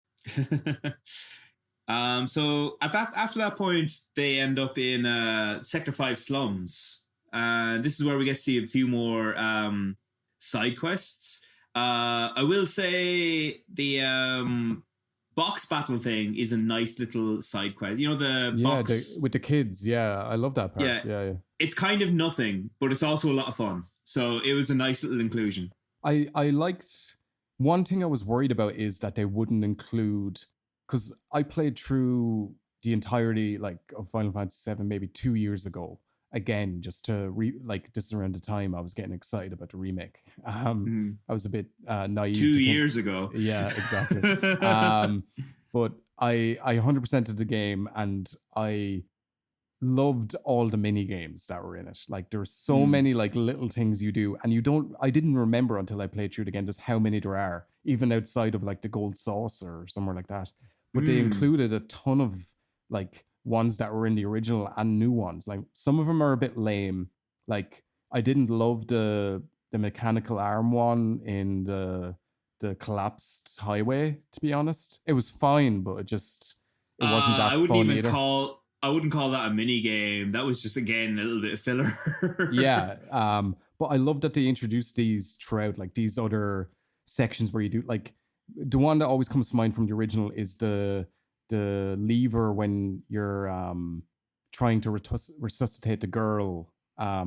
So after that point, they end up in Sector 5 slums. This is where we get to see a few more side quests. I will say the box battle thing is a nice little side quest. You know, the box with the kids. Yeah, I love that part. Yeah. It's kind of nothing, but it's also a lot of fun. So it was a nice little inclusion. I liked, one thing I was worried about is that they wouldn't include, because I played through the entirety like of Final Fantasy VII maybe 2 years ago. Again, just to this is around the time I was getting excited about the remake. I was a bit naive. 2 years ago. Yeah, exactly. But I 100%ed the game, and I loved all the mini games that were in it. Like there's so many like little things you do, and I didn't remember until I played through it again just how many there are, even outside of like the gold saucer or somewhere like that. But they included a ton of like ones that were in the original and new ones. Like some of them are a bit lame. Like I didn't love the mechanical arm one in the collapsed highway, to be honest. It was fine, but it wasn't that fun either. I wouldn't call that a mini game. That was just, again, a little bit of filler. Yeah. But I love that they introduced these throughout, like these other sections where you do like the one that always comes to mind from the original is the lever when you're trying to resuscitate the girl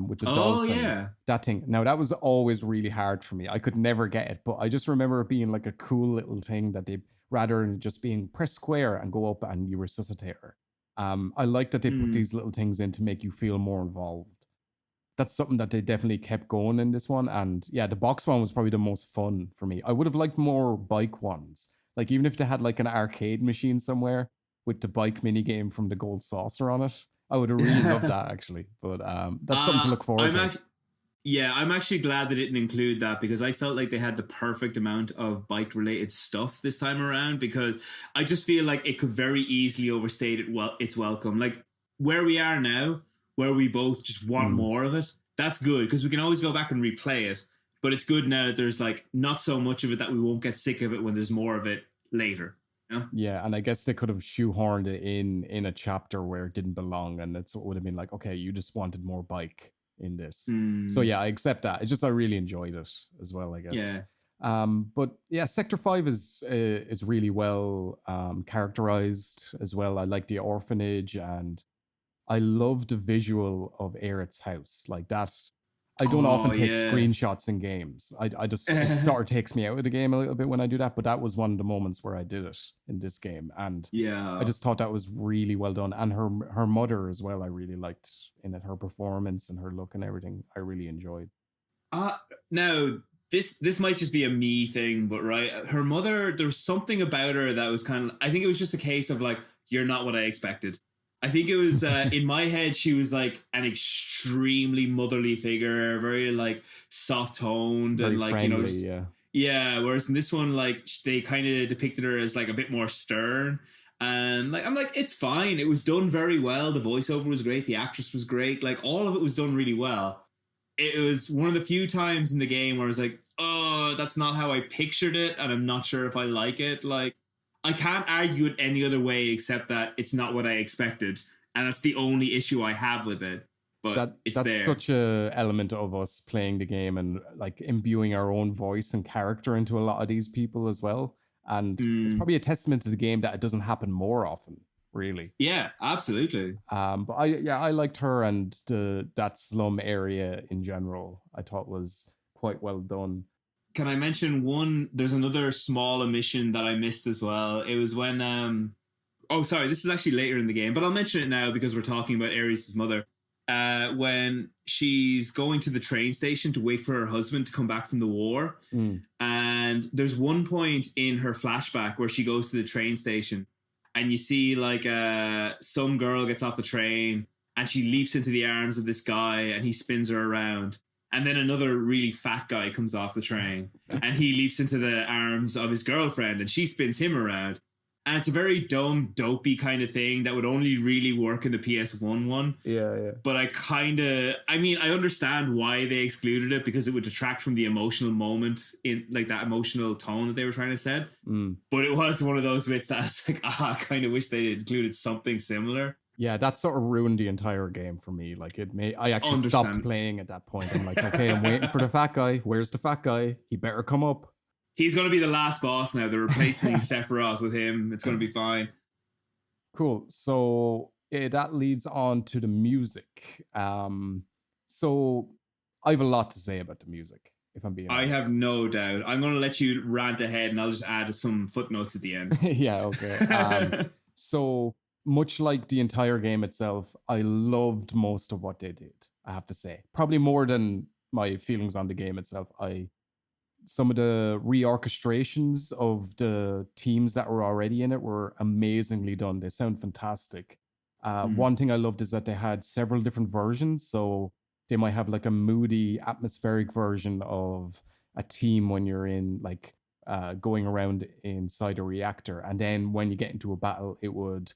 with the dolphin. Yeah. That thing. Now that was always really hard for me. I could never get it, but I just remember it being like a cool little thing that they, rather than just being press square and go up and you resuscitate her. I like that they put these little things in to make you feel more involved. That's something that they definitely kept going in this one. And yeah, the box one was probably the most fun for me. I would have liked more bike ones. Like even if they had like an arcade machine somewhere with the bike mini game from the gold saucer on it, I would have really loved that actually. But that's something to look forward to. Yeah, I'm actually glad they didn't include that, because I felt like they had the perfect amount of bike related stuff this time around, because I just feel like it could very easily overstate its welcome. Like where we are now, where we both just want more of it, that's good, because we can always go back and replay it. But it's good now that there's like not so much of it that we won't get sick of it when there's more of it later. You know? Yeah, and I guess they could have shoehorned it in a chapter where it didn't belong, and it would have been like, okay, you just wanted more bike in this. So yeah, I accept that. It's just I really enjoyed it as well, I guess. Yeah. But yeah, Sector 5 is really well characterized as well. I like the orphanage, and I love the visual of Aerith's house. Like that, I don't often take screenshots in games. I just, it sort of takes me out of the game a little bit when I do that, but that was one of the moments where I did it in this game. And yeah, I just thought that was really well done. And her mother as well, I really liked in it. Her performance and her look and everything, I really enjoyed. Now, this might just be a me thing, but right, her mother, there was something about her that was kind of, I think it was just a case of like, you're not what I expected. I think it was in my head, she was like an extremely motherly figure, very like soft toned and like friendly, yeah. Whereas in this one, like they kind of depicted her as like a bit more stern, and like I'm like, it's fine. It was done very well. The voiceover was great. The actress was great. Like all of it was done really well. It was one of the few times in the game where I was like, oh, that's not how I pictured it, and I'm not sure if I like it. Like, I can't argue it any other way except that it's not what I expected, and that's the only issue I have with it. But that's such a element of us playing the game and like imbuing our own voice and character into a lot of these people as well. And it's probably a testament to the game that it doesn't happen more often, really. Yeah, absolutely. But I liked her, and that slum area in general, I thought was quite well done. Can I mention one? There's another small omission that I missed as well. It was when oh, sorry, this is actually later in the game, but I'll mention it now because we're talking about Ares' mother. When she's going to the train station to wait for her husband to come back from the war. And there's one point in her flashback where she goes to the train station and you see like some girl gets off the train and she leaps into the arms of this guy and he spins her around. And then another really fat guy comes off the train and he leaps into the arms of his girlfriend and she spins him around. And it's a very dumb, dopey kind of thing that would only really work in the PS1 one. Yeah. But I understand why they excluded it, because it would detract from the emotional moment in like that emotional tone that they were trying to set. But it was one of those bits that I was like, I kind of wish they included something similar. Yeah, that sort of ruined the entire game for me. Like I actually stopped playing at that point. I'm like, okay, I'm waiting for the fat guy. Where's the fat guy? He better come up. He's going to be the last boss now. They're replacing Sephiroth with him. It's going to be fine. Cool. So that leads on to the music. So I have a lot to say about the music, if I'm being honest. I have no doubt. I'm going to let you rant ahead and I'll just add some footnotes at the end. Yeah, okay. So much like the entire game itself, I loved most of what they did, I have to say. Probably more than my feelings on the game itself. Some of the reorchestrations of the teams that were already in it were amazingly done. They sound fantastic. Mm. One thing I loved is that they had several different versions. So they might have like a moody, atmospheric version of a team when you're in like going around inside a reactor. And then when you get into a battle, it would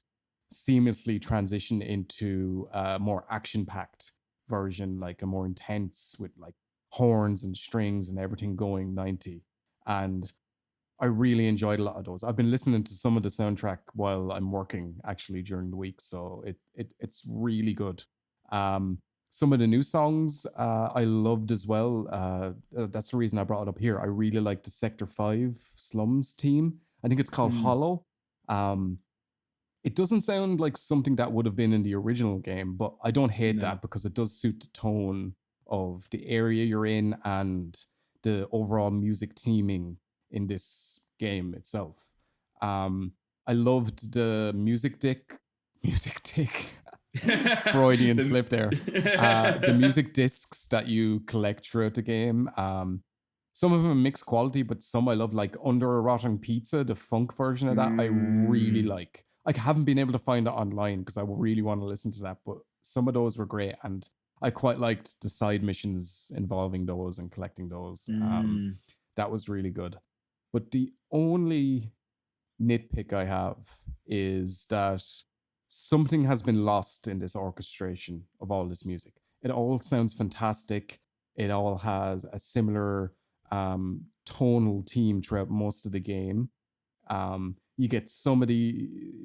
seamlessly transition into a more action packed version, like a more intense with like horns and strings and everything going 90. And I really enjoyed a lot of those. I've been listening to some of the soundtrack while I'm working actually during the week, so it's really good. Um, some of the new songs I loved as well. That's the reason I brought it up here. I really like the Sector 5 Slums team. I think it's called Mm. Hollow. Um, it doesn't sound like something that would have been in the original game, but I don't hate No. that because it does suit the tone of the area you're in and the overall music theming in this game itself. I loved the music dick, Freudian slip there. The music discs that you collect throughout the game. Some of them are mixed quality, but some I love, like Under a Rotten Pizza, the funk version of that. I really like. I haven't been able to find it online because I really want to listen to that, but some of those were great, and I quite liked the side missions involving those and collecting those. That was really good. But the only nitpick I have is that something has been lost in this orchestration of all this music. It all sounds fantastic. It all has a similar tonal theme throughout most of the game. You get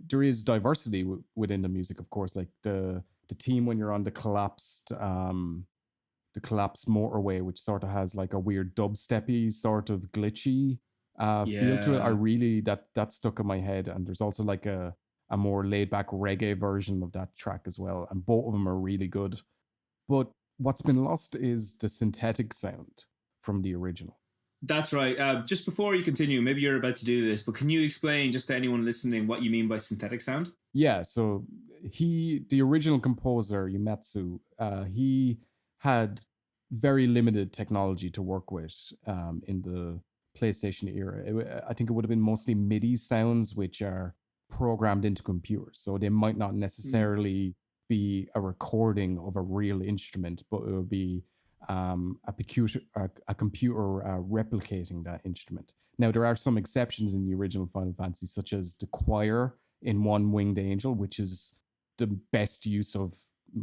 there is diversity within the music, of course, like the team when you're on the collapsed motorway, which sort of has like a weird dubsteppy sort of glitchy feel to it. I Yeah. really that stuck in my head. And there's also like a more laid back reggae version of that track as well, and both of them are really good. But what's been lost is the synthetic sound from the original. That's right. Just before you continue, maybe you're about to do this, but can you explain just to anyone listening what you mean by synthetic sound? Yeah, so the original composer, Yumetsu, he had very limited technology to work with in the PlayStation era. I think it would have been mostly MIDI sounds, which are programmed into computers. So they might not Mm. necessarily be a recording of a real instrument, but it would be a computer replicating that instrument. Now, there are some exceptions in the original Final Fantasy, such as the choir in One Winged Angel, which is the best use of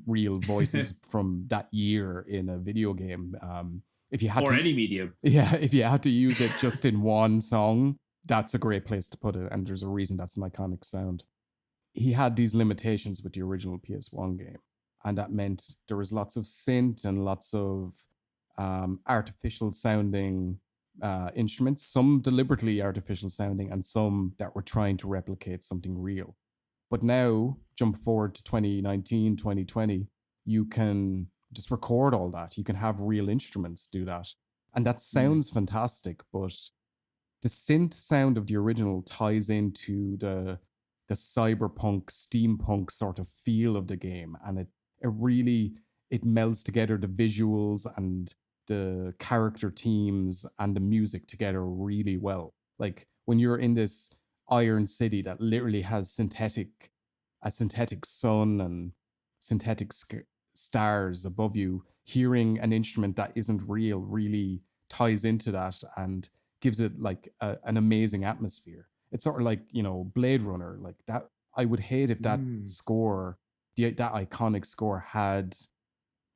real voices from that year in a video game. If you had Or to, any medium. yeah, if you had to use it just in one song, that's a great place to put it, and there's a reason that's an iconic sound. He had these limitations with the original PS1 game, and that meant there was lots of synth and lots of artificial sounding instruments, some deliberately artificial sounding, and some that were trying to replicate something real. But now, jump forward to 2019, 2020, you can just record all that. You can have real instruments do that. And that Mm. sounds fantastic, but the synth sound of the original ties into the cyberpunk, steampunk sort of feel of the game. And it really it melds together the visuals and the character teams and the music together really well. Like when you're in this iron city that literally has a synthetic sun and synthetic stars above you, hearing an instrument that isn't real really ties into that and gives it like an amazing atmosphere. It's sort of like, Blade Runner, like that. I would hate if that Mm. score, that iconic score, had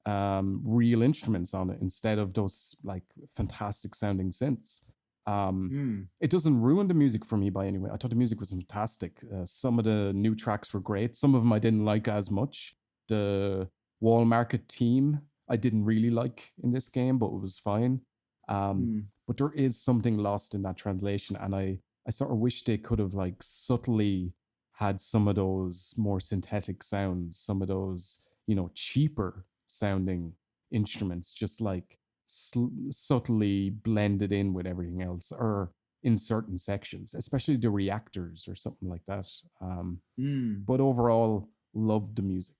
real instruments on it instead of those like fantastic sounding synths. Mm. It doesn't ruin the music for me by any way. I thought the music was fantastic. Some of the new tracks were great. Some of them I didn't like as much. The Wall Market team I didn't really like in this game, but it was fine. Um, Mm. but there is something lost in that translation, and I sort of wish they could have like subtly had some of those more synthetic sounds, some of those cheaper sounding instruments, just like subtly blended in with everything else, or in certain sections, especially the reactors or something like that. Mm. But overall, loved the music.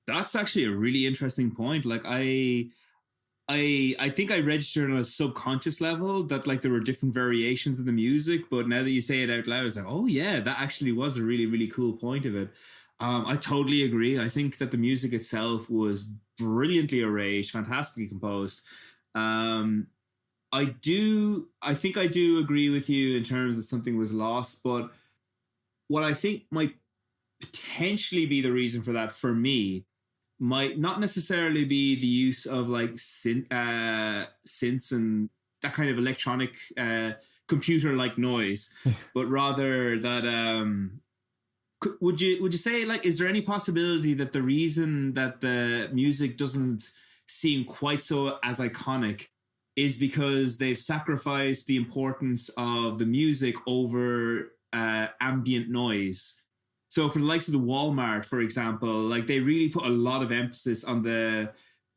That's actually a really interesting point. Like I think I registered on a subconscious level that like there were different variations of the music, but now that you say it out loud, it's like, oh yeah, that actually was a really, really cool point of it. I totally agree. I think that the music itself was brilliantly arranged, fantastically composed. Um, I think I do agree with you in terms that something was lost, but what I think might potentially be the reason for that for me might not necessarily be the use of like synths and that kind of electronic computer like noise, but rather that would you say, like, is there any possibility that the reason that the music doesn't seem quite so as iconic is because they've sacrificed the importance of the music over ambient noise? So for the likes of the Walmart, for example, like they really put a lot of emphasis on the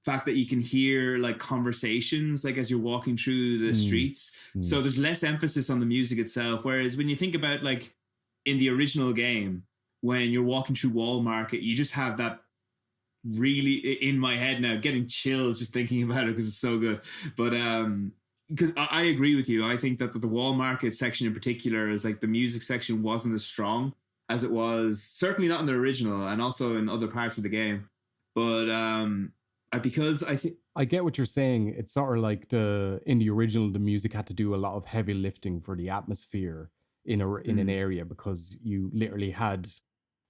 fact that you can hear like conversations like as you're walking through the streets. So there's less emphasis on the music itself. Whereas when you think about like in the original game, when you're walking through Walmart, you just have that really in my head now, getting chills just thinking about it because it's so good. But because I agree with you. I think that the Wall Market section in particular is like the music section wasn't as strong as it was, certainly not in the original and also in other parts of the game. But because I think I get what you're saying. It's sort of like in the original, the music had to do a lot of heavy lifting for the atmosphere in an area because you literally had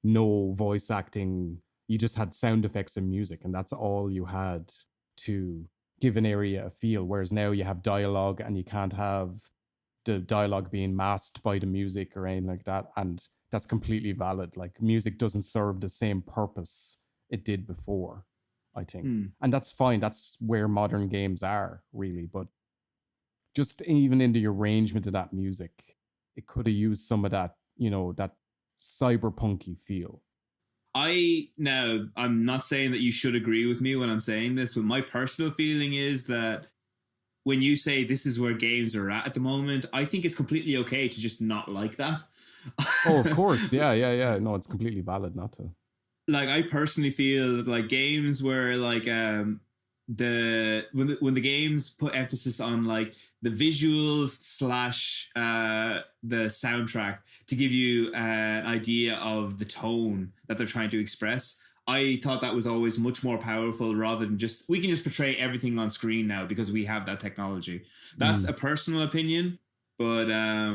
no voice acting. You just had sound effects and music, and that's all you had to give an area a feel. Whereas now you have dialogue, and you can't have the dialogue being masked by the music or anything like that. And that's completely valid. Like music doesn't serve the same purpose it did before, I think. And that's fine. That's where modern games are, really. But just even in the arrangement of that music, it could have used some of that, that cyberpunky feel. I'm not saying that you should agree with me when I'm saying this, but my personal feeling is that when you say this is where games are at the moment, I think it's completely okay to just not like that. Oh, of course. Yeah. No, it's completely valid not to. Like, I personally feel that, like, games where like when the games put emphasis on like the visuals slash the soundtrack to give you an idea of the tone that they're trying to express, I thought that was always much more powerful rather than just we can just portray everything on screen now because we have that technology. That's a personal opinion, but I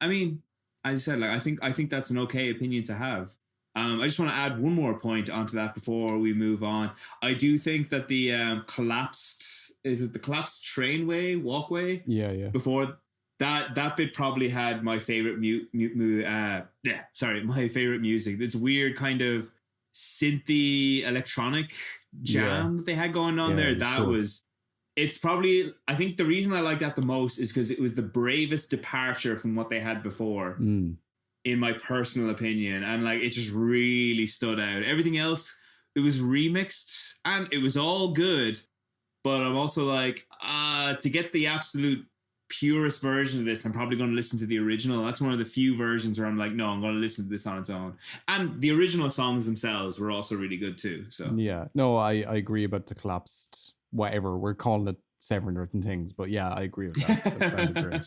mean, as I said, like I think that's an okay opinion to have. I just want to add one more point onto that before we move on. I do think that the collapsed trainway walkway? Yeah. Before that bit probably had my favorite my favorite music. This weird kind of synthy electronic jam that they had going on there. It's probably, I think the reason I like that the most is because it was the bravest departure from what they had before. In my personal opinion, and like it just really stood out. Everything else, it was remixed and it was all good, but I'm also like, to get the absolute purest version of this, I'm probably going to listen to the original. That's one of the few versions where I'm like, no, I'm going to listen to this on its own. And the original songs themselves were also really good too. So yeah, no, I agree about the collapsed whatever we're calling it, 700 things, but yeah, I agree with that. That sounded great.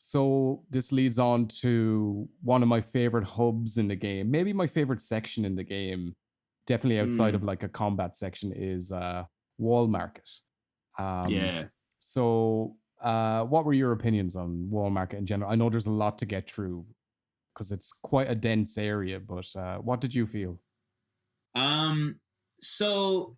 So this leads on to one of my favorite hubs in the game. Maybe my favorite section in the game, definitely outside of like a combat section, is Wall Market. So what were your opinions on Wall Market in general? I know there's a lot to get through because it's quite a dense area, but what did you feel? So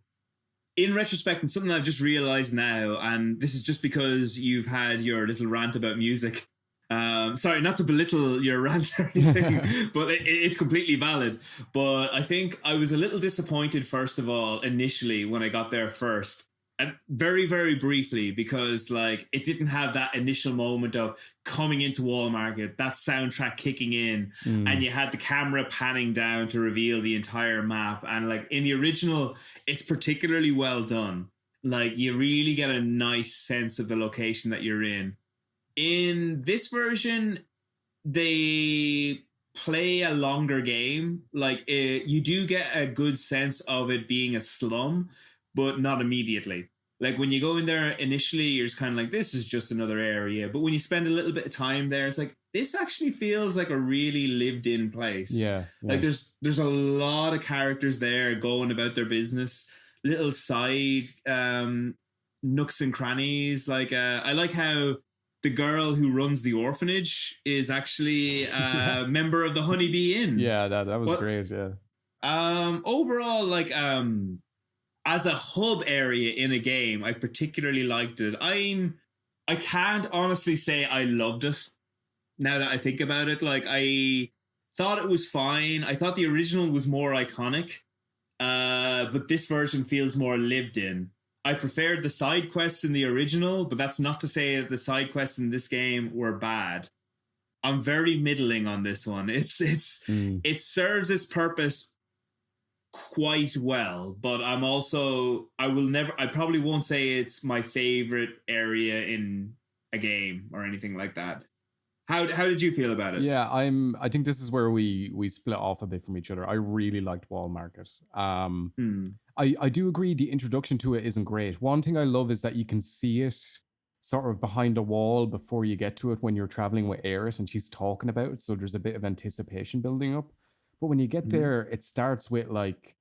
in retrospect, and something I've just realized now, and this is just because you've had your little rant about music. Sorry, not to belittle your rant or anything, but it's completely valid. But I think I was a little disappointed, first of all, initially when I got there first. And very, very briefly, because like it didn't have that initial moment of coming into Wall Market, that soundtrack kicking in, and you had the camera panning down to reveal the entire map. And like in the original, it's particularly well done. Like you really get a nice sense of the location that you're in. In this version, they play a longer game. Like you do get a good sense of it being a slum, but not immediately. Like when you go in there initially, you're just kind of like, this is just another area. But when you spend a little bit of time there, it's like, this actually feels like a really lived in place. Yeah. Like there's a lot of characters there going about their business, little side nooks and crannies. Like I like how the girl who runs the orphanage is actually a member of the Honeybee Inn. Yeah, that was great. Yeah. Overall, like as a hub area in a game, I particularly liked it. I can't honestly say I loved it. Now that I think about it, like I thought it was fine. I thought the original was more iconic, but this version feels more lived in. I preferred the side quests in the original, but that's not to say that the side quests in this game were bad. I'm very middling on this one. It serves its purpose quite well, but I probably won't say it's my favorite area in a game or anything like that. How did you feel about it? Yeah, I think this is where we split off a bit from each other. I really liked Wall Market. I do agree the introduction to it isn't great. One thing I love is that you can see it sort of behind a wall before you get to it when you're traveling with Aerith and she's talking about it, so there's a bit of anticipation building up. But when you get there, it starts with like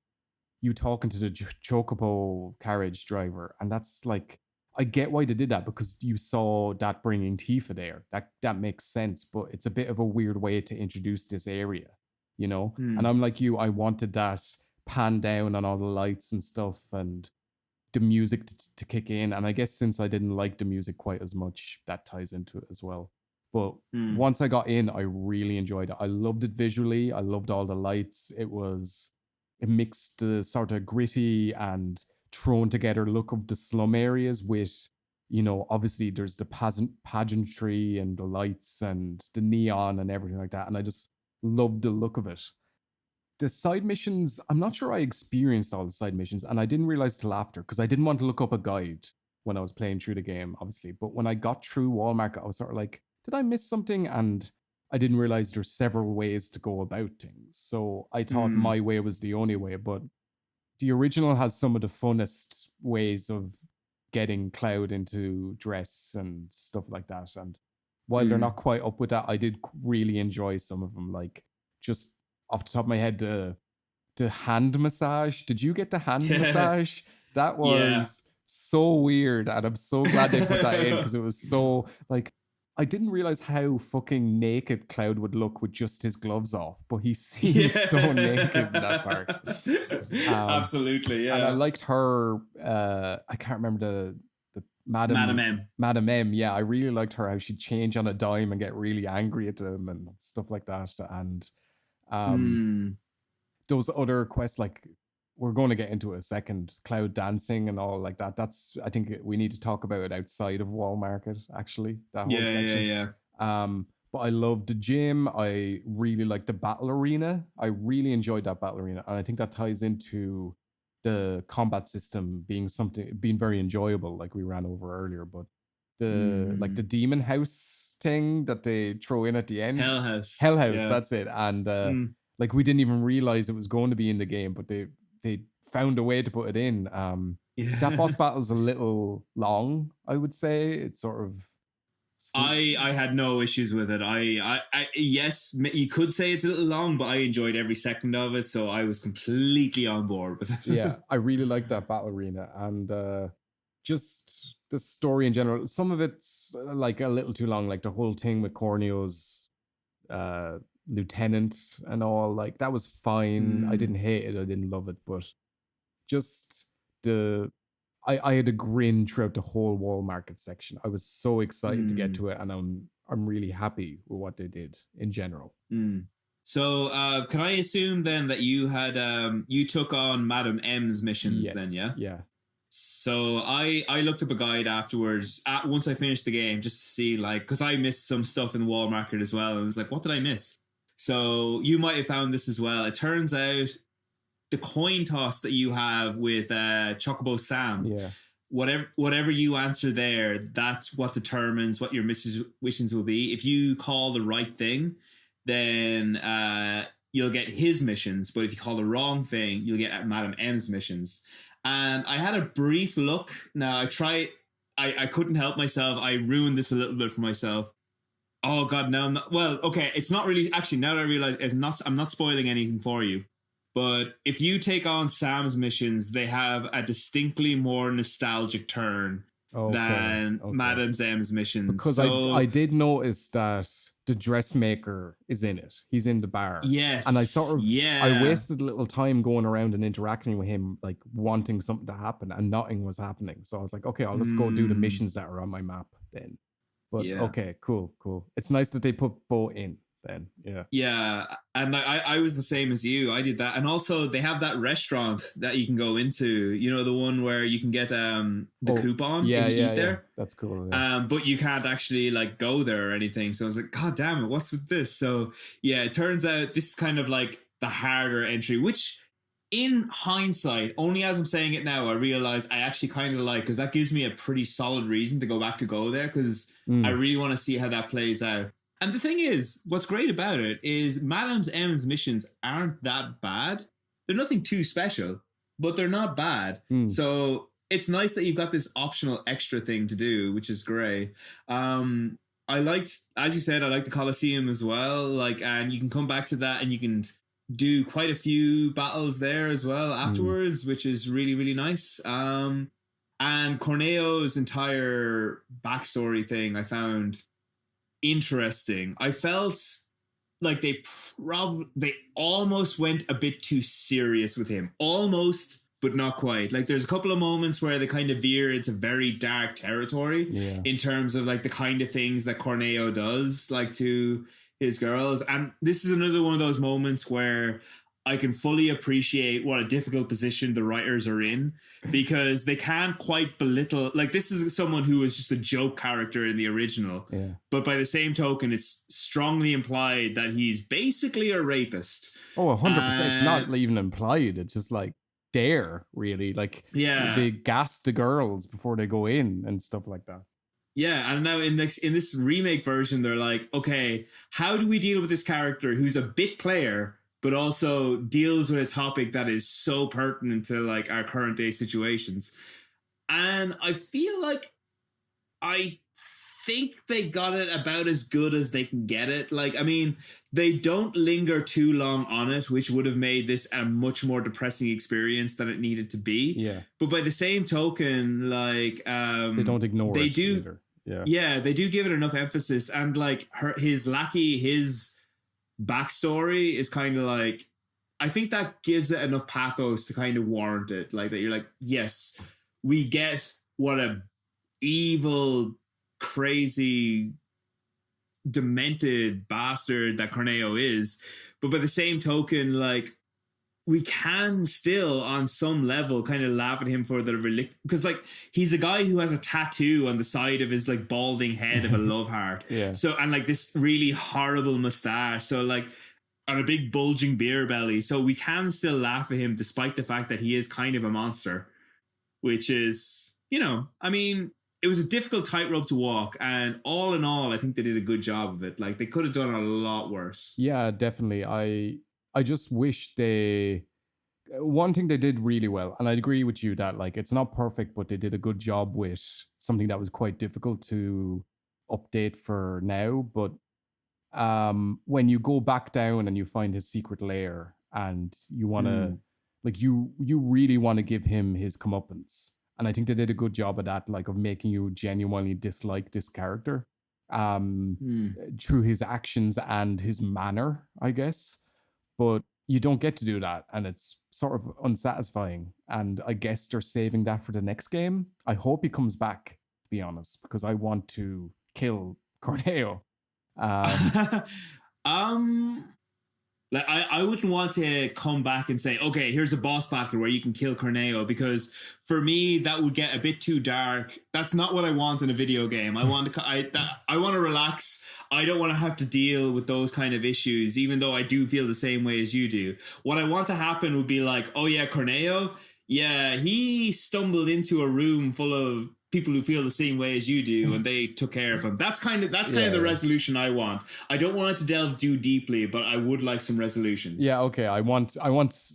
you talking to the Chocobo carriage driver, and that's like, I get why they did that because you saw that bringing Tifa there. That makes sense, but it's a bit of a weird way to introduce this area, you know? And I'm like you, I wanted that pan down on all the lights and stuff and the music to kick in. And I guess since I didn't like the music quite as much, that ties into it as well. But once I got in, I really enjoyed it. I loved it visually. I loved all the lights. It mixed the sort of gritty and thrown together look of the slum areas with, you know, obviously there's the pageantry and the lights and the neon and everything like that. And I just loved the look of it. The side missions, I'm not sure I experienced all the side missions, and I didn't realize till after because I didn't want to look up a guide when I was playing through the game, obviously. But when I got through Wall Market, I was sort of like, did I miss something? And I didn't realize there's several ways to go about things. So I thought my way was the only way, but the original has some of the funnest ways of getting Cloud into dress and stuff like that. And while they're not quite up with that, I did really enjoy some of them. Like, just off the top of my head, the hand massage. Did you get the hand massage? That was so weird. And I'm so glad they put that in because it was so, like, I didn't realize how fucking naked Cloud would look with just his gloves off, but he seems so naked in that part. Absolutely, yeah. And I liked her, I can't remember the Madam M. Madam M, yeah. I really liked her, how she'd change on a dime and get really angry at them and stuff like that. And those other quests, like, we're going to get into it in a second, Cloud dancing and all like that. That's, I think we need to talk about it outside of Wall Market, actually. That whole section. Yeah. But I loved the gym. I really liked the battle arena. I really enjoyed that battle arena. And I think that ties into the combat system being very enjoyable, like we ran over earlier. But like the demon house thing that they throw in at the end. Hell House, that's it. And like we didn't even realize it was going to be in the game, but they found a way to put it in. That boss battle's a little long, I would say. It's sort of... I had no issues with it. I yes, you could say it's a little long, but I enjoyed every second of it, so I was completely on board with it. Yeah, I really liked that battle arena, and just the story in general. Some of it's like a little too long, like the whole thing with Corneo's lieutenant and all, like that was fine. I didn't hate it, I didn't love it, but just I had a grin throughout the whole Wall Market section. I was so excited to get to it, and I'm really happy with what they did in general. So can I assume then that you had you took on Madam M's missions? Then yeah. So I looked up a guide afterwards once I finished the game just to see, like, because I missed some stuff in the Wall Market as well, and I was like, what did I miss? So you might have found this as well. It turns out the coin toss that you have with Chocobo Sam, whatever you answer there, that's what determines what your missions will be. If you call the right thing, then you'll get his missions. But if you call the wrong thing, you'll get Madam M's missions. And I had a brief look. Now I couldn't help myself. I ruined this a little bit for myself. Oh God, no, I'm not. Well, okay, it's not really. Actually, now that I realize, I'm not spoiling anything for you. But if you take on Sam's missions, they have a distinctly more nostalgic turn than Madame M's missions. Because I did notice that the dressmaker is in it. He's in the bar. Yes. And I wasted a little time going around and interacting with him, like wanting something to happen, and nothing was happening. So I was like, okay, I'll just go do the missions that are on my map then. But okay, cool. It's nice that they put Bo in then. Yeah. And I was the same as you. I did that. And also they have that restaurant that you can go into, you know, the one where you can get the coupon and eat there. That's cool. But you can't actually like go there or anything. So I was like, God damn it, what's with this? So yeah, it turns out this is kind of like the harder entry, which in hindsight, only as I'm saying it now, I realize I actually kind of like, because that gives me a pretty solid reason to go back to go there, because I really want to see how that plays out. And the thing is, what's great about it is Madame M's missions aren't that bad. They're nothing too special, but they're not bad. So it's nice that you've got this optional extra thing to do, which is great. I liked, as you said, I like the Colosseum as well. Like, and you can come back to that and you can do quite a few battles there as well afterwards, which is really, really nice. And Corneo's entire backstory thing I found interesting. I felt like they almost went a bit too serious with him. Almost, but not quite. Like there's a couple of moments where they kind of veer into very dark territory in terms of like the kind of things that Corneo does like to his girls. And this is another one of those moments where I can fully appreciate what a difficult position the writers are in, because they can't quite belittle, like this is someone who was just a joke character in the original, but by the same token it's strongly implied that he's basically a rapist. 100%. It's not even implied, it's just like dare, really, like they gas the girls before they go in and stuff like that. Yeah, and now in this remake version, they're like, okay, how do we deal with this character who's a bit player, but also deals with a topic that is so pertinent to like our current day situations? And I feel like I think they got it about as good as they can get it. Like, I mean, they don't linger too long on it, which would have made this a much more depressing experience than it needed to be. Yeah. But by the same token, like they don't ignore they it. Do either. Yeah, they do give it enough emphasis. And like his lackey, his backstory is kind of like, I think that gives it enough pathos to kind of warrant it. Like that you're like, yes, we get what a evil, crazy, demented bastard that Corneo is, but by the same token, like we can still on some level kind of laugh at him for the because like he's a guy who has a tattoo on the side of his like balding head of a love heart, so, and like this really horrible mustache, so like on a big bulging beer belly, so we can still laugh at him despite the fact that he is kind of a monster, which is, you know, I mean, it was a difficult tightrope to walk, and all in all, I think they did a good job of it. Like they could have done a lot worse. Yeah, definitely. I just wish one thing they did really well, and I agree with you that like it's not perfect, but they did a good job with something that was quite difficult to update for now. But when you go back down and you find his secret lair, and you want to like you really want to give him his comeuppance. And I think they did a good job of that, like of making you genuinely dislike this character through his actions and his manner, I guess. But you don't get to do that, and it's sort of unsatisfying. And I guess they're saving that for the next game. I hope he comes back, to be honest, because I want to kill Corneo. Like I wouldn't want to come back and say, okay, here's a boss battle where you can kill Corneo, because for me that would get a bit too dark. That's not what I want in a video game. I want to relax. I don't want to have to deal with those kind of issues, even though I do feel the same way as you do. What I want to happen would be like, oh yeah, Corneo, yeah, he stumbled into a room full of people who feel the same way as you do, and they took care of him. That's kind of the resolution I want. I don't want it to delve too deeply, but I would like some resolution. Yeah, okay. I want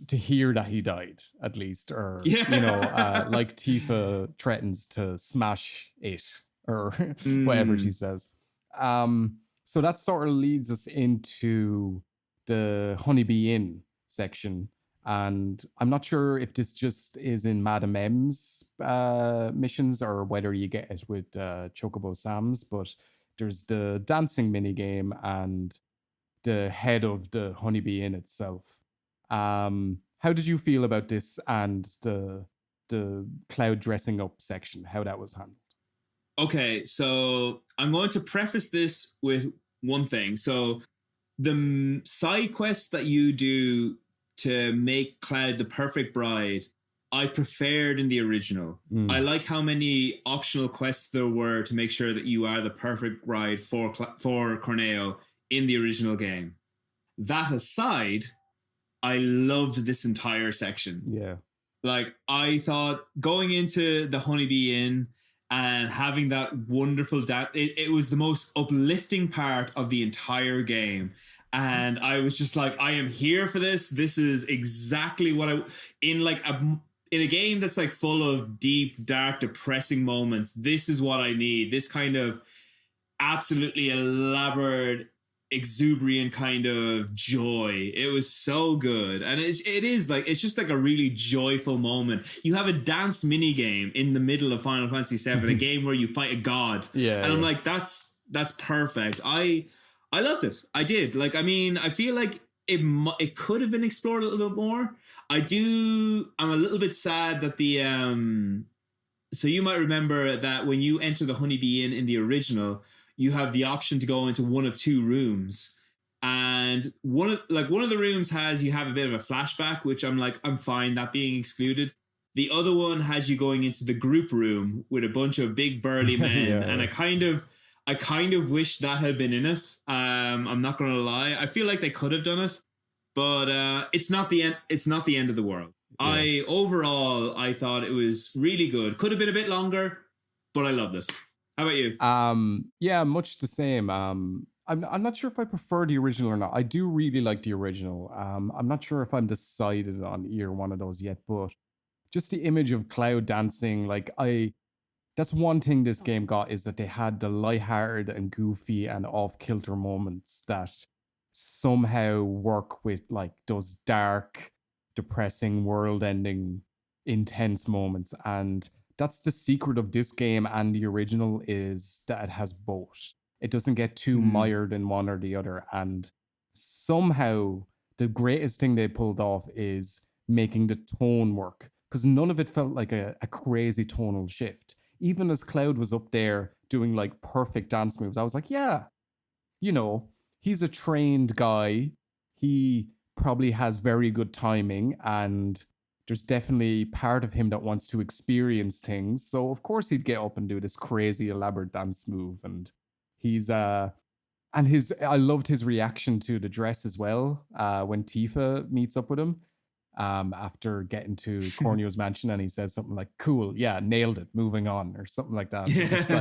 to hear that he died at least, or like Tifa threatens to smash it or whatever she says. So that sort of leads us into the Honeybee Inn section. And I'm not sure if this just is in Madam M's missions or whether you get it with Chocobo Sam's, but there's the dancing minigame and the head of the Honeybee Inn itself. How did you feel about this and the Cloud dressing up section, how that was handled? Okay, so I'm going to preface this with one thing. So the side quests that you do to make Cloud the perfect bride, I preferred in the original. I like how many optional quests there were to make sure that you are the perfect bride for Corneo in the original game. That aside, I loved this entire section. Yeah. Like, I thought going into the Honeybee Inn and having that wonderful it was the most uplifting part of the entire game. And I was just like, I am here for this. This is exactly what in a game that's like full of deep, dark, depressing moments. This is what I need. This kind of absolutely elaborate, exuberant kind of joy. It was so good. And it's just like a really joyful moment. You have a dance mini game in the middle of Final Fantasy VII, a game where you fight a god. Yeah. And I'm like, that's perfect. I loved it. I did. Like, I mean, I feel like it could have been explored a little bit more. I'm a little bit sad that so you might remember that when you enter the Honeybee Inn in the original, you have the option to go into one of two rooms. And one of the rooms you have a bit of a flashback, which I'm fine that being excluded. The other one has you going into the group room with a bunch of big burly men. And I kind of wish that had been in it. I'm not going to lie. I feel like they could have done it, but it's not the end. It's not the end of the world. Yeah. I thought it was really good. Could have been a bit longer, but I loved it. How about you? Yeah, much the same. I'm not sure if I prefer the original or not. I do really like the original. I'm not sure if I'm decided on either one of those yet, but just the image of Cloud dancing, that's one thing this game got, is that they had the lighthearted and goofy and off-kilter moments that somehow work with like those dark, depressing, world-ending, intense moments. And that's the secret of this game and the original, is that it has both. It doesn't get too mired in one or the other. And somehow the greatest thing they pulled off is making the tone work, because none of it felt like a crazy tonal shift. Even as Cloud was up there doing like perfect dance moves, I was like, yeah, he's a trained guy. He probably has very good timing, and there's definitely part of him that wants to experience things. So of course he'd get up and do this crazy elaborate dance move. And I loved his reaction to the dress as well. When Tifa meets up with him after getting to Corneo's mansion, and he says something like, cool, yeah, nailed it, moving on, or something like that. It's just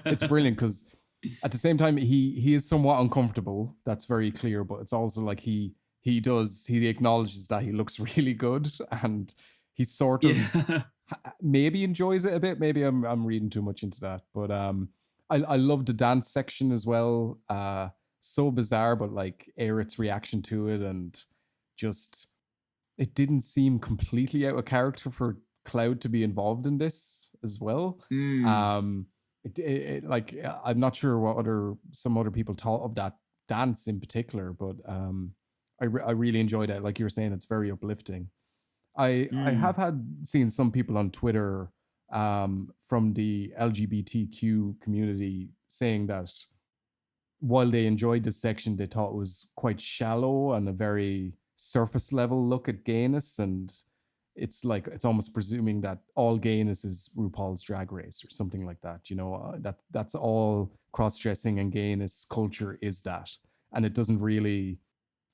it's brilliant, because at the same time he is somewhat uncomfortable. That's very clear, but it's also like he acknowledges that he looks really good, and he sort of maybe enjoys it a bit. Maybe I'm reading too much into that, but I love the dance section as well. So bizarre, but like Aerith's reaction to it, and just it didn't seem completely out of character for Cloud to be involved in this as well. Like, I'm not sure what some other people thought of that dance in particular, but I really enjoyed it. Like you were saying, it's very uplifting. I have seen some people on Twitter from the LGBTQ community saying that while they enjoyed this section, they thought it was quite shallow and a very surface level look at gayness, and it's almost presuming that all gayness is RuPaul's Drag Race or something like that. That's all cross-dressing and gayness culture is that, and it doesn't really,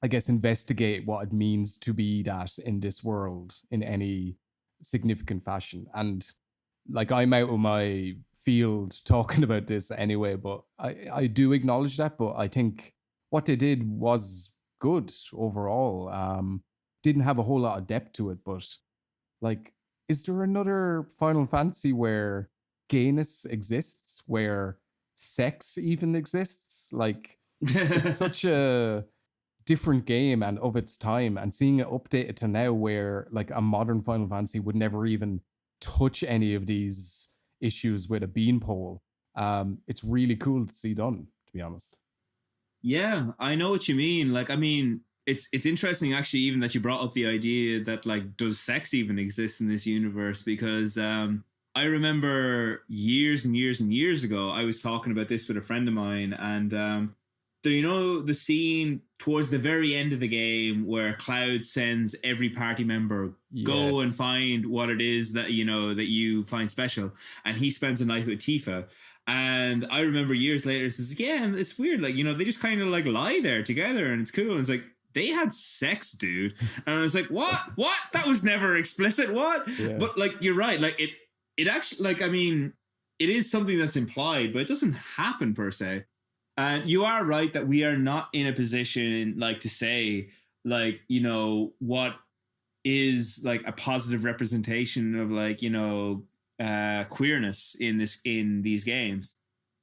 I guess, investigate what it means to be that in this world in any significant fashion. And like I'm out of my field talking about this anyway, but I do acknowledge that. But I think what they did was good overall. Didn't have a whole lot of depth to it, but like, is there another Final Fantasy where gayness exists, where sex even exists? Like, it's such a different game and of its time, and seeing it updated to now where like a modern Final Fantasy would never even touch any of these issues with a beanpole. It's really cool to see done, to be honest. Yeah, I know what you mean. Like, I mean, it's interesting actually, even that you brought up the idea that like, does sex even exist in this universe? Because I remember years and years and years ago, I was talking about this with a friend of mine, and you know the scene towards the very end of the game where Cloud sends every party member go and Yes. find what it is that you know that you find special, and he spends a night with Tifa. And I remember years later, it says, yeah, and it's weird. Like, you know, they just kind of like lie there together and it's cool. And it's like, they had sex, dude. And I was like, what? What? That was never explicit. What? Yeah. But like, you're right. Like, it actually, like, I mean, it is something that's implied, but it doesn't happen per se. And you are right that we are not in a position, like, to say, like, you know, what is like a positive representation of, like, you know, queerness in these games.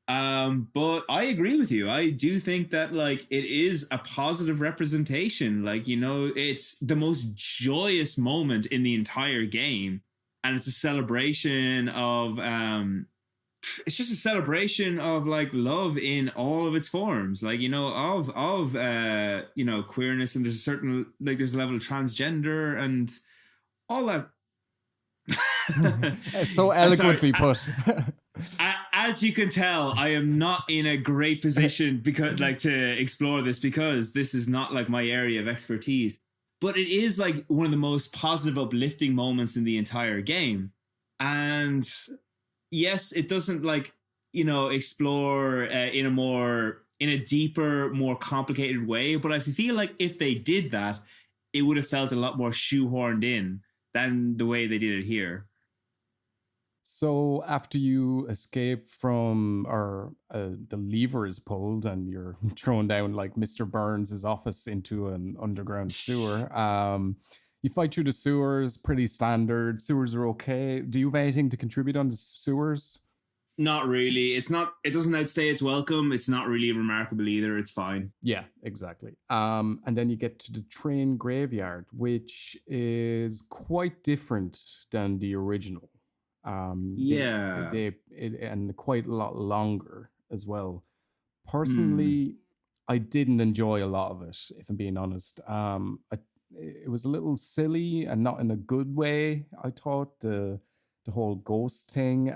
But I agree with you. I do think that like it is a positive representation. Like, you know, it's the most joyous moment in the entire game, and it's a celebration of it's just a celebration of like love in all of its forms, like, you know, of you know, queerness, and there's a certain, like, there's a level of transgender and all that. So I'm sorry. eloquently put. As you can tell, I am not in a great position because, like, to explore this, because this is not like my area of expertise. But it is like one of the most positive, uplifting moments in the entire game. And yes, it doesn't, like, you know, explore in a deeper, more complicated way. But I feel like if they did that, it would have felt a lot more shoehorned in than the way they did it here. So after you escape from, or the lever is pulled and you're thrown down like Mr. Burns' office into an underground sewer, you fight through the sewers, pretty standard. Sewers are okay. Do you have anything to contribute on the sewers? Not really. It doesn't outstay its welcome. It's not really remarkable either. It's fine. Yeah, exactly. And then you get to the train graveyard, which is quite different than the original. Yeah. And quite a lot longer as well. Hmm. Personally, I didn't enjoy a lot of it, if I'm being honest. It was a little silly and not in a good way. I thought the whole ghost thing.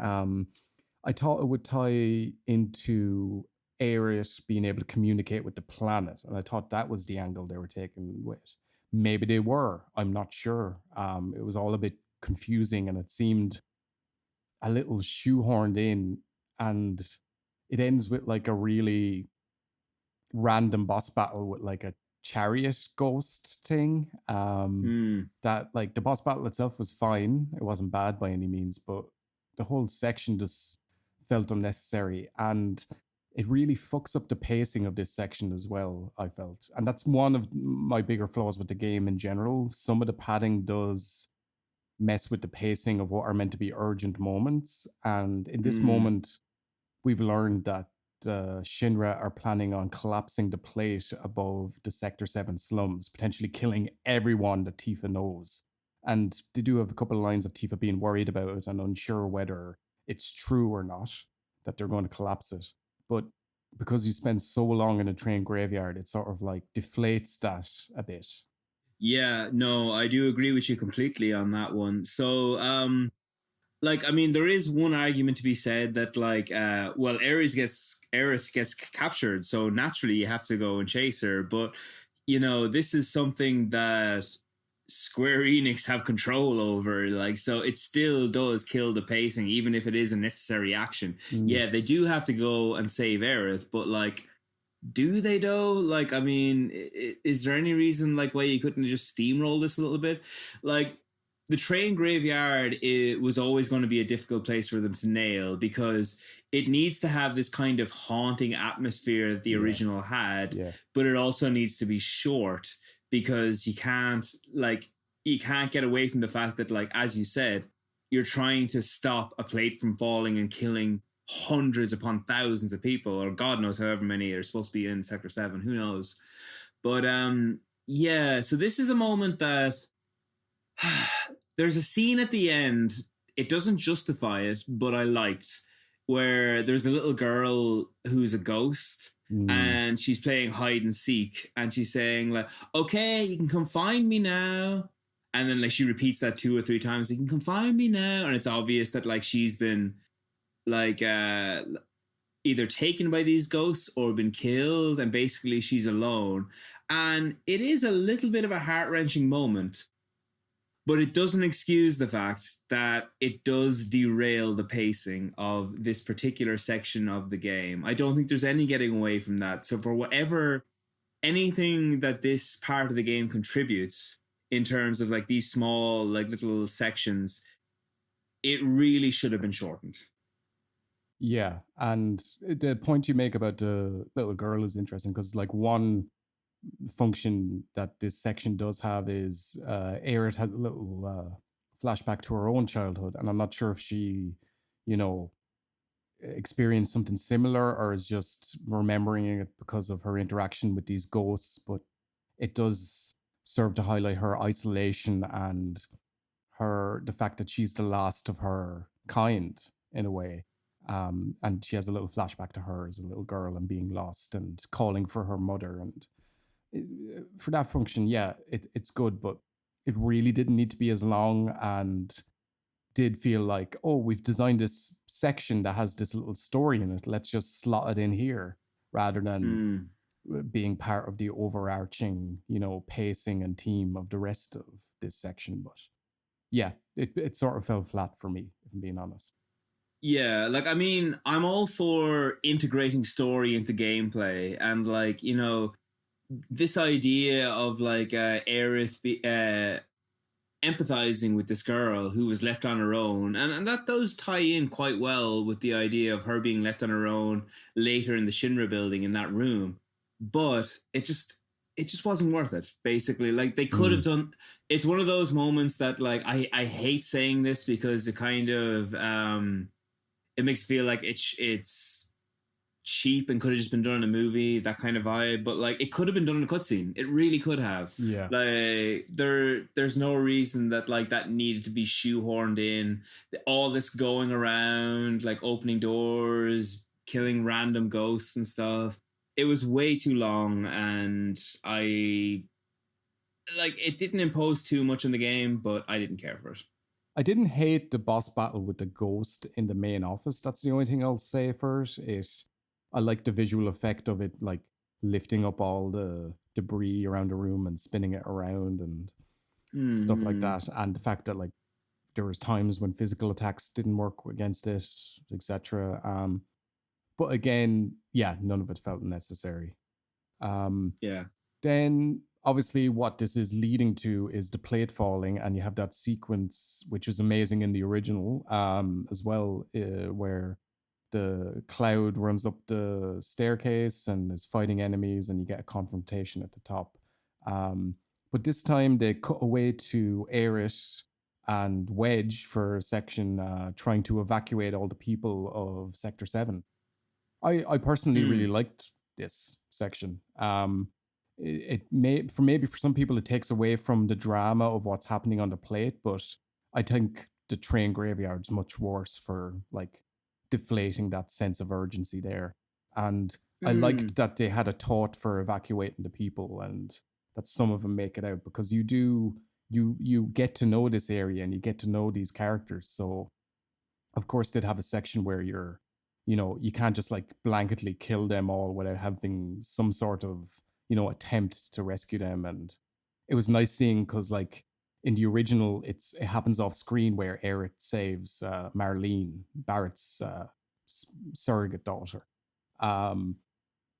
I thought it would tie into Aerith being able to communicate with the planet, and I thought that was the angle they were taking with it. Maybe they were. I'm not sure. It was all a bit confusing, and it seemed a little shoehorned in, and it ends with like a really random boss battle with like a chariot ghost thing. Hmm. That, like, the boss battle itself was fine. It wasn't bad by any means, but the whole section just felt unnecessary, and it really fucks up the pacing of this section as well, I felt. And that's one of my bigger flaws with the game in general. Some of the padding does mess with the pacing of what are meant to be urgent moments. And in this Hmm. moment, we've learned that Shinra are planning on collapsing the plate above the Sector 7 slums, potentially killing everyone that Tifa knows. And they do have a couple of lines of Tifa being worried about it and unsure whether it's true or not that they're going to collapse it. But because you spend so long in a train graveyard, it sort of like deflates that a bit. Yeah, no, I do agree with you completely on that one. So, like, I mean, there is one argument to be said that, like, well, Aerith gets captured, so naturally you have to go and chase her. But you know, this is something that Square Enix have control over, like, so it still does kill the pacing, even if it is a necessary action. Mm. Yeah, they do have to go and save Aerith, but like, do they though? Like, I mean, is there any reason like why you couldn't just steamroll this a little bit? Like, the train graveyard, it was always going to be a difficult place for them to nail because it needs to have this kind of haunting atmosphere that the Yeah, original had, yeah, but it also needs to be short because you can't get away from the fact that, like, as you said, you're trying to stop a plate from falling and killing hundreds upon thousands of people, or God knows however many are supposed to be in Sector 7, who knows. But yeah, so this is a moment that there's a scene at the end. It doesn't justify it, but I liked, where there's a little girl who's a ghost mm, and she's playing hide and seek and she's saying like, "Okay, you can come find me now." And then like she repeats that 2 or 3 times, "You can come find me now." And it's obvious that like she's been like either taken by these ghosts or been killed, and basically she's alone. And it is a little bit of a heart-wrenching moment, but it doesn't excuse the fact that it does derail the pacing of this particular section of the game. I don't think there's any getting away from that. So for whatever anything that this part of the game contributes in terms of like these small like little sections, it really should have been shortened. yeah. And the point you make about the little girl is interesting because, like, one function that this section does have is Aerith has a little flashback to her own childhood, and I'm not sure if she, you know, experienced something similar or is just remembering it because of her interaction with these ghosts. But it does serve to highlight her isolation and the fact that she's the last of her kind in a way. And she has a little flashback to her as a little girl and being lost and calling for her mother. And for that function, yeah, it's good, but it really didn't need to be as long, and did feel like, oh, we've designed this section that has this little story in it. Let's just slot it in here rather than Mm. being part of the overarching, pacing and theme of the rest of this section. But yeah, it sort of fell flat for me, if I'm being honest. Yeah, like I mean, I'm all for integrating story into gameplay, and like this idea of like Aerith empathizing with this girl who was left on her own, and that does tie in quite well with the idea of her being left on her own later in the Shinra building in that room. But it just wasn't worth it. Basically, like they could have Mm. done. It's one of those moments that like I hate saying this because it kind of it makes it feel like it's cheap and could have just been done in a movie, that kind of vibe. But like it could have been done in a cutscene. It really could have. Yeah. Like there's no reason that like that needed to be shoehorned in. All this going around, like opening doors, killing random ghosts and stuff. It was way too long, and I like it didn't impose too much on the game, but I didn't care for it. I didn't hate the boss battle with the ghost in the main office. That's the only thing I'll say for it. I like the visual effect of it, like lifting up all the debris around the room and spinning it around and stuff like Mm-hmm. that. And the fact that like there was times when physical attacks didn't work against it, etc. But again, yeah, none of it felt necessary. Um, Yeah. then obviously what this is leading to is the plate falling, and you have that sequence which was amazing in the original as well, where the cloud runs up the staircase and is fighting enemies, and you get a confrontation at the top. But this time they cut away to Aerith and Wedge for a section trying to evacuate all the people of Sector 7. I personally really Mm. liked this section. It may for maybe for some people it takes away from the drama of what's happening on the plate, but I think the train graveyard's much worse for like deflating that sense of urgency there. And I liked Mm. that they had a thought for evacuating the people, and that some of them make it out, because you get to know this area and you get to know these characters. So of course they'd have a section where you can't just like blanketly kill them all without having some sort of attempt to rescue them. And it was nice seeing, because like in the original it happens off screen where Eric saves Marlene, Barrett's surrogate daughter. um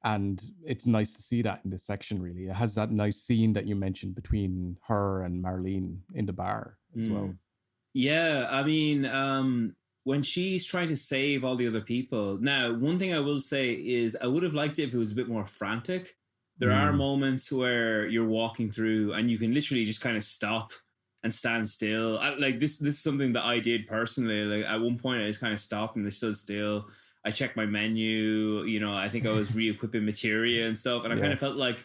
And it's nice to see that in this section, really. It has that nice scene that you mentioned between her and Marlene in the bar as well. Yeah, I mean, when she's trying to save all the other people. Now, one thing I will say is I would have liked it if it was a bit more frantic. There are moments where you're walking through and you can literally just kind of stop and stand still. Like this is something that I did personally. Like at one point I just kind of stopped and I stood still. I checked my menu, you know, I think I was re-equipping materia and stuff. And I kind of felt like,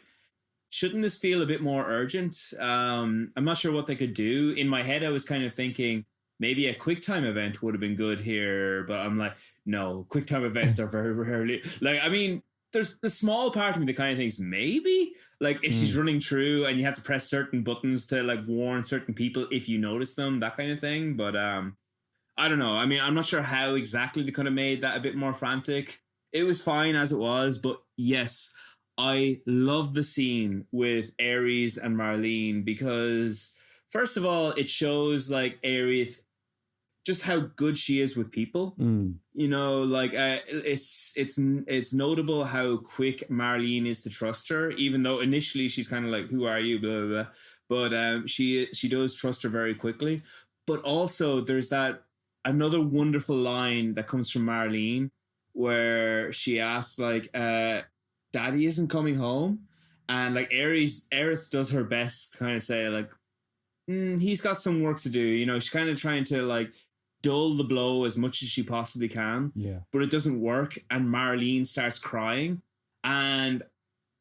shouldn't this feel a bit more urgent? I'm not sure what they could do. In my head, I was kind of thinking maybe a QuickTime event would have been good here. But I'm like, no, QuickTime events are very rarely. Like, I mean, there's a small part of me that kind of thinks maybe, like, if she's running through and you have to press certain buttons to, like, warn certain people if you notice them, that kind of thing. But I don't know. I mean, I'm not sure how exactly they could have made that a bit more frantic. It was fine as it was, but yes, I love the scene with Ares and Marlene because, first of all, it shows like Ares just how good she is with people. You know, like it's notable how quick Marlene is to trust her, even though initially she's kind of like, "Who are you?" Blah blah blah. But she does trust her very quickly. But also, there's that another wonderful line that comes from Marlene where she asks like, "Daddy isn't coming home," and like Aerith does her best to kind of say like, he's got some work to do. You know, she's kind of trying to like dull the blow as much as she possibly can. Yeah. But it doesn't work. And Marlene starts crying. And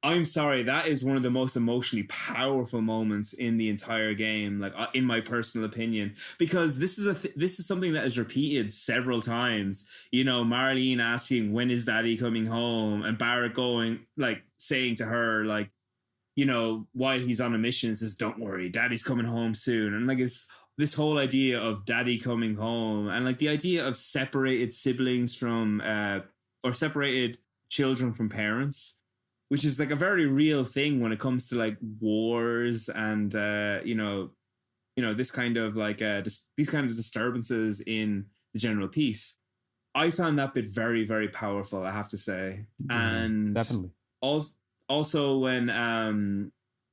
I'm sorry, that is one of the most emotionally powerful moments in the entire game, like in my personal opinion, because this is something that is repeated several times. You know, Marlene asking, when is Daddy coming home? And Barrett going, like, saying to her, like, you know, while he's on a mission, says, "Don't worry, Daddy's coming home soon." And like, it's this whole idea of Daddy coming home, and like the idea of separated siblings from or separated children from parents, which is like a very real thing when it comes to like wars and you know this kind of like these kind of disturbances in the general peace. I found that bit very, very powerful, I have to say. And definitely. Also when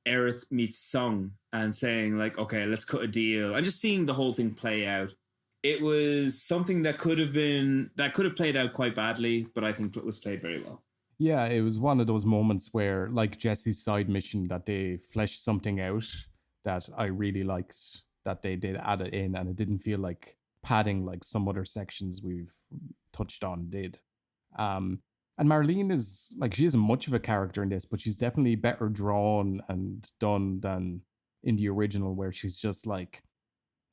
Aerith meets Sung and saying like, okay, let's cut a deal, and just seeing the whole thing play out, it was something that could have played out quite badly, but I think it was played very well. Yeah, it was one of those moments where, like Jessie's side mission, that they fleshed something out that I really liked, that they did add it in, and it didn't feel like padding like some other sections we've touched on did. And Marlene is like, she isn't much of a character in this, but she's definitely better drawn and done than in the original, where she's just like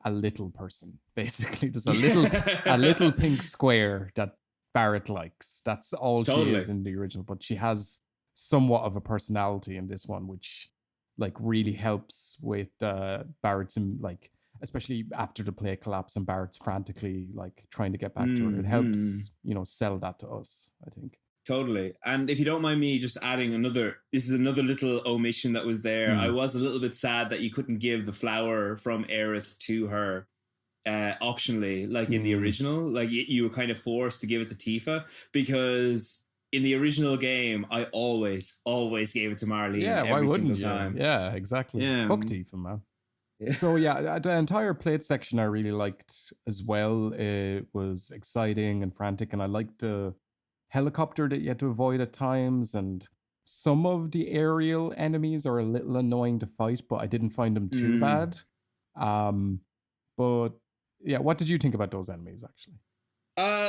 a little person, basically, just a little pink square that Barrett likes. That's all she is in the original, but she has somewhat of a personality in this one, which like really helps with Barrett's, like, especially after the play collapse and Barrett's frantically like trying to get back to her. It helps, you know, sell that to us, I think. Totally. And if you don't mind me just adding this is another little omission that was there. I was a little bit sad that you couldn't give the flower from Aerith to her optionally, like in the original. Like you were kind of forced to give it to Tifa, because in the original game, I always gave it to Marlene. Yeah, why wouldn't you? Time. Yeah, exactly. Yeah. Fuck Tifa, man. So yeah, the entire plate section I really liked as well. It was exciting and frantic, and I liked the helicopter that you had to avoid at times, and some of the aerial enemies are a little annoying to fight, but I didn't find them too bad. But yeah, what did you think about those enemies actually?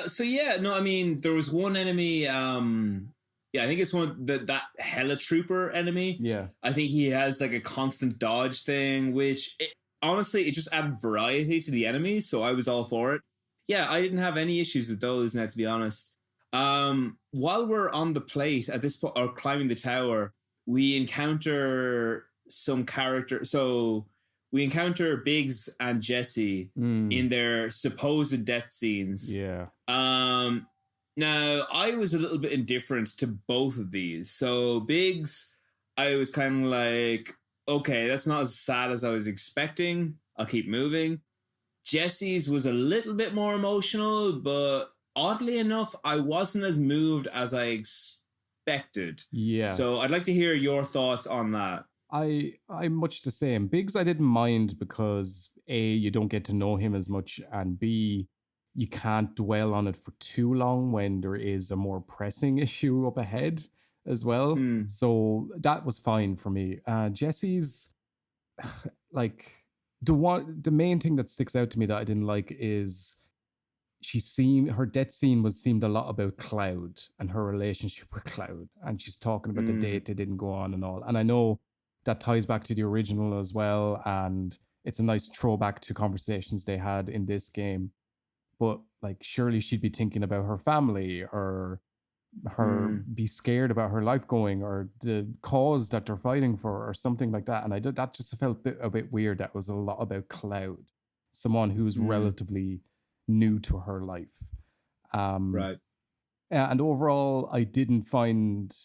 So yeah, no, I mean, there was one enemy, I think it's that Hella Trooper enemy. Yeah. I think he has like a constant dodge thing, which honestly, it just added variety to the enemies, so I was all for it. Yeah, I didn't have any issues with those now, to be honest. While we're on the plate at this point, or climbing the tower, we encounter some character. So we encounter Biggs and Jessie in their supposed death scenes. Yeah. Now I was a little bit indifferent to both of these. So Biggs, I was kind of like, okay, that's not as sad as I was expecting. I'll keep moving. Jessie's was a little bit more emotional, but oddly enough, I wasn't as moved as I expected. Yeah. So I'd like to hear your thoughts on that. I'm much the same. Biggs I didn't mind because A, you don't get to know him as much, and B, you can't dwell on it for too long when there is a more pressing issue up ahead as well. So that was fine for me. Jesse's like the main thing that sticks out to me that I didn't like is her death scene seemed a lot about Cloud and her relationship with Cloud, and she's talking about the date they didn't go on and all. And I know that ties back to the original as well, and it's a nice throwback to conversations they had in this game. But like, surely she'd be thinking about her family, or her be scared about her life going, or the cause that they're fighting for, or something like that. And that just felt a bit weird. That was a lot about Cloud, someone who's relatively new to her life. Right. And overall, I didn't find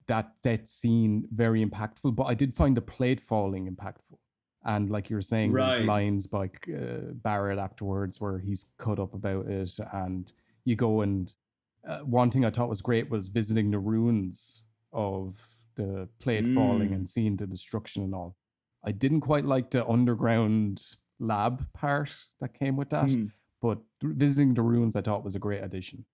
that scene very impactful, but I did find the plate falling impactful. And like you were saying, there's lines by Barrett afterwards where he's cut up about it, and you go and one thing I thought was great was visiting the ruins of the plate falling and seeing the destruction and all. I didn't quite like the underground lab part that came with that, but visiting the ruins I thought was a great addition.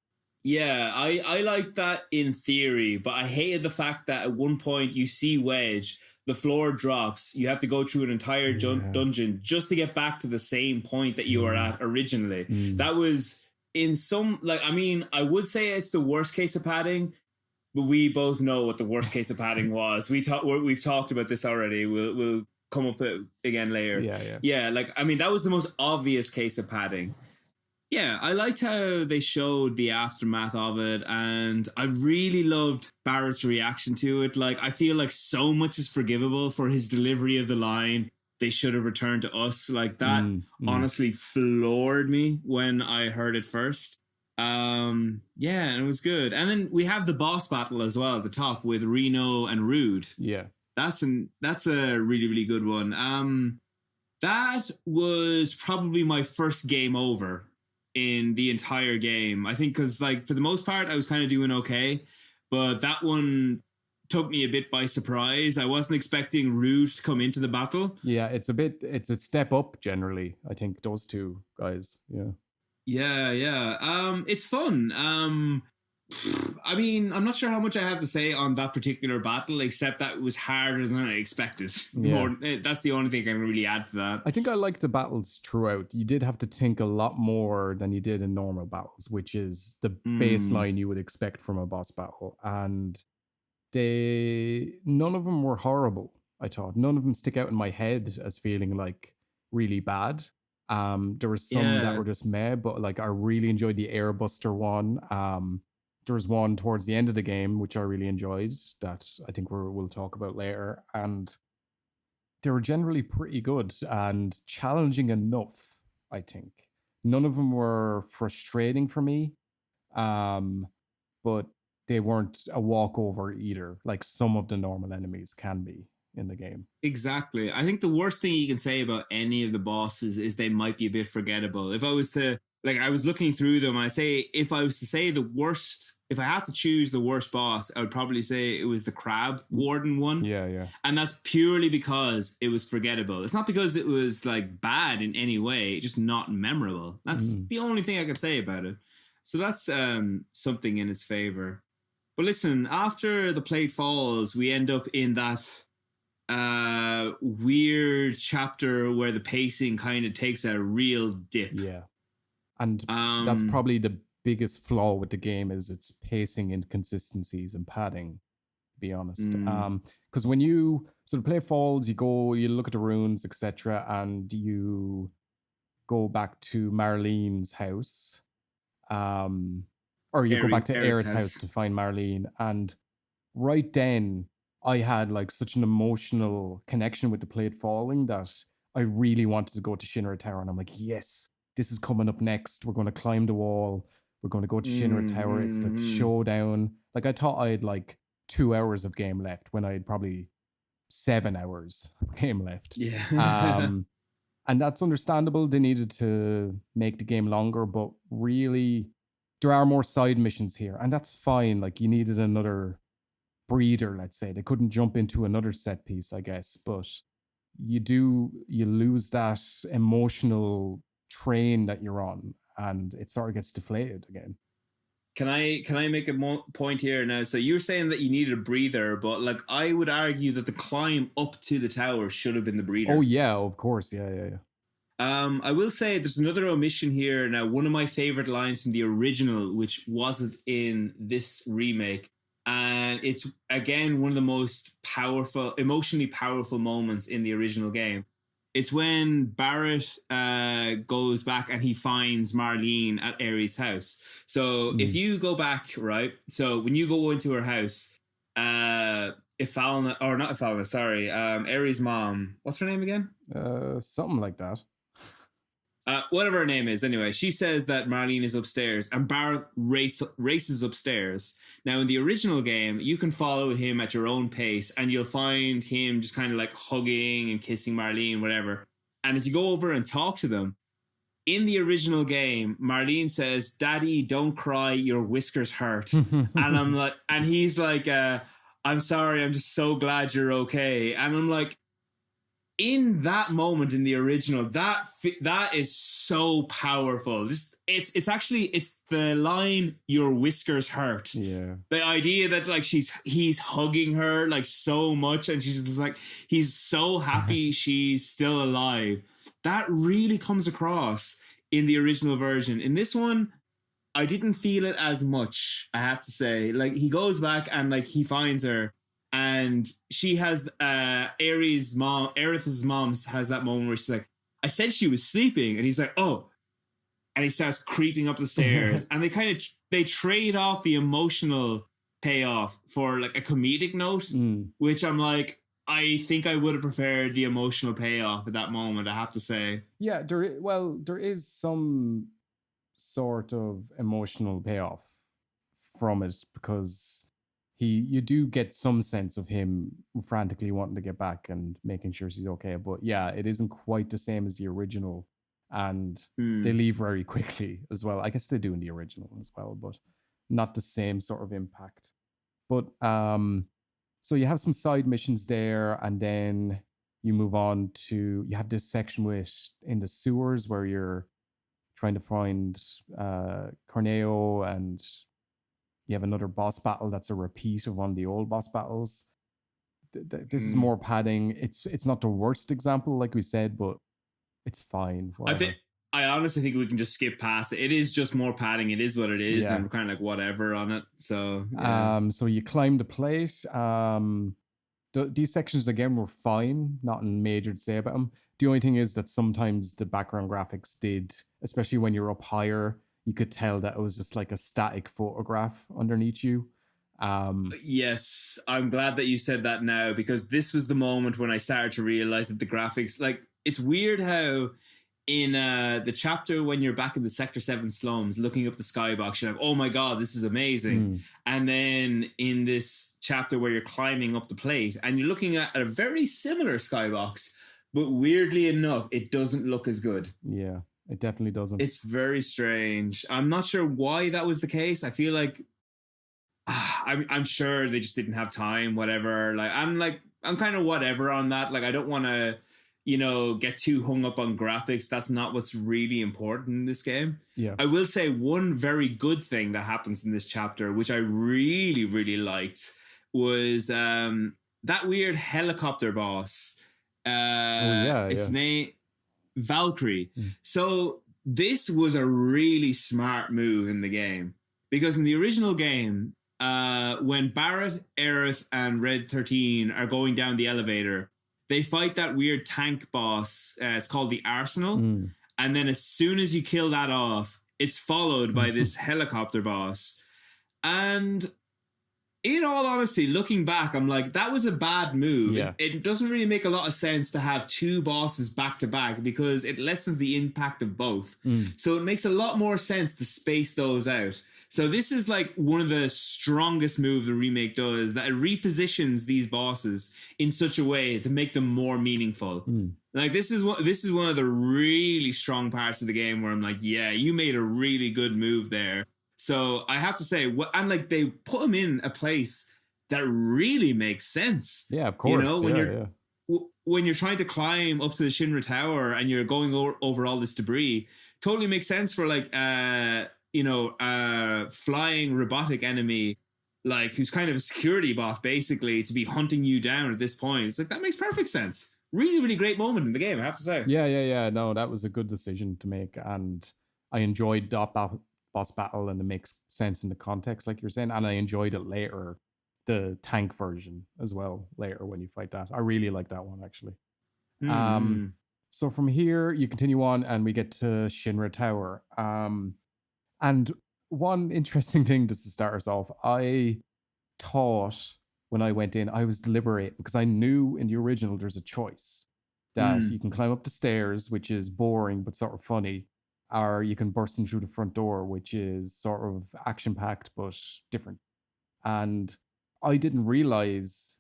Yeah, I liked that in theory, but I hated the fact that at one point you see Wedge, the floor drops, you have to go through an entire dungeon just to get back to the same point that you were at originally. That was in some, like, I mean, I would say it's the worst case of padding, but we both know what the worst case of padding was. We've talked about this already. We'll come up again later. Yeah, like, I mean, that was the most obvious case of padding. Yeah, I liked how they showed the aftermath of it, and I really loved Barrett's reaction to it. Like, I feel like so much is forgivable for his delivery of the line, "They should have returned to us." Like, that honestly floored me when I heard it first. Yeah, and it was good. And then we have the boss battle as well at the top with Reno and Rude. Yeah. That's a really, really good one. That was probably my first game over in the entire game, I think, because like for the most part I was kind of doing okay, but that one took me a bit by surprise. I wasn't expecting Rude to come into the battle. Yeah, it's a step up generally, I think, those two guys. It's fun. I mean, I'm not sure how much I have to say on that particular battle, except that it was harder than I expected. That's the only thing I can really add to that. I think I liked the battles throughout. You did have to think a lot more than you did in normal battles, which is the baseline you would expect from a boss battle. And none of them were horrible, I thought. None of them stick out in my head as feeling like really bad. There were some that were just meh, but like I really enjoyed the Airbuster one. There was one towards the end of the game, which I really enjoyed, that I think we'll talk about later. And they were generally pretty good and challenging enough, I think. None of them were frustrating for me, but they weren't a walkover either, like some of the normal enemies can be in the game. Exactly. I think the worst thing you can say about any of the bosses is they might be a bit forgettable. If I was to, like, I was looking through them, I'd say if I was to say the worst, if I had to choose the worst boss, I would probably say it was the Crab Warden one. Yeah. And that's purely because it was forgettable. It's not because it was like bad in any way, just not memorable. That's the only thing I could say about it. So that's something in its favor. But listen, after the plate falls, we end up in that weird chapter where the pacing kind of takes a real dip. Yeah. And that's probably the biggest flaw with the game, is its pacing inconsistencies and padding, to be honest. Because when the play falls, you look at the runes, etc., and you go back to Marlene's house. Or you go back to Aerith's house to find Marlene. And right then, I had like such an emotional connection with the plate falling that I really wanted to go to Shinra Tower. And I'm like, yes, this is coming up next. We're going to climb the wall. We're going to go to Shinra Tower. It's the showdown. Like, I thought I had like 2 hours of game left when I had probably 7 hours of game left. Yeah. And that's understandable. They needed to make the game longer, but really, there are more side missions here. And that's fine. Like, you needed another breather, let's say. They couldn't jump into another set piece, I guess, but you lose that emotional train that you're on, and it sort of gets deflated again. Can I make a point here now? So you're saying that you needed a breather, but like I would argue that the climb up to the tower should have been the breather. Oh yeah, of course, yeah. I will say there's another omission here. Now, one of my favorite lines from the original, which wasn't in this remake, and it's again one of the most powerful, emotionally powerful moments in the original game. It's when Barrett goes back and he finds Marlene at Ares' house. So if you go back, right? So when you go into her house, Ifalna, or not Ifalna, sorry, Ares' mom, what's her name again? Something like that. Whatever her name is, anyway, she says that Marlene is upstairs and Barrett races upstairs. Now, in the original game, you can follow him at your own pace and you'll find him just kind of like hugging and kissing Marlene, whatever. And if you go over and talk to them, in the original game, Marlene says, "Daddy, don't cry, your whiskers hurt." and he's like, "I'm sorry, I'm just so glad you're okay." And I'm like, in that moment in the original, that is so powerful. It's the line, "Your whiskers hurt." Yeah. The idea that like he's hugging her like so much, and she's just like, he's so happy she's still alive. That really comes across in the original version. In this one, I didn't feel it as much, I have to say. Like he goes back and like he finds her. And she has Aerith's mom has that moment where she's like, "I said she was sleeping," and he's like, "Oh," and he starts creeping up the stairs. And they trade off the emotional payoff for like a comedic note, which I'm like, I think I would have preferred the emotional payoff at that moment, I have to say. Yeah, there is some sort of emotional payoff from it, because you do get some sense of him frantically wanting to get back and making sure she's okay. But yeah, it isn't quite the same as the original. And they leave very quickly as well. I guess they do in the original as well, but not the same sort of impact. But so you have some side missions there, and then you move on to, you have this section in the sewers where you're trying to find Corneo, and you have another boss battle that's a repeat of one of the old boss battles. This is more padding. It's not the worst example, like we said, but it's fine. I honestly think we can just skip past it. It is just more padding. It is what it is, and we're kind of like whatever on it. So yeah. So you climb the plate. These sections again were fine. Nothing major to say about them. The only thing is that sometimes the background graphics did, especially when you're up higher, you could tell that it was just like a static photograph underneath you. Yes, I'm glad that you said that now, because this was the moment when I started to realize that the graphics, like, it's weird how in the chapter when you're back in the Sector 7 slums looking up the skybox, you're like, "Oh my god, this is amazing." And then in this chapter where you're climbing up the plate and you're looking at a very similar skybox, but weirdly enough, it doesn't look as good. Yeah. It definitely doesn't. It's very strange. I'm not sure why that was the case. I feel like I'm sure they just didn't have time, whatever. I'm kind of whatever on that. Like, I don't want to, get too hung up on graphics. That's not what's really important in this game. Yeah. I will say one very good thing that happens in this chapter, which I really, really liked, was that weird helicopter boss. Its name, Valkyrie. So this was a really smart move in the game, because in the original game, when Barrett, Aerith, and Red 13 are going down the elevator, they fight that weird tank boss. It's called the Arsenal. And then as soon as you kill that off, it's followed by this helicopter boss. And in all honesty, looking back, I'm like, that was a bad move. Yeah. It doesn't really make a lot of sense to have two bosses back to back, because it lessens the impact of both. So it makes a lot more sense to space those out. So this is like one of the strongest moves the remake does, that it repositions these bosses in such a way to make them more meaningful. Like, this is one of the really strong parts of the game where I'm like, yeah, you made a really good move there. So I have to say, and like, they put him in a place that really makes sense. Yeah, of course. When Yeah. when you're trying to climb up to the Shinra Tower and you're going over all this debris, totally makes sense for like flying robotic enemy, like who's kind of a security bot basically, to be hunting you down at this point. It's like that makes perfect sense. Really, really great moment in the game, I have to say. Yeah. No, that was a good decision to make, and I enjoyed that boss battle, and it makes sense in the context, like you're saying, and I enjoyed it later, the tank version as well, later when you fight that. I really like that one, actually. So from here, you continue on, and we get to Shinra Tower. And one interesting thing just to start us off, I thought when I went in, I was deliberating because I knew in the original there's a choice that you can climb up the stairs, which is boring but sort of funny, or you can burst in through the front door, which is sort of action-packed but different. And I didn't realize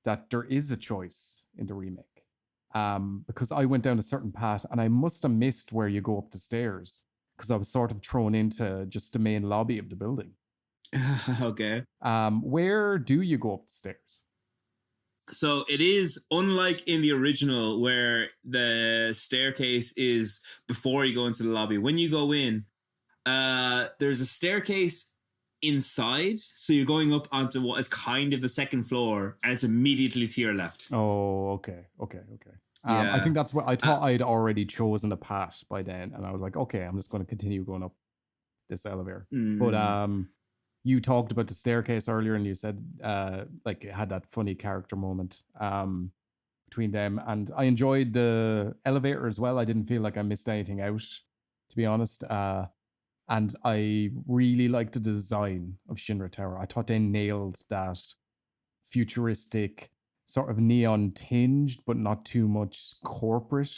that there is a choice in the remake, because I went down a certain path and I must have missed where you go up the stairs because I was sort of thrown into just the main lobby of the building. Okay. Where do you go up the stairs? So it is unlike in the original where the staircase is before you go into the lobby. When you go in, there's a staircase inside, so you're going up onto what is kind of the second floor, and it's immediately to your left. Oh, okay. I think that's what I thought. I'd already chosen a path by then, and I was like, okay, I'm just going to continue going up this elevator. But you talked about the staircase earlier, and you said like it had that funny character moment between them, and I enjoyed the elevator as well. I didn't feel like I missed anything out, to be honest. And I really liked the design of Shinra Tower. I thought they nailed that futuristic, sort of neon tinged, but not too much corporate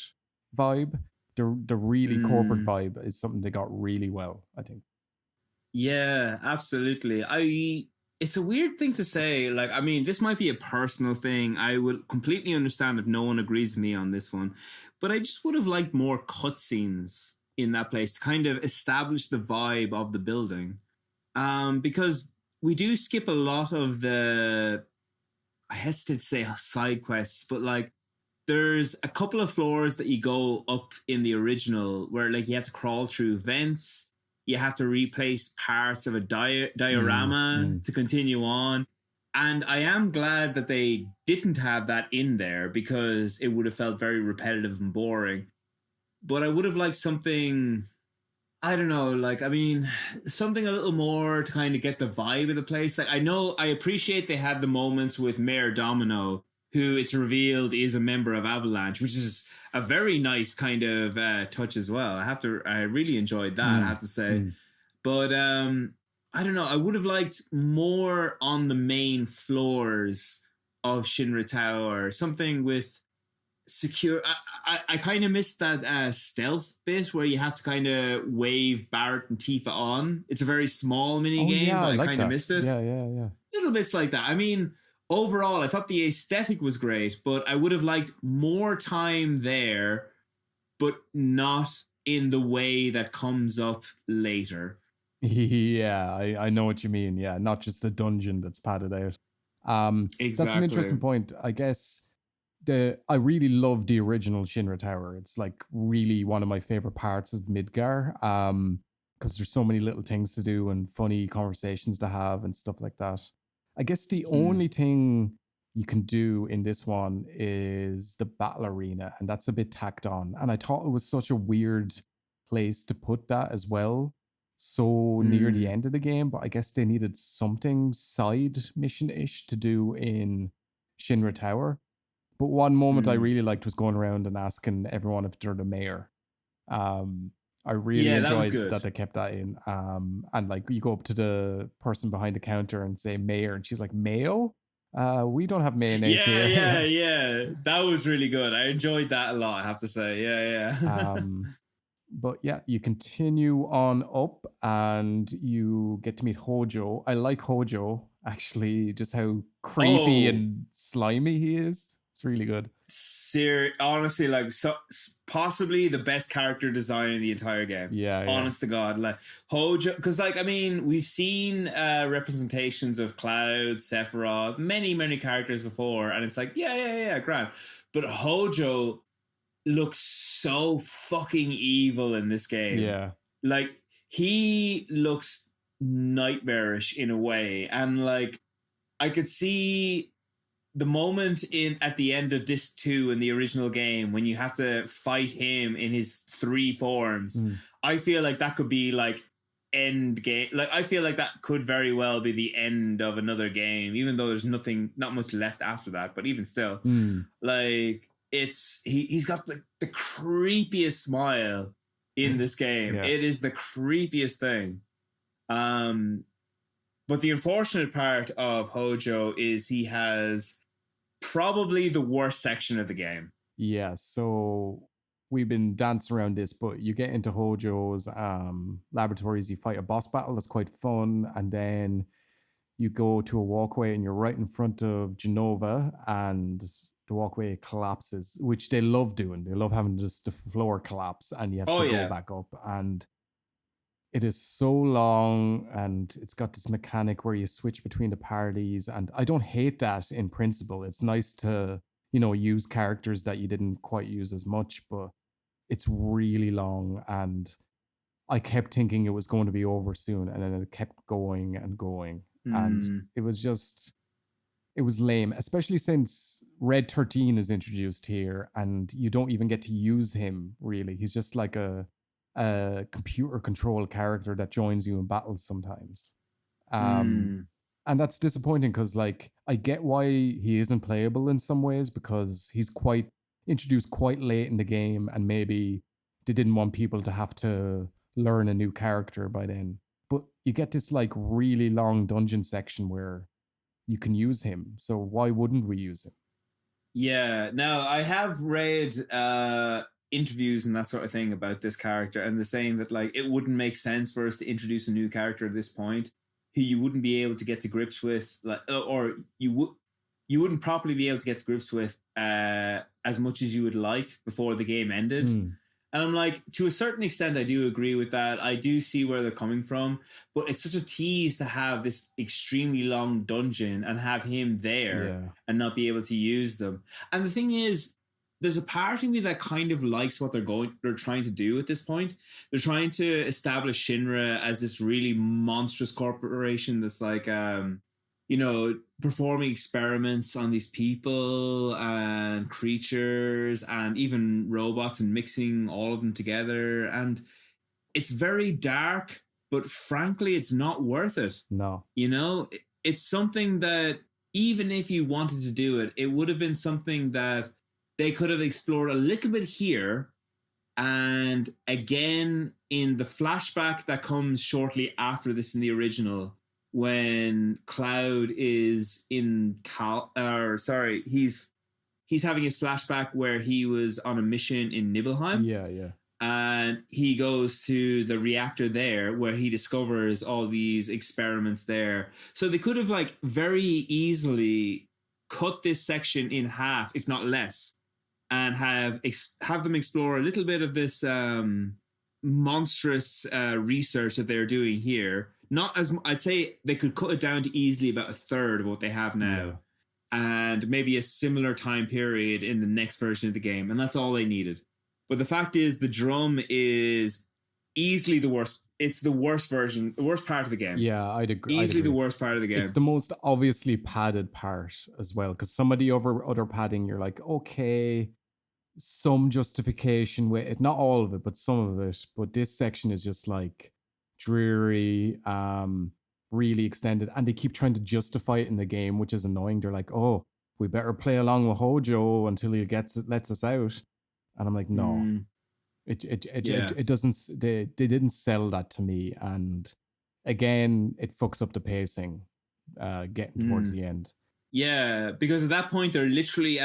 vibe. The really corporate vibe is something they got really well, I think. Yeah, absolutely. It's a weird thing to say. Like, I mean, this might be a personal thing. I would completely understand if no one agrees with me on this one, but I just would have liked more cutscenes in that place to kind of establish the vibe of the building. Because we do skip a lot of the, I hesitate to say side quests, but like there's a couple of floors that you go up in the original where like you have to crawl through vents. You have to replace parts of a diorama to continue on. And I am glad that they didn't have that in there because it would have felt very repetitive and boring. But I would have liked something, I don't know, like, I mean, something a little more to kind of get the vibe of the place. Like, I appreciate they had the moments with Mayor Domino, who it's revealed is a member of Avalanche, which is a very nice kind of touch as well. I really enjoyed that, I have to say. But I don't know, I would have liked more on the main floors of Shinra Tower, something with secure. I kind of missed that stealth bit where you have to kind of wave Barrett and Tifa on. It's a very small mini game, but I kind of missed it. Yeah. Little bits like that. I mean, overall, I thought the aesthetic was great, but I would have liked more time there, but not in the way that comes up later. Yeah, I know what you mean. Yeah, not just a dungeon that's padded out. Exactly. That's an interesting point. I guess I really love the original Shinra Tower. It's like really one of my favorite parts of Midgar. Because there's so many little things to do and funny conversations to have and stuff like that. I guess the only thing you can do in this one is the battle arena, and that's a bit tacked on. And I thought it was such a weird place to put that as well, so near the end of the game, but I guess they needed something side mission-ish to do in Shinra Tower. But one moment I really liked was going around and asking everyone if they're the mayor. I really enjoyed that they kept that in. And like you go up to the person behind the counter and say mayor, and she's like, Mayo? We don't have mayonnaise here. Yeah. That was really good. I enjoyed that a lot, I have to say. Yeah. But yeah, you continue on up and you get to meet Hojo. I like Hojo, actually, just how creepy and slimy he is. It's really good. Honestly, like, so possibly the best character design in the entire game. Yeah. Honest to God, like Hojo, because like I mean, we've seen representations of Cloud, Sephiroth, many characters before, and it's like yeah, grand. But Hojo looks so fucking evil in this game. Yeah. Like he looks nightmarish in a way, and like I could see the moment at the end of Disc 2 in the original game when you have to fight him in his 3 forms. I feel like that could be like end game. Like I feel like that could very well be the end of another game, even though there's not much left after that. But even still, like he's got the creepiest smile in this game. Yeah. It is the creepiest thing. But the unfortunate part of Hojo is he has probably the worst section of the game. Yeah, so we've been dancing around this, but you get into Hojo's laboratories, you fight a boss battle that's quite fun, and then you go to a walkway and you're right in front of Genova, and the walkway collapses, which they love doing. They love having just the floor collapse and you have to go back up. And it is so long, and it's got this mechanic where you switch between the parties, and I don't hate that in principle. It's nice to, use characters that you didn't quite use as much, but it's really long, and I kept thinking it was going to be over soon, and then it kept going and going, and it was lame, especially since Red 13 is introduced here, and you don't even get to use him, really. He's just like a computer controlled character that joins you in battles sometimes. And that's disappointing because like I get why he isn't playable in some ways, because he's quite introduced quite late in the game, and maybe they didn't want people to have to learn a new character by then. But you get this like really long dungeon section where you can use him, so why wouldn't we use him? Yeah, now I have read interviews and that sort of thing about this character, and they're saying that like it wouldn't make sense for us to introduce a new character at this point who you wouldn't be able to get to grips with, like, or you wouldn't properly be able to get to grips with as much as you would like before the game ended. And I'm like, to a certain extent, I do agree with that. I do see where they're coming from, but it's such a tease to have this extremely long dungeon and have him there and not be able to use them. And the thing is, there's a part of me that kind of likes what they're trying to do at this point. They're trying to establish Shinra as this really monstrous corporation that's like, performing experiments on these people and creatures and even robots and mixing all of them together. And it's very dark, but frankly, it's not worth it. No. It's something that even if you wanted to do it, it would have been something that they could have explored a little bit here, and again in the flashback that comes shortly after this in the original, when Cloud is in he's having his flashback where he was on a mission in Nibelheim. Yeah. And he goes to the reactor there where he discovers all these experiments there. So they could have like very easily cut this section in half, if not less, and have them explore a little bit of this monstrous research that they're doing here. Not as I'd say they could cut it down to easily about a third of what they have now, and maybe a similar time period in the next version of the game, and that's all they needed. But the fact is, the drum is easily the worst. It's the worst version, the worst part of the game. Yeah, I'd agree. Easily the worst part of the game. It's the most obviously padded part as well, because some of the other padding, you're like, okay, some justification with it, not all of it, but some of it. But this section is just like dreary, really extended, and they keep trying to justify it in the game, which is annoying. They're like, oh, we better play along with Hojo until he lets us out, and I'm like, no. It doesn't. They didn't sell that to me, and again, it fucks up the pacing, getting towards the end. Yeah, because at that point they're literally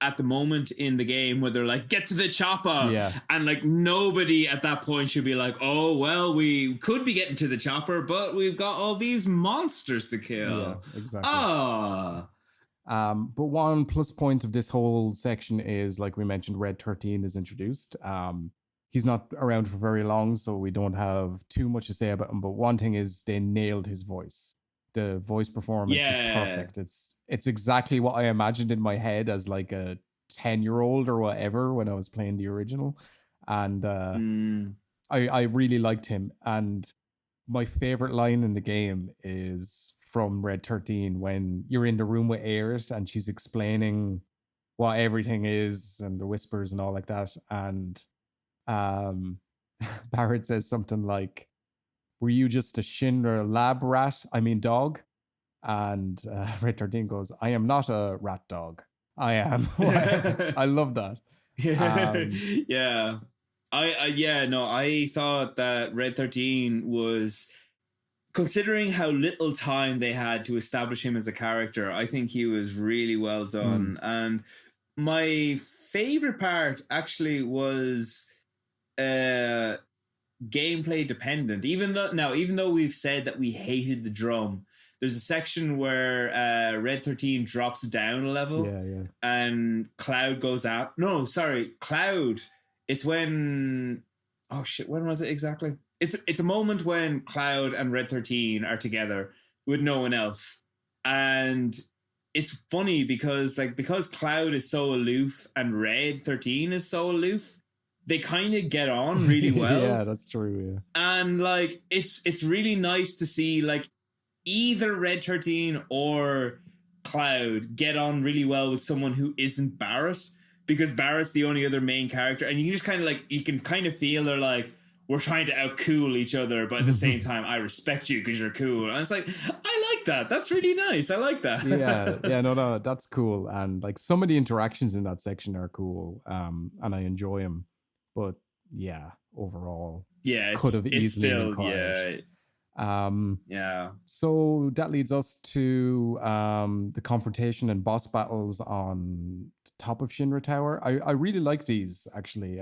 at the moment in the game where they're like, get to the chopper, and like nobody at that point should be like, oh well, we could be getting to the chopper, but we've got all these monsters to kill. Yeah, exactly. But one plus point of this whole section is, like we mentioned, Red 13 is introduced. He's not around for very long, so we don't have too much to say about him. But one thing is they nailed his voice. The voice performance was perfect. It's exactly what I imagined in my head as like a 10-year-old or whatever when I was playing the original. And I really liked him. And my favorite line in the game is from Red 13 when you're in the room with Aerith and she's explaining what everything is and the whispers and all like that. And Barrett says something like, "Were you just a Shinra lab rat? I mean dog?" And Red 13 goes, "I am not a rat dog. I am." I love that. Yeah. I thought that Red 13 was, considering how little time they had to establish him as a character, I think he was really well done. And my favorite part actually was gameplay dependent. Even though we've said that we hated the drum, there's a section where Red 13 drops down a level and Cloud goes out. No, sorry, Cloud. It's when, oh shit, when was it exactly? It's a moment when Cloud and Red 13 are together with no one else. And it's funny because Cloud is so aloof and Red 13 is so aloof, they kind of get on really well. Yeah, that's true, yeah. And like it's really nice to see like either Red 13 or Cloud get on really well with someone who isn't Barrett, because Barrett's the only other main character, and you just kind of like, you can kind of feel they're like, we're trying to outcool each other, but at the same time, I respect you because you're cool. And it's like, I like that. That's really nice. I like that. No, that's cool. And like some of the interactions in that section are cool, and I enjoy them. But yeah, overall, could have easily been quiet. So that leads us to the confrontation and boss battles on the top of Shinra Tower. I really like these actually.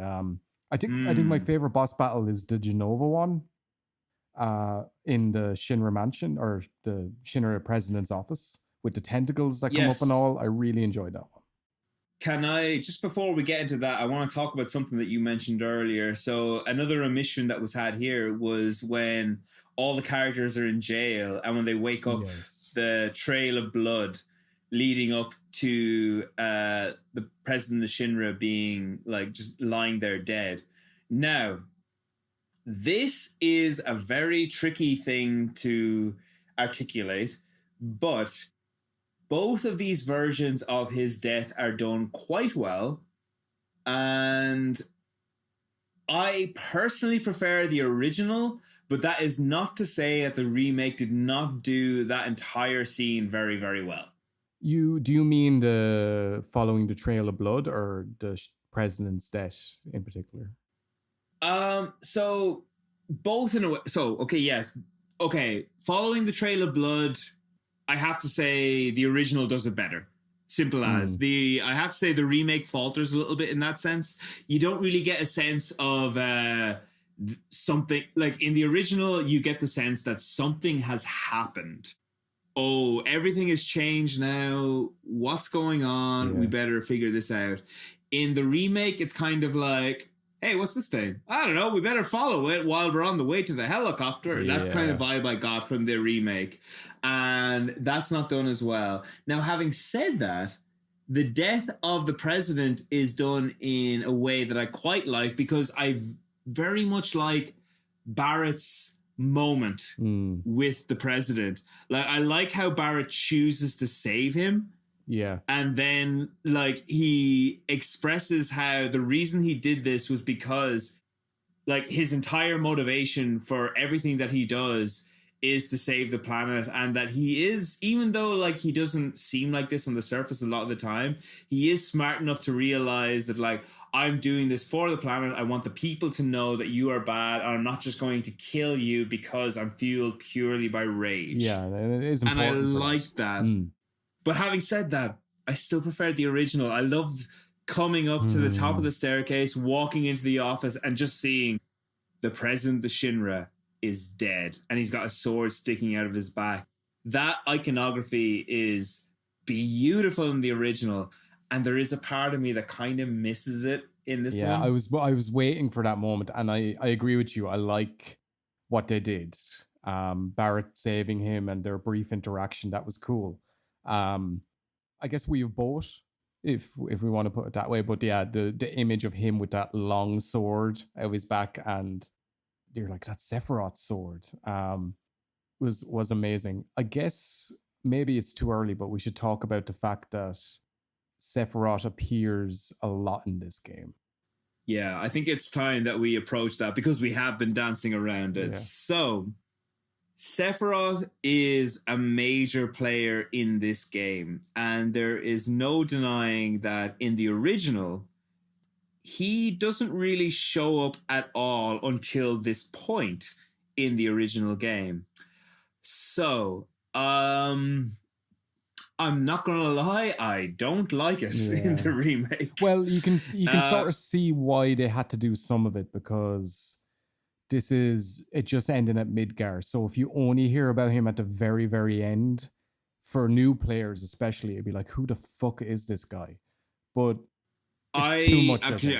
I think my favorite boss battle is the Genova one in the Shinra mansion, or the Shinra president's office with the tentacles that come up and all. I really enjoyed that one. Can I, just before we get into that, I want to talk about something that you mentioned earlier. So another omission that was had here was when all the characters are in jail and when they wake up, the trail of blood leading up to the president of Shinra being like just lying there dead. Now, this is a very tricky thing to articulate, but both of these versions of his death are done quite well. And I personally prefer the original, but that is not to say that the remake did not do that entire scene very, very well. Do you mean the following the trail of blood, or the president's death in particular? So both in a way. So, okay, yes. Okay, following the trail of blood, I have to say the original does it better. Simple as. I have to say the remake falters a little bit in that sense. You don't really get a sense of something. Like in the original, you get the sense that something has happened. Oh, everything has changed now. What's going on? Yeah. We better figure this out. In the remake, it's kind of like, hey, what's this thing? I don't know. We better follow it while we're on the way to the helicopter. Yeah. That's kind of vibe I got from the remake. And that's not done as well. Now, having said that, the death of the president is done in a way that I quite like, because I very much like Barrett's moment with the president. Like, I like how Barrett chooses to save him. Yeah. And then, like, he expresses how the reason he did this was because, like, his entire motivation for everything that he does is to save the planet, and that he is, even though, like, he doesn't seem like this on the surface a lot of the time, he is smart enough to realize that, like, I'm doing this for the planet. I want the people to know that you are bad, and I'm not just going to kill you because I'm fueled purely by rage. Yeah, and it is important. And I like that. But having said that, I still prefer the original. I loved coming up to the top of the staircase, walking into the office, and just seeing the president of Shinra is dead, and he's got a sword sticking out of his back. That iconography is beautiful in the original, and there is a part of me that kind of misses it in this one. I was waiting for that moment, and I agree with you. I like what they did. Barrett saving him and their brief interaction, that was cool. I guess we have both, if we want to put it that way. But yeah, the image of him with that long sword out his back, and you're like, that's Sephiroth's sword. Was amazing. I guess maybe it's too early, but we should talk about the fact that Sephiroth appears a lot in this game. Yeah, I think it's time that we approach that because we have been dancing around it. Yeah. So, Sephiroth is a major player in this game, and there is no denying that in the original, he doesn't really show up at all until this point in the original game. So, I'm not gonna lie, I don't like it in the remake. Well, you can sort of see why they had to do some of it, because it just ended at Midgar. So if you only hear about him at the very, very end, for new players especially, it'd be like, who the fuck is this guy? But it's too much. Actually,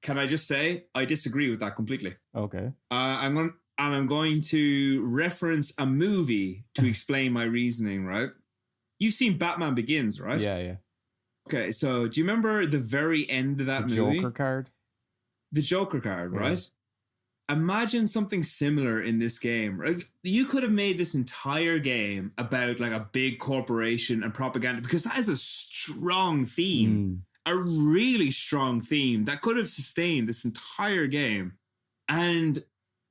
can I just say I disagree with that completely? Okay. I'm going to reference a movie to explain my reasoning, right? You've seen Batman Begins, right? Yeah. Okay, so do you remember the very end of that movie? The Joker card? The Joker card, right? Imagine something similar in this game. Right? You could have made this entire game about like a big corporation and propaganda, because that is a strong theme. A really strong theme that could have sustained this entire game. And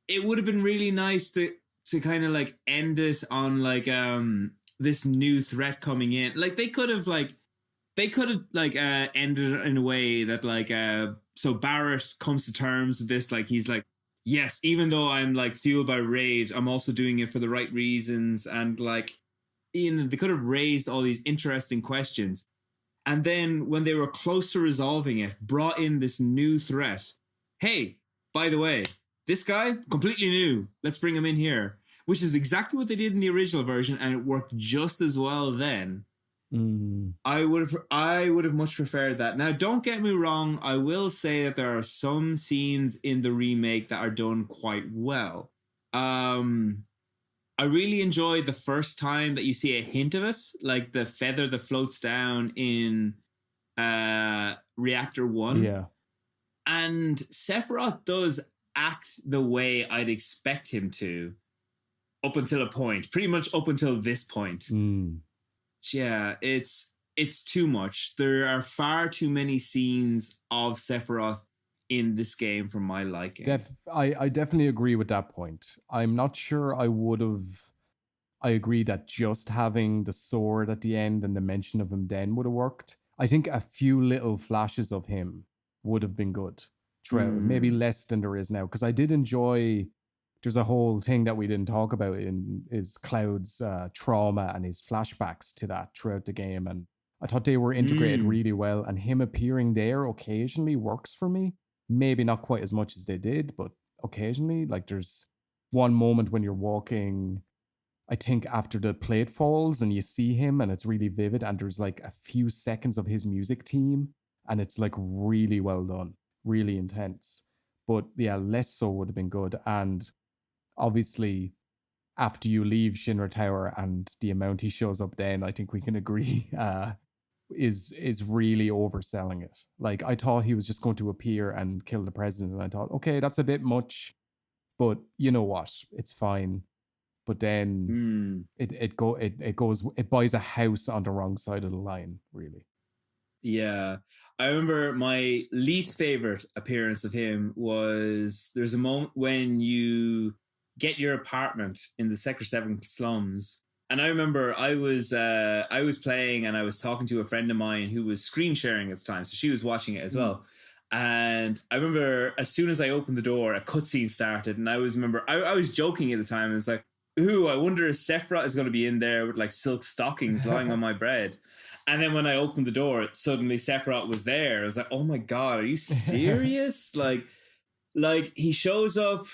it would have been really nice to kind of like end it on like this new threat coming in. Like they could have ended it in a way that like so Barrett comes to terms with this, like he's like, yes, even though I'm like fueled by rage, I'm also doing it for the right reasons. And like, you know, they could have raised all these interesting questions. And then when they were close to resolving it, brought in this new threat. Hey, by the way, this guy, completely new. Let's bring him in here. Which is exactly what they did in the original version, and it worked just as well then. I would have much preferred that. Now, don't get me wrong. I will say that there are some scenes in the remake that are done quite well. I really enjoyed the first time that you see a hint of it, like the feather that floats down in Reactor 1. Yeah. And Sephiroth does act the way I'd expect him to. Up until a point, pretty much up until this point. Yeah, it's too much. There are far too many scenes of Sephiroth in this game for my liking. I definitely agree with that point. I'm not sure I agree that just having the sword at the end and the mention of him then would have worked. I think a few little flashes of him would have been good throughout. Maybe less than there is now, because I did enjoy... There's a whole thing that we didn't talk about is Cloud's trauma and his flashbacks to that throughout the game. And I thought they were integrated really well. And him appearing there occasionally works for me. Maybe not quite as much as they did, but occasionally. Like there's one moment when you're walking, I think after the plate falls and you see him and it's really vivid. And there's like a few seconds of his music theme. And it's like really well done, really intense. But yeah, less so would have been good. And obviously, after you leave Shinra Tower and the amount he shows up then, I think we can agree is really overselling it. Like, I thought he was just going to appear and kill the president, and I thought, okay, that's a bit much, but you know what? It's fine. But then it buys a house on the wrong side of the line, really. Yeah. I remember my least favorite appearance of him was there's a moment when you get your apartment in the Sector 7 slums. And I remember I was playing and I was talking to a friend of mine who was screen sharing at the time. So she was watching it as well. And I remember as soon as I opened the door, a cutscene started. And I was joking at the time. I was like, ooh, I wonder if Sephiroth is going to be in there with like silk stockings lying on my bed. And then when I opened the door, suddenly Sephiroth was there. I was like, oh my God, are you serious? like he shows up,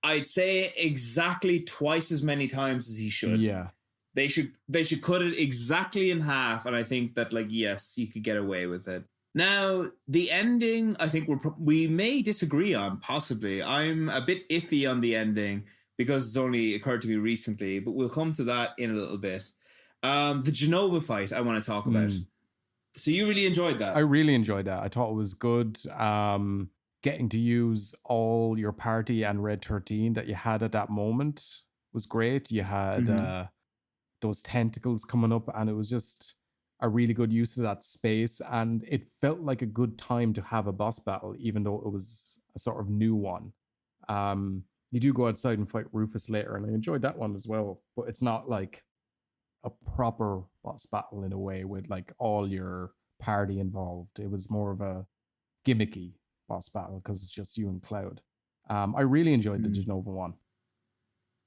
I'd say exactly twice as many times as he should. Yeah. They should cut it exactly in half, and I think that, like, yes, you could get away with it. Now, the ending, I think we may disagree on, possibly. I'm a bit iffy on the ending because it's only occurred to me recently, but we'll come to that in a little bit. The Genova fight I want to talk about. So you really enjoyed that? I really enjoyed that. I thought it was good. Getting to use all your party and Red 13 that you had at that moment was great. You had those tentacles coming up, and it was just a really good use of that space. And it felt like a good time to have a boss battle, even though it was a sort of new one. You do go outside and fight Rufus later, and I enjoyed that one as well. But it's not like a proper boss battle in a way with like all your party involved. It was more of a gimmicky boss battle because it's just you and Cloud. I really enjoyed the Genova one.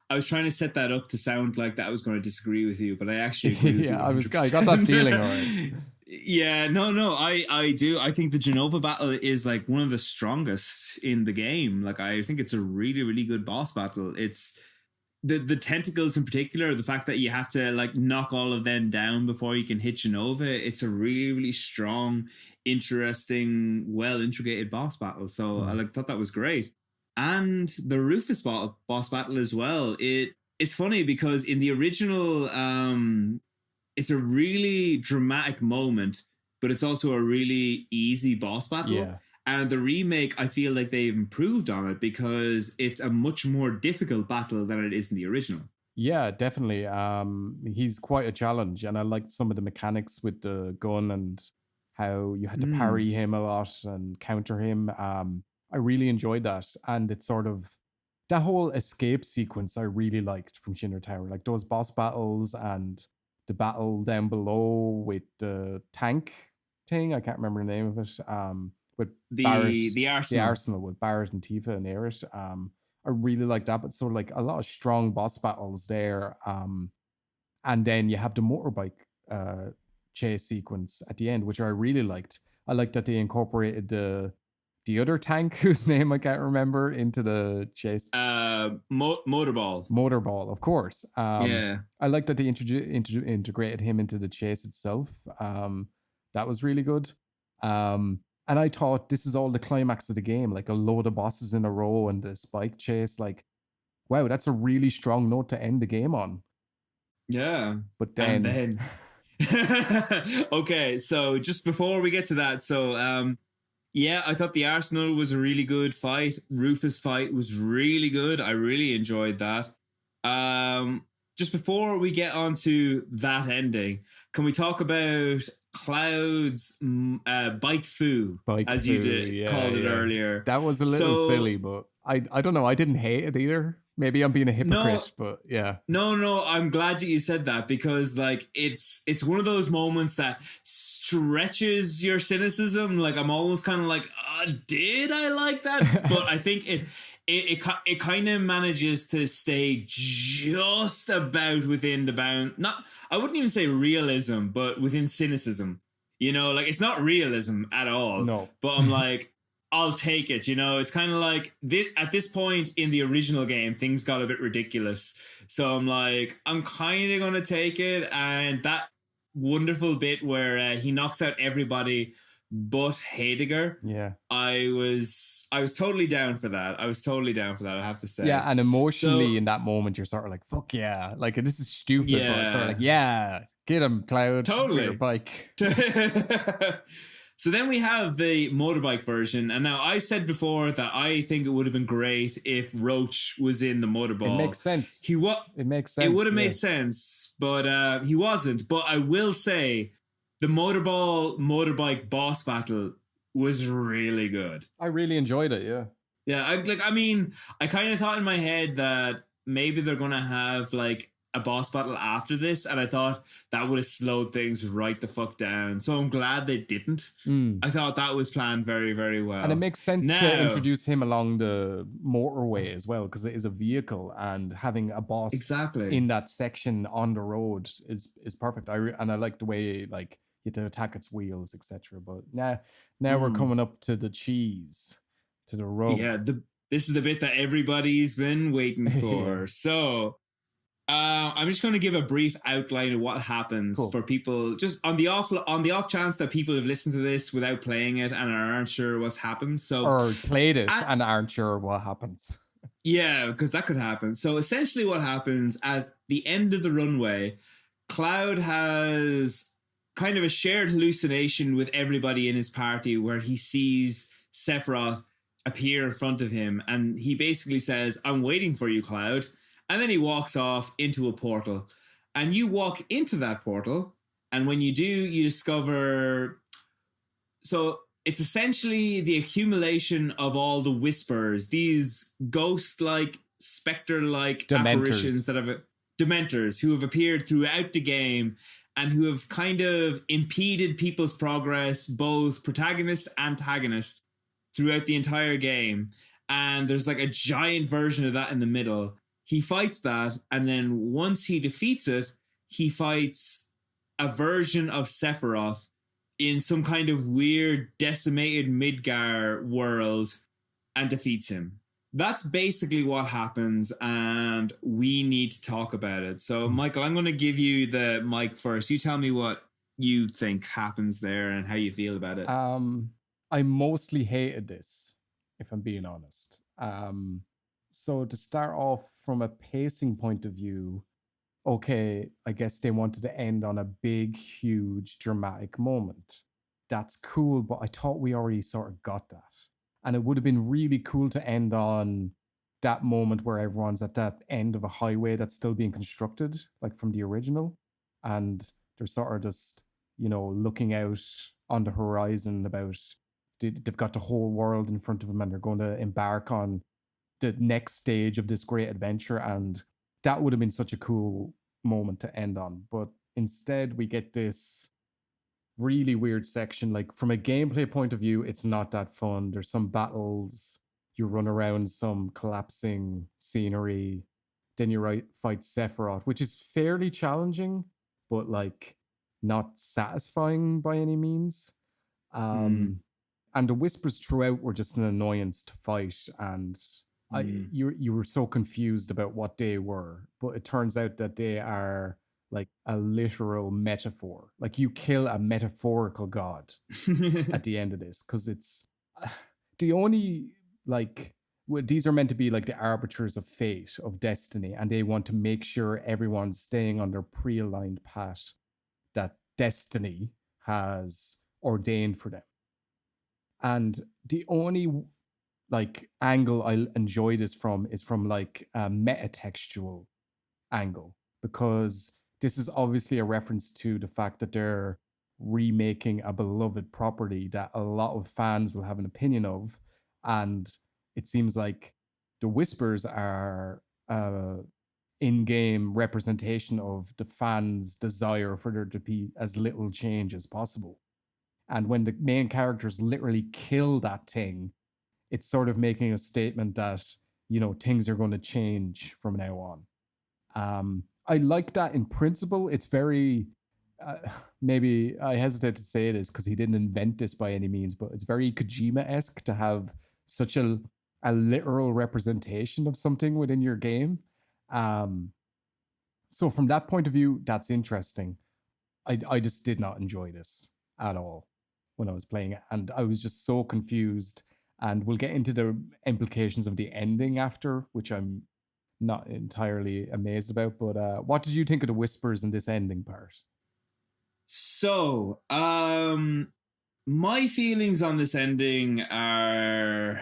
I was trying to set that up to sound like that I was going to disagree with you, but I actually agree with you. I got that feeling, all right. Yeah, no, I do. I think the Genova battle is like one of the strongest in the game. Like, I think it's a really, really good boss battle. It's the tentacles in particular, the fact that you have to like knock all of them down before you can hit Genova. It's a really, really strong, interesting, well integrated boss battle. So I thought that was great. And the Rufus boss battle as well. It's funny because in the original, it's a really dramatic moment, but it's also a really easy boss battle. Yeah. And the remake, I feel like they've improved on it because it's a much more difficult battle than it is in the original. Yeah, definitely. He's quite a challenge, and I liked some of the mechanics with the gun and how you had to parry him a lot and counter him. I really enjoyed that, and it's sort of that whole escape sequence I really liked from Shinder Tower, like those boss battles and the battle down below with the tank thing. I can't remember the name of it. With the Arsenal with Barrett and Tifa and Aerith. I really like that, but so like a lot of strong boss battles there. And then you have the motorbike chase sequence at the end, which I really liked. I liked that they incorporated the other tank whose name I can't remember into the chase. Motorball. Motorball, of course. Yeah. I like that they integrated him into the chase itself. That was really good. And I thought this is all the climax of the game, like a load of bosses in a row and the spike chase. Like, wow, that's a really strong note to end the game on. Yeah. But then... Okay, so just before we get to that, so yeah, I thought the Arsenal was a really good fight. Rufus fight was really good. I really enjoyed that. Just before we get on to that ending, can we talk about Cloud's bike foo, as you called it earlier? That was a little silly, but I don't know. I didn't hate it either. Maybe I'm being a hypocrite, but yeah. No, I'm glad that you said that because like it's one of those moments that stretches your cynicism. Like I'm almost kind of like, did I like that? But I think it kind of manages to stay just about within the bound. Not, I wouldn't even say realism, but within cynicism. You know, like it's not realism at all. No, but I'm like, I'll take it. You know, it's kind of like at this point in the original game, things got a bit ridiculous. So I'm like, I'm kind of going to take it. And that wonderful bit where he knocks out everybody but Heidegger. Yeah. I was totally down for that. I have to say. Yeah, and emotionally in that moment, you're sort of like, fuck yeah. Like, this is stupid, but it's sort of like, yeah, get him, Cloud. Totally. Your bike. So then we have the motorbike version. And now I said before that I think it would have been great if Roach was in the motorball. It makes sense. It makes sense. It would have made sense, but he wasn't. But I will say the motorbike boss battle was really good. I really enjoyed it, yeah. Yeah, I kind of thought in my head that maybe they're going to have like a boss battle after this, and I thought that would have slowed things right the fuck down. So I'm glad they didn't. I thought that was planned very, very well. And it makes sense to introduce him along the motorway as well, because it is a vehicle, and having a boss in that section on the road is perfect. And I like the way like you have to attack its wheels, etc. But now we're coming up to the cheese, to the rub. Yeah, this is the bit that everybody's been waiting for. So I'm just going to give a brief outline of what happens Cool. for people, just on the off chance that people have listened to this without playing it and aren't sure what happens. So, or played it and aren't sure what happens. Yeah, because that could happen. So essentially, what happens at the end of the runway, Cloud has kind of a shared hallucination with everybody in his party, where he sees Sephiroth appear in front of him, and he basically says, "I'm waiting for you, Cloud." And then he walks off into a portal. And you walk into that portal. And when you do, you discover. So it's essentially the accumulation of all the whispers, these ghost-like, specter-like apparitions that have. Dementors who have appeared throughout the game and who have kind of impeded people's progress, both protagonist and antagonist, throughout the entire game. And there's like a giant version of that in the middle. He fights that, and then once he defeats it, he fights a version of Sephiroth in some kind of weird decimated Midgar world and defeats him. That's basically what happens, and we need to talk about it. So, Michael, I'm going to give you the mic first. You tell me what you think happens there and how you feel about it. I mostly hated this, if I'm being honest. So to start off from a pacing point of view, okay, I guess they wanted to end on a big, huge, dramatic moment. That's cool, but I thought we already sort of got that. And it would have been really cool to end on that moment where everyone's at that end of a highway that's still being constructed, like from the original. And they're sort of just, looking out on the horizon about they've got the whole world in front of them and they're going to embark on the next stage of this great adventure. And that would have been such a cool moment to end on. But instead, we get this really weird section. Like, from a gameplay point of view, it's not that fun. There's some battles, you run around some collapsing scenery, then you fight Sephiroth, which is fairly challenging, but like not satisfying by any means. And the whispers throughout were just an annoyance to fight, and you were so confused about what they were, but it turns out that they are like a literal metaphor. Like, you kill a metaphorical god at the end of this, because it's the only, like, these are meant to be like the arbiters of fate, of destiny, and they want to make sure everyone's staying on their pre-aligned path that destiny has ordained for them. And the only like angle I enjoy this from is from like a metatextual angle, because this is obviously a reference to the fact that they're remaking a beloved property that a lot of fans will have an opinion of, and it seems like the whispers are in-game representation of the fans' desire for there to be as little change as possible. And when the main characters literally kill that thing, it's sort of making a statement that, things are going to change from now on. I like that in principle. It's very, maybe I hesitate to say this because he didn't invent this by any means, but it's very Kojima-esque to have such a literal representation of something within your game. So from that point of view, that's interesting. I just did not enjoy this at all when I was playing it, and I was just so confused. And we'll get into the implications of the ending after, which I'm not entirely amazed about. But what did you think of the whispers in this ending part? So, my feelings on this ending are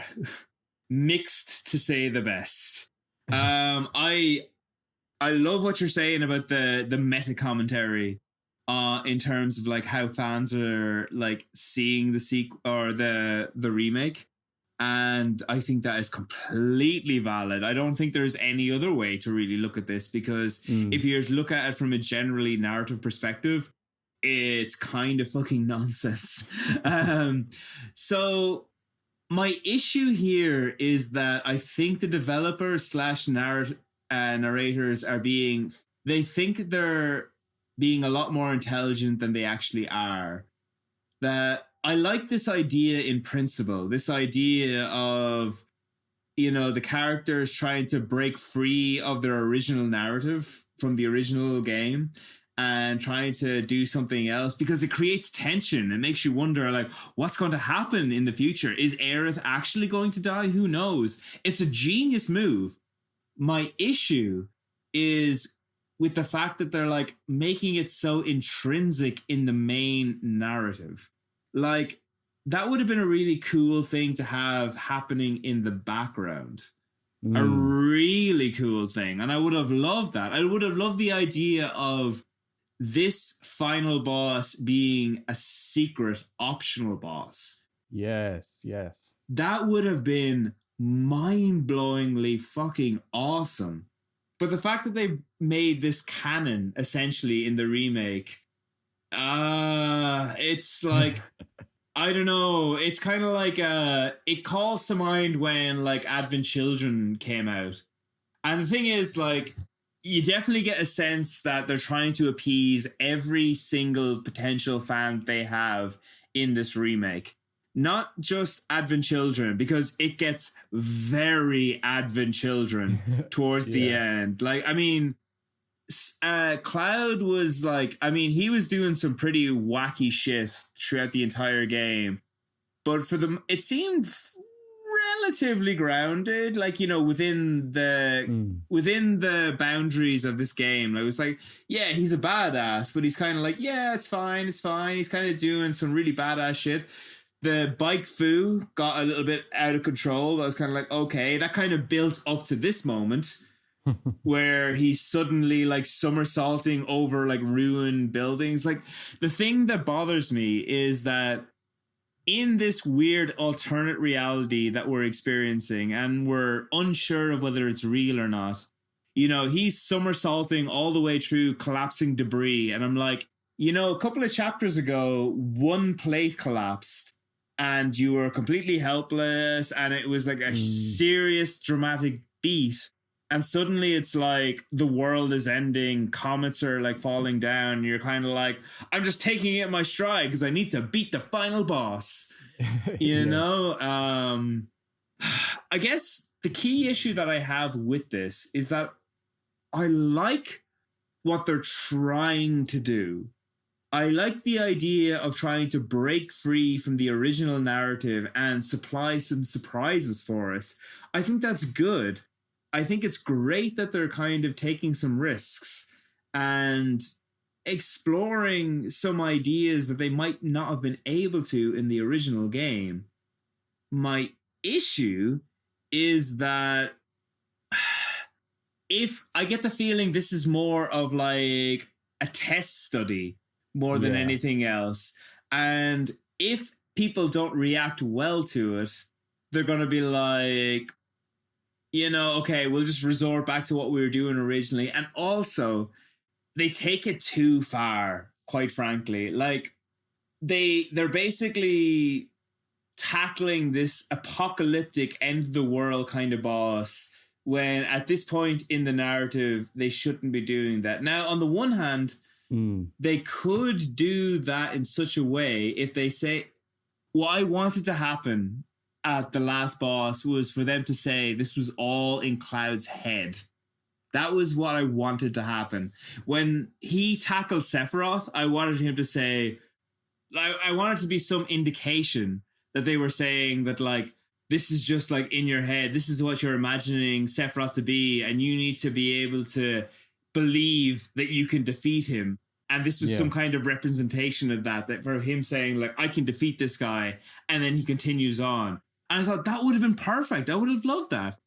mixed, to say the best. I love what you're saying about the meta commentary in terms of like how fans are like seeing the sequel or the remake. And I think that is completely valid. I don't think there's any other way to really look at this, because if you look at it from a generally narrative perspective, it's kind of fucking nonsense. So my issue here is that I think the developers / narrators are they think they're being a lot more intelligent than they actually are. That I like this idea in principle, this idea of the characters trying to break free of their original narrative from the original game and trying to do something else, because it creates tension. It makes you wonder, like, what's going to happen in the future? Is Aerith actually going to die? Who knows? It's a genius move. My issue is with the fact that they're like making it so intrinsic in the main narrative. Like, that would have been a really cool thing to have happening in the background. A really cool thing. And I would have loved that. I would have loved the idea of this final boss being a secret optional boss. Yes. That would have been mind-blowingly fucking awesome. But the fact that they made this canon essentially in the remake, it's like I don't know. It's kind of like it calls to mind when like Advent Children came out. And the thing is, like, you definitely get a sense that they're trying to appease every single potential fan they have in this remake. Not just Advent Children, because it gets very Advent Children towards the end. Like, I mean, Cloud was like, I mean, he was doing some pretty wacky shit throughout the entire game, but for them, it seemed relatively grounded, like, within the boundaries of this game. Like, it was like, yeah, he's a badass, but he's kind of like, yeah, it's fine. He's kind of doing some really badass shit. The bike foo got a little bit out of control. I was kind of like, okay, that kind of built up to this moment where he's suddenly like somersaulting over like ruined buildings. Like, the thing that bothers me is that in this weird alternate reality that we're experiencing, and we're unsure of whether it's real or not, he's somersaulting all the way through collapsing debris. And I'm like, a couple of chapters ago, one plate collapsed and you were completely helpless, and it was like a serious dramatic beat. And suddenly it's like the world is ending, comets are like falling down, and you're kind of like, I'm just taking it in my stride because I need to beat the final boss. You know? I guess the key issue that I have with this is that I like what they're trying to do. I like the idea of trying to break free from the original narrative and supply some surprises for us. I think that's good. I think it's great that they're kind of taking some risks and exploring some ideas that they might not have been able to in the original game. My issue is that if I get the feeling this is more of like a test study more than anything else, and if people don't react well to it, they're going to be like, okay, we'll just resort back to what we were doing originally. And also, they take it too far, quite frankly. Like, they're basically tackling this apocalyptic end of the world kind of boss, when at this point in the narrative, they shouldn't be doing that. Now, on the one hand, they could do that in such a way if they say, what I wanted to happen at the last boss was for them to say this was all in Cloud's head. That was what I wanted to happen. When he tackled Sephiroth, I wanted him to say, I wanted to be some indication that they were saying that, like, this is just like in your head. This is what you're imagining Sephiroth to be, and you need to be able to believe that you can defeat him. And this was some kind of representation of that for him saying, like, I can defeat this guy. And then he continues on. And I thought that would have been perfect. I would have loved that.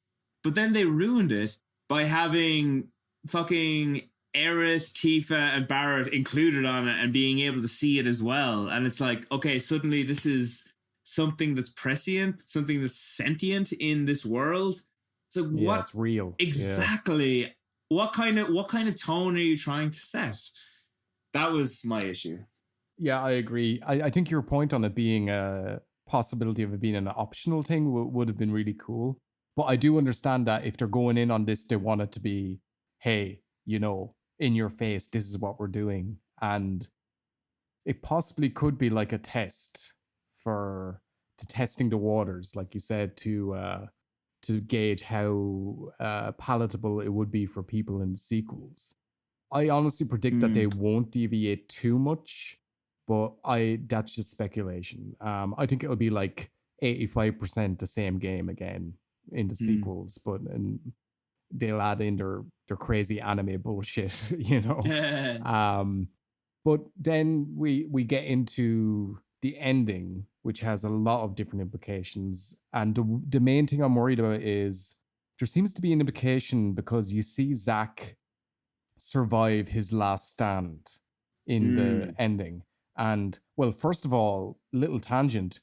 But then they ruined it by having fucking Aerith, Tifa, and Barrett included on it and being able to see it as well. And it's like, okay, suddenly this is something that's prescient, something that's sentient in this world. So what? It's real. Exactly. Yeah. What kind of tone are you trying to set? That was my issue. Yeah, I agree. I think your point on it being a possibility of it being an optional thing would have been really cool. But I do understand that if they're going in on this, they want it to be, hey, in your face, this is what we're doing. And it possibly could be like a test to testing the waters, like you said, to to gauge how palatable it would be for people in sequels. I honestly predict that they won't deviate too much, but that's just speculation. I think it'll be like 85% the same game again in the sequels, but they'll add in their crazy anime bullshit, you know. But then we get into the ending, which has a lot of different implications. And the main thing I'm worried about is there seems to be an implication because you see Zack survive his last stand in the ending. And well, first of all, little tangent.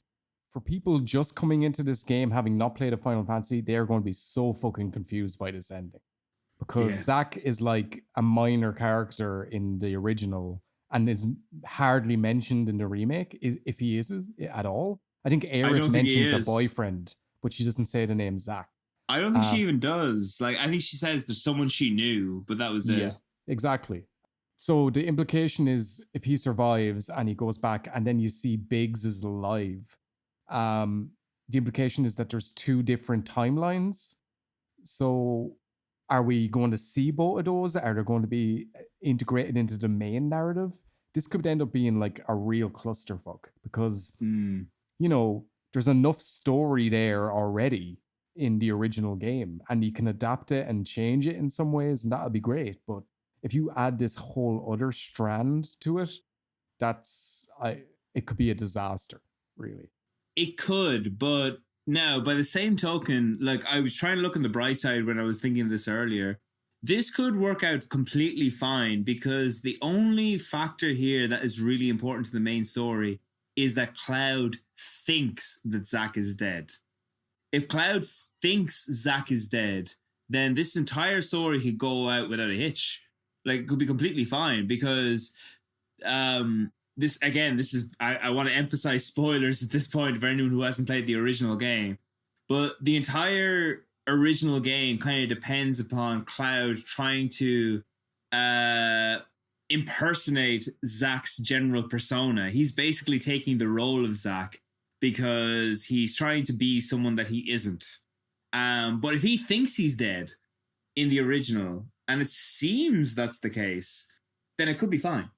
For people just coming into this game having not played a Final Fantasy, they are going to be so fucking confused by this ending. Because Zack is like a minor character in the original and is hardly mentioned in the remake, if he is at all. I think Aerith mentions a boyfriend, but she doesn't say the name Zack. I don't think she even does. Like, I think she says there's someone she knew, but that was it. Yeah, exactly. So the implication is if he survives and he goes back and then you see Biggs is alive, the implication is that there's two different timelines. So are we going to see both of those? Are they going to be integrated into the main narrative? This could end up being like a real clusterfuck because, you know, there's enough story there already in the original game and you can adapt it and change it in some ways and that'll be great. But if you add this whole other strand to it, it could be a disaster, really. It could, but now, by the same token, like I was trying to look on the bright side when I was thinking of this earlier. This could work out completely fine because the only factor here that is really important to the main story is that Cloud thinks that Zack is dead. If Cloud thinks Zack is dead, then this entire story could go out without a hitch. Like, it could be completely fine because this is I want to emphasize spoilers at this point for anyone who hasn't played the original game, but the entire original game kind of depends upon Cloud trying to impersonate Zack's general persona. He's basically taking the role of Zack because he's trying to be someone that he isn't. But if he thinks he's dead in the original, and it seems that's the case, then it could be fine.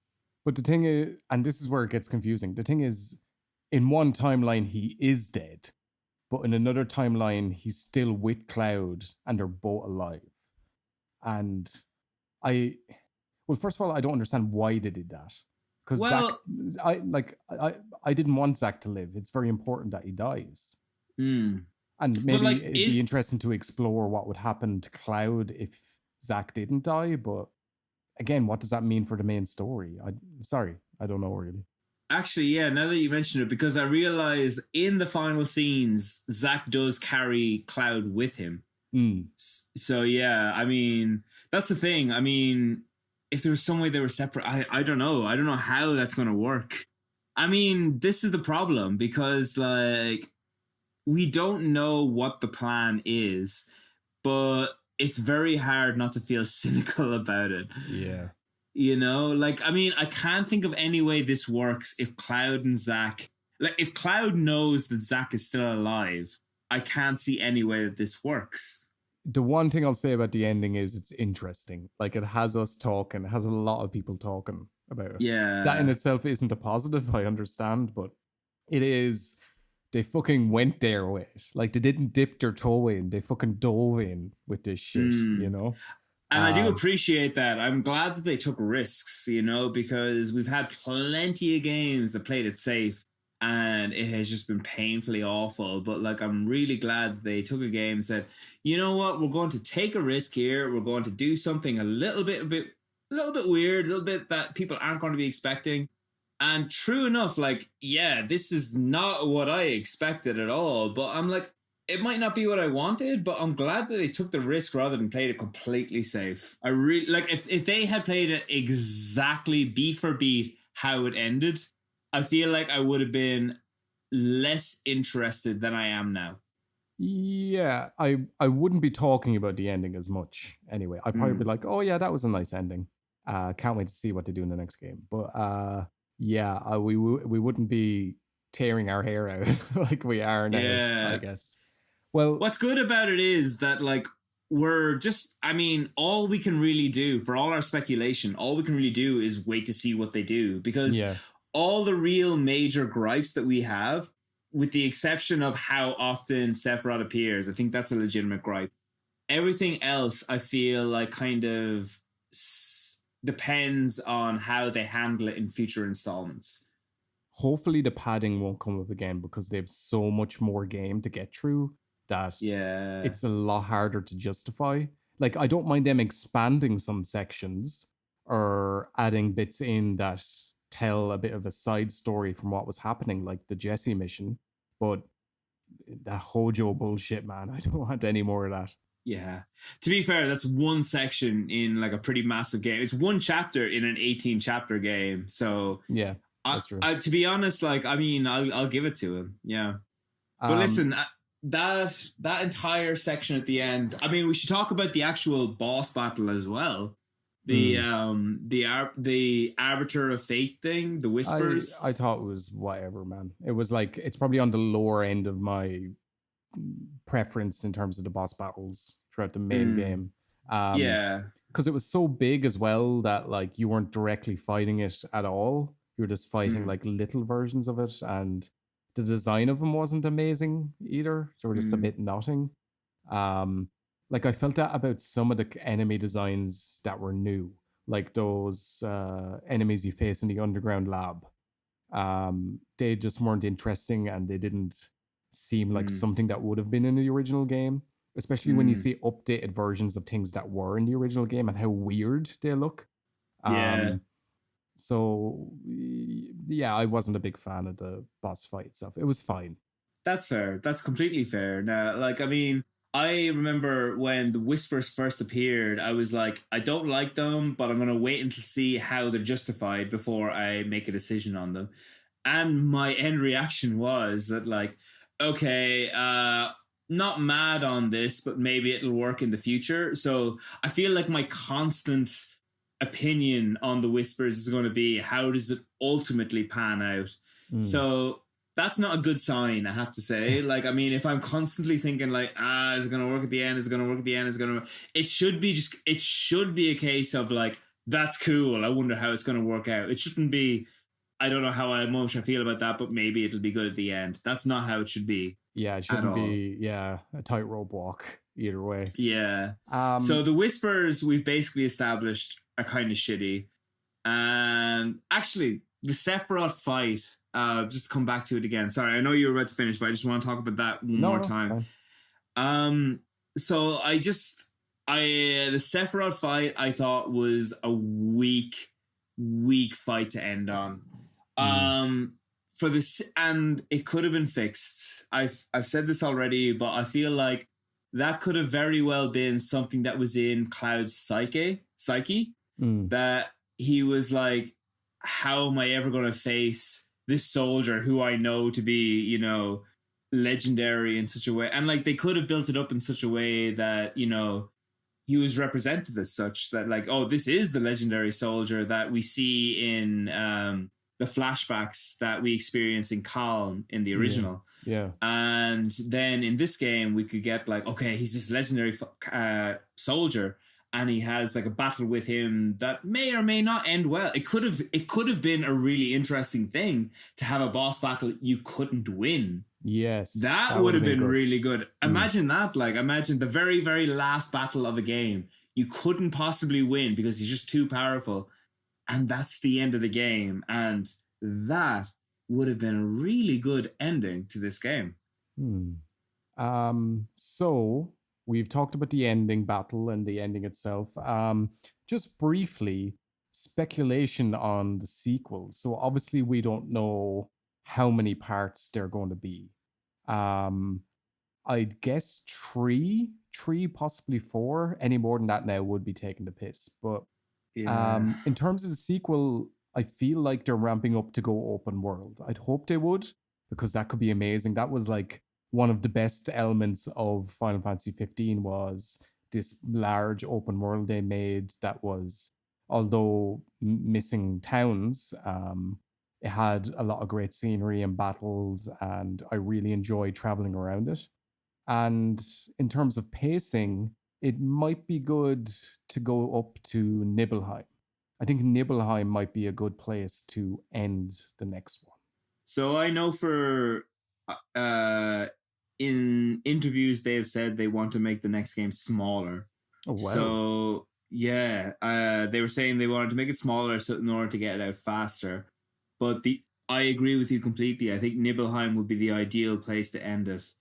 But the thing is, and this is where it gets confusing, the thing is, in one timeline, he is dead. But in another timeline, he's still with Cloud and they're both alive. And first of all, I don't understand why they did that. Because I didn't want Zack to live. It's very important that he dies. And maybe it'd be interesting to explore what would happen to Cloud if Zack didn't die, but again, what does that mean for the main story? I don't know really. Actually, yeah, now that you mention it, because I realize in the final scenes, Zack does carry Cloud with him. So yeah, I mean, that's the thing. I mean, if there was some way they were separate, I don't know. I don't know how that's going to work. I mean, this is the problem because like we don't know what the plan is, but it's very hard not to feel cynical about it. Yeah. You know, like, I mean, I can't think of any way this works if Cloud and Zack, like, if Cloud knows that Zack is still alive, I can't see any way that this works. The one thing I'll say about the ending is it's interesting. Like, it has us talking, it has a lot of people talking about it. Yeah. That in itself isn't a positive, I understand, but it is. They fucking went there with it. Like, they didn't dip their toe in. They fucking dove in with this shit, you know? And I do appreciate that. I'm glad that they took risks, you know, because we've had plenty of games that played it safe and it has just been painfully awful. But, like, I'm really glad that they took a game and said, you know what, we're going to take a risk here. We're going to do something a little bit weird, a little bit that people aren't going to be expecting. And true enough, like, yeah, this is not what I expected at all. But I'm like, it might not be what I wanted, but I'm glad that they took the risk rather than played it completely safe. I really, like, if they had played it exactly beat for beat how it ended, I feel like I would have been less interested than I am now. Yeah, I wouldn't be talking about the ending as much anyway. I'd probably be like, oh yeah, that was a nice ending. Can't wait to see what they do in the next game. But yeah, we wouldn't be tearing our hair out like we are now, I guess. Well, What's good about it is that like we're just, I mean, all we can really do for all our speculation, all we can really do is wait to see what they do, because yeah. all the real major gripes that we have, with the exception of how often Sephiroth appears, I think that's a legitimate gripe. Everything else I feel like kind of depends on how they handle it in future installments. Hopefully the padding won't come up again because they have so much more game to get through that Yeah. it's a lot harder to justify. Like, I don't mind them expanding some sections or adding bits in that tell a bit of a side story from what was happening, like the Jessie mission. But that Hojo bullshit, man, I don't want any more of that. Yeah. To be fair, that's one section in like a pretty massive game. It's one chapter in an 18 chapter game. So Yeah, that's true. to be honest, like, I mean, I'll give it to him. Yeah. But Um, listen, that entire section at the end. I mean, we should talk about the actual boss battle as well. The the arbiter of fate thing, the whispers. I thought it was whatever, man. It was like, it's probably on the lower end of my preference in terms of the boss battles throughout the main game. Yeah. Because it was so big as well that like you weren't directly fighting it at all. You were just fighting like little versions of it, and the design of them wasn't amazing either. They were just a bit nothing. Like, I felt that about some of the enemy designs that were new, like those enemies you face in the underground lab. They just weren't interesting, and they didn't seem like something that would have been in the original game, especially when you see updated versions of things that were in the original game and how weird they look. Yeah. So yeah, I wasn't a big fan of the boss fight stuff. It was fine. That's fair. That's completely fair. Now, like, I mean, I remember when the whispers first appeared, I was like, I don't like them, but I'm going to wait until see how they're justified before I make a decision on them. And my end reaction was that, like, okay, not mad on this, but maybe it'll work in the future. So I feel like my constant opinion on the whispers is going to be, how does it ultimately pan out? So that's not a good sign, I have to say. Like, I mean, if I'm constantly thinking like, is it going to work at the end? Is it going to work at the end? Is it going to? It should be a case of like, that's cool. I wonder how it's going to work out. It shouldn't be, I don't know how I feel about that, but maybe it'll be good at the end. That's not how it should be. Yeah, it shouldn't be a tightrope walk either way. Yeah. So the whispers we've basically established are kind of shitty. And actually, the Sephiroth fight, just to come back to it again. Sorry, I know you were about to finish, but I just want to talk about that one more time. So the Sephiroth fight I thought was a weak fight to end on. For this, and it could have been fixed. I've said this already, but I feel like that could have very well been something that was in Cloud's psyche. That he was like, how am I ever going to face this soldier who I know to be, you know, legendary in such a way? And like, they could have built it up in such a way that, you know, he was represented as such, that like, oh, this is the legendary soldier that we see in the flashbacks that we experience in Calm in the original. Yeah. And then in this game, we could get like, okay, he's this legendary soldier, and he has like a battle with him that may or may not end well. It could have been a really interesting thing to have a boss battle you couldn't win. Yes. That would have been really good. Imagine that. Like, imagine the very, very last battle of a game you couldn't possibly win because he's just too powerful. And that's the end of the game. And that would have been a really good ending to this game. So we've talked about the ending battle and the ending itself. Just briefly, speculation on the sequel. So obviously we don't know how many parts they're going to be. I'd guess three, possibly four. Any more than that now would be taking the piss. But in terms of the sequel, I feel like they're ramping up to go open world. I'd hope they would, because that could be amazing. That was like one of the best elements of Final Fantasy 15 was this large open world they made that was, although missing towns, it had a lot of great scenery and battles, and I really enjoyed traveling around it. And in terms of pacing, it might be good to go up to Nibelheim. I think Nibelheim might be a good place to end the next one. So I know for in interviews they have said they want to make the next game smaller. Oh, wow. So yeah, they were saying they wanted to make it smaller so in order to get it out faster. But I agree with you completely. I think Nibelheim would be the ideal place to end it.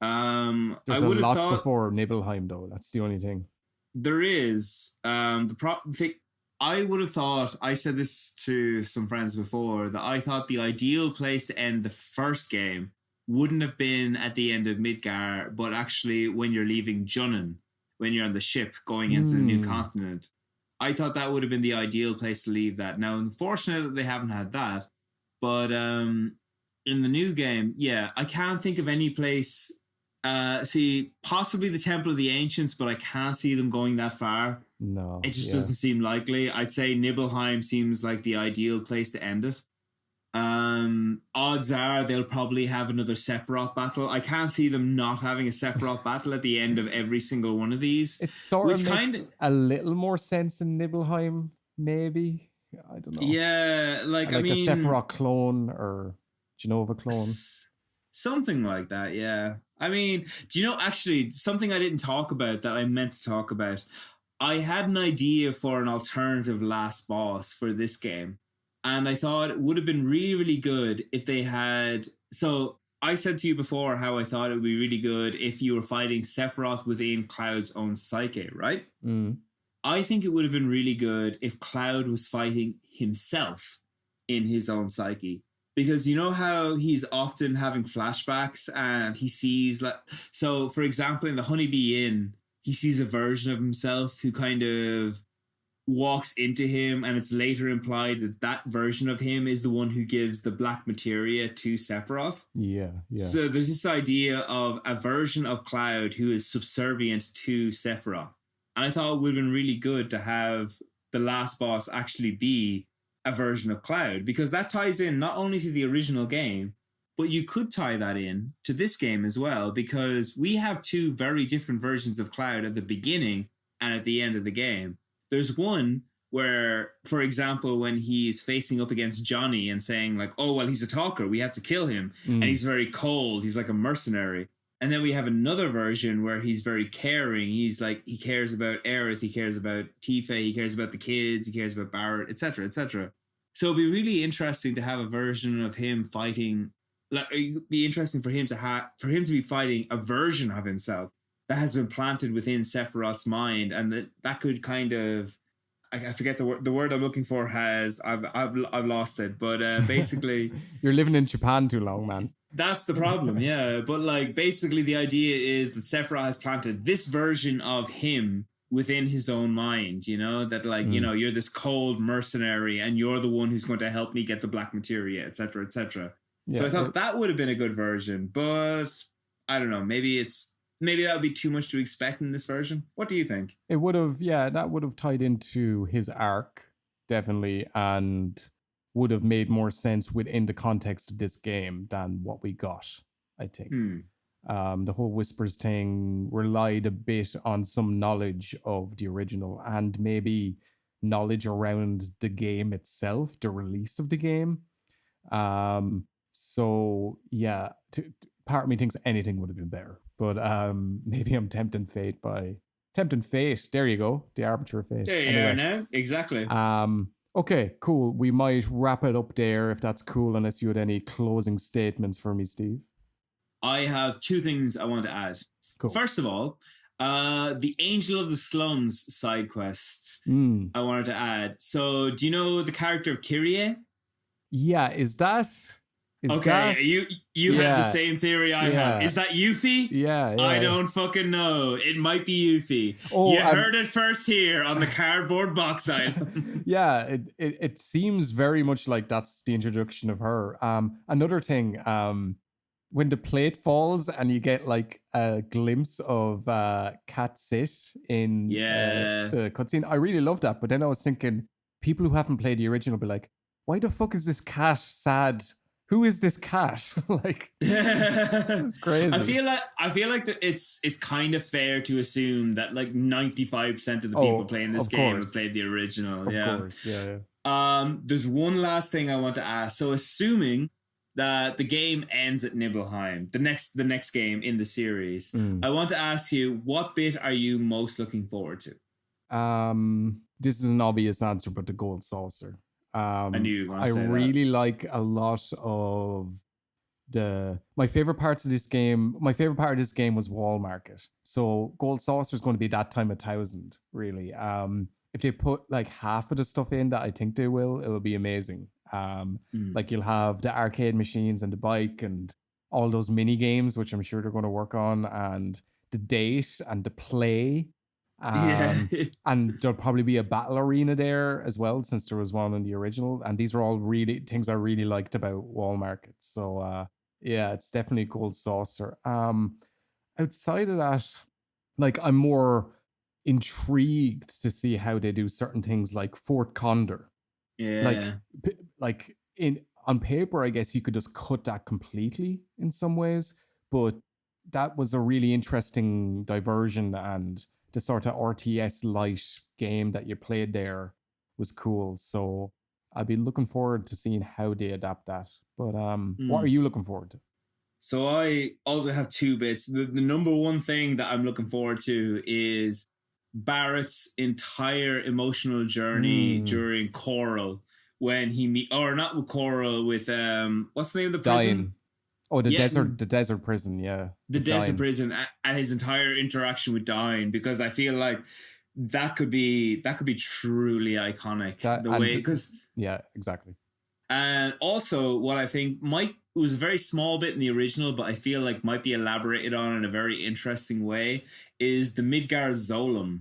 There's I a would have lot thought before Nibelheim, though. That's the only thing. there is the thing. I would have thought, I said this to some friends before, that I thought the ideal place to end the first game wouldn't have been at the end of Midgar, but actually when you're leaving Junin, when you're on the ship going into the new continent. I thought that would have been the ideal place to leave that. Now, unfortunately, they haven't had that. But in the new game, yeah, I can't think of any place. Possibly the Temple of the Ancients, but I can't see them going that far. No. It just doesn't seem likely. I'd say Nibelheim seems like the ideal place to end it. Odds are they'll probably have another Sephiroth battle. I can't see them not having a Sephiroth battle at the end of every single one of these. It sort of makes a little more sense in Nibelheim, maybe. I don't know. Yeah, like I mean, a Sephiroth clone or Genova clone. Something like that, yeah. I mean, do you know, actually, something I didn't talk about that I meant to talk about? I had an idea for an alternative last boss for this game. And I thought it would have been really, really good if they had... So I said to you before how I thought it would be really good if you were fighting Sephiroth within Cloud's own psyche, right? I think it would have been really good if Cloud was fighting himself in his own psyche. Because you know how he's often having flashbacks and he sees... So, for example, in the Honeybee Inn, he sees a version of himself who kind of walks into him, and it's later implied that that version of him is the one who gives the black materia to Sephiroth. Yeah. So there's this idea of a version of Cloud who is subservient to Sephiroth. And I thought it would have been really good to have the last boss actually be a version of Cloud, because that ties in not only to the original game, but you could tie that in to this game as well, because we have two very different versions of Cloud at the beginning and at the end of the game. There's one where, for example, when he's facing up against Johnny and saying like, oh, well, he's a talker, we have to kill him. And he's very cold. He's like a mercenary. And then we have another version where he's very caring. He's like, he cares about Aerith, he cares about Tifa, he cares about the kids, he cares about Barrett, etc., etc. So it'd be really interesting to have a version of him fighting. Like, it'd be interesting for him to be fighting a version of himself that has been planted within Sephiroth's mind, and that could kind of, I forget the word I'm looking for. I've lost it, but basically, you're living in Japan too long, man. That's the problem, yeah. But like, basically, the idea is that Sephiroth has planted this version of him within his own mind. You know that, like, you know, you're this cold mercenary, and you're the one who's going to help me get the black materia, etc., etc. Yeah, so I thought that would have been a good version, but I don't know. Maybe that would be too much to expect in this version. What do you think? It would have, that would have tied into his arc, definitely, and would have made more sense within the context of this game than what we got, I think. The whole Whispers thing relied a bit on some knowledge of the original and maybe knowledge around the game itself, the release of the game. So, yeah, part of me thinks anything would have been better. But maybe I'm tempting fate. There you go. The arbiter of fate. There you are now. Exactly. Okay, cool. We might wrap it up there if that's cool, unless you had any closing statements for me, Steve. I have two things I want to add. Cool. First of all, the Angel of the Slums side quest I wanted to add. So, do you know the character of Kyrie? Yeah, is that... Okay, you had the same theory I have. Is that Yuffie? Yeah. I don't fucking know. It might be Yuffie. Oh, you heard it first here on the cardboard box item. Yeah, it seems very much like that's the introduction of her. Another thing, when the plate falls and you get like a glimpse of Cat Sit in the cutscene, I really love that. But then I was thinking, people who haven't played the original be like, why the fuck is this cat sad who is this cat? Like, it's crazy. I feel like it's kind of fair to assume that like 95% of the people playing this game have played the original. Of course, yeah. There's one last thing I want to ask. So assuming that the game ends at Nibelheim, the next game in the series, I want to ask you, what bit are you most looking forward to? This is an obvious answer, but the gold saucer. I knew you were gonna I say really like a lot of my favorite parts of this game. My favorite part of this game was Wall Market. So gold saucer is going to be that time 1,000, really. If they put like half of the stuff in that I think they will, it will be amazing. Like you'll have the arcade machines and the bike and all those mini games, which I'm sure they're going to work on, and the date and the play. And there'll probably be a battle arena there as well, since there was one in the original. And these are all really things I really liked about Wall Market. So yeah, it's definitely gold saucer. Outside of that, like I'm more intrigued to see how they do certain things like Fort Condor. Yeah. Like on paper, I guess you could just cut that completely in some ways, but that was a really interesting diversion, and the sort of RTS light game that you played there was cool. So I'd be looking forward to seeing how they adapt that. But what are you looking forward to? So I also have two bits. The number one thing that I'm looking forward to is Barrett's entire emotional journey during Coral, when he not with Coral, with what's the name of the prison? Dying. Oh, the desert prison, yeah. The desert prison, and his entire interaction with Dying, because I feel like that could be truly iconic. Yeah, exactly. And also, what I think was a very small bit in the original, but I feel like might be elaborated on in a very interesting way, is the Midgar Zolom.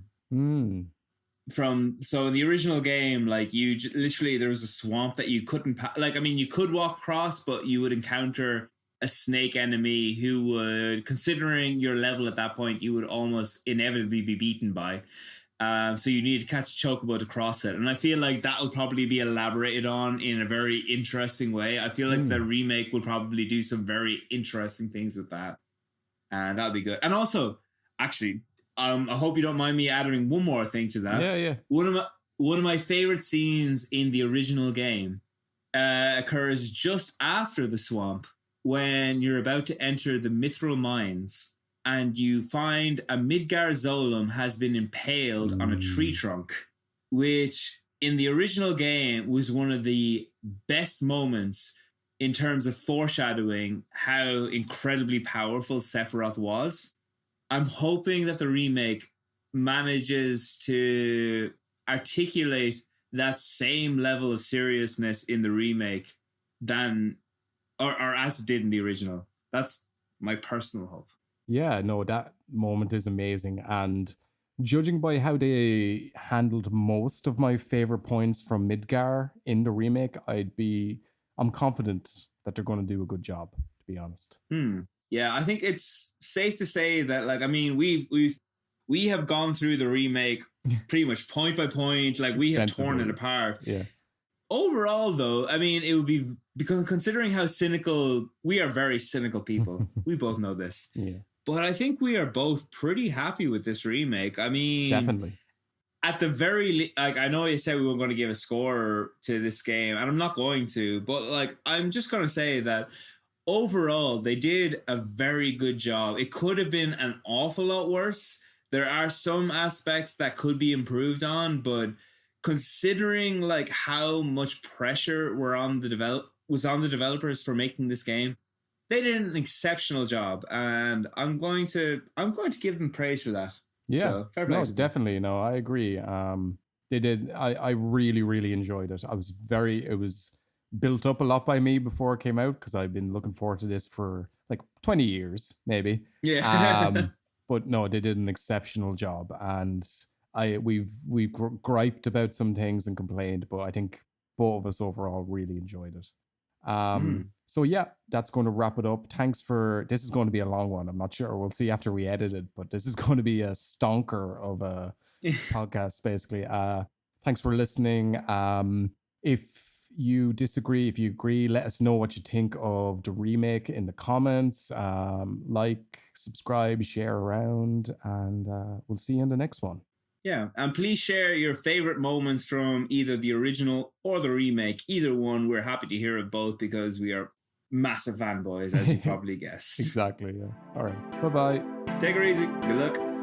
So in the original game, like you literally, there was a swamp that you couldn't you could walk across, but you would encounter a snake enemy who would, considering your level at that point, you would almost inevitably be beaten by. So you need to catch a chocobo to cross it. And I feel like that will probably be elaborated on in a very interesting way. I feel like the remake will probably do some very interesting things with that. And that'll be good. And also, actually, I hope you don't mind me adding one more thing to that. Yeah. One of my favorite scenes in the original game occurs just after the swamp, when you're about to enter the Mithril Mines, and you find a Midgar Zolom has been impaled on a tree trunk, which in the original game was one of the best moments in terms of foreshadowing how incredibly powerful Sephiroth was. I'm hoping that the remake manages to articulate that same level of seriousness in the remake or as it did in the original. That's my personal hope. Yeah, no, that moment is amazing. And judging by how they handled most of my favorite points from Midgar in the remake, I'm confident that they're going to do a good job, to be honest. Yeah, I think it's safe to say that, like, I mean, we have gone through the remake pretty much point by point, like we have torn it apart. Yeah. Overall, though, I mean, it would be, because considering how cynical, we are very cynical people. We both know this. Yeah. But I think we are both pretty happy with this remake. I mean, definitely. At the very, like, I know you said we weren't going to give a score to this game, and I'm not going to, but like, I'm just going to say that overall, they did a very good job. It could have been an awful lot worse. There are some aspects that could be improved on, but considering like how much pressure was on the developers for making this game, they did an exceptional job, and I'm going to give them praise for that. Yeah, so, fair play. No, definitely. No, I agree. They did. I really, really enjoyed it. It was built up a lot by me before it came out, because I've been looking forward to this for like 20 years, maybe. Yeah. But no, they did an exceptional job, and we've griped about some things and complained, but I think both of us overall really enjoyed it. So yeah, that's going to wrap it up. This is going to be a long one. I'm not sure. We'll see after we edit it, but this is going to be a stonker of a podcast, basically. Thanks for listening. If you disagree, if you agree, let us know what you think of the remake in the comments. Like, subscribe, share around, and we'll see you in the next one. Yeah, and please share your favorite moments from either the original or the remake. Either one, we're happy to hear of both because we are massive fanboys, as you probably guessed. Exactly, yeah. All right, bye-bye. Take it easy. Good luck.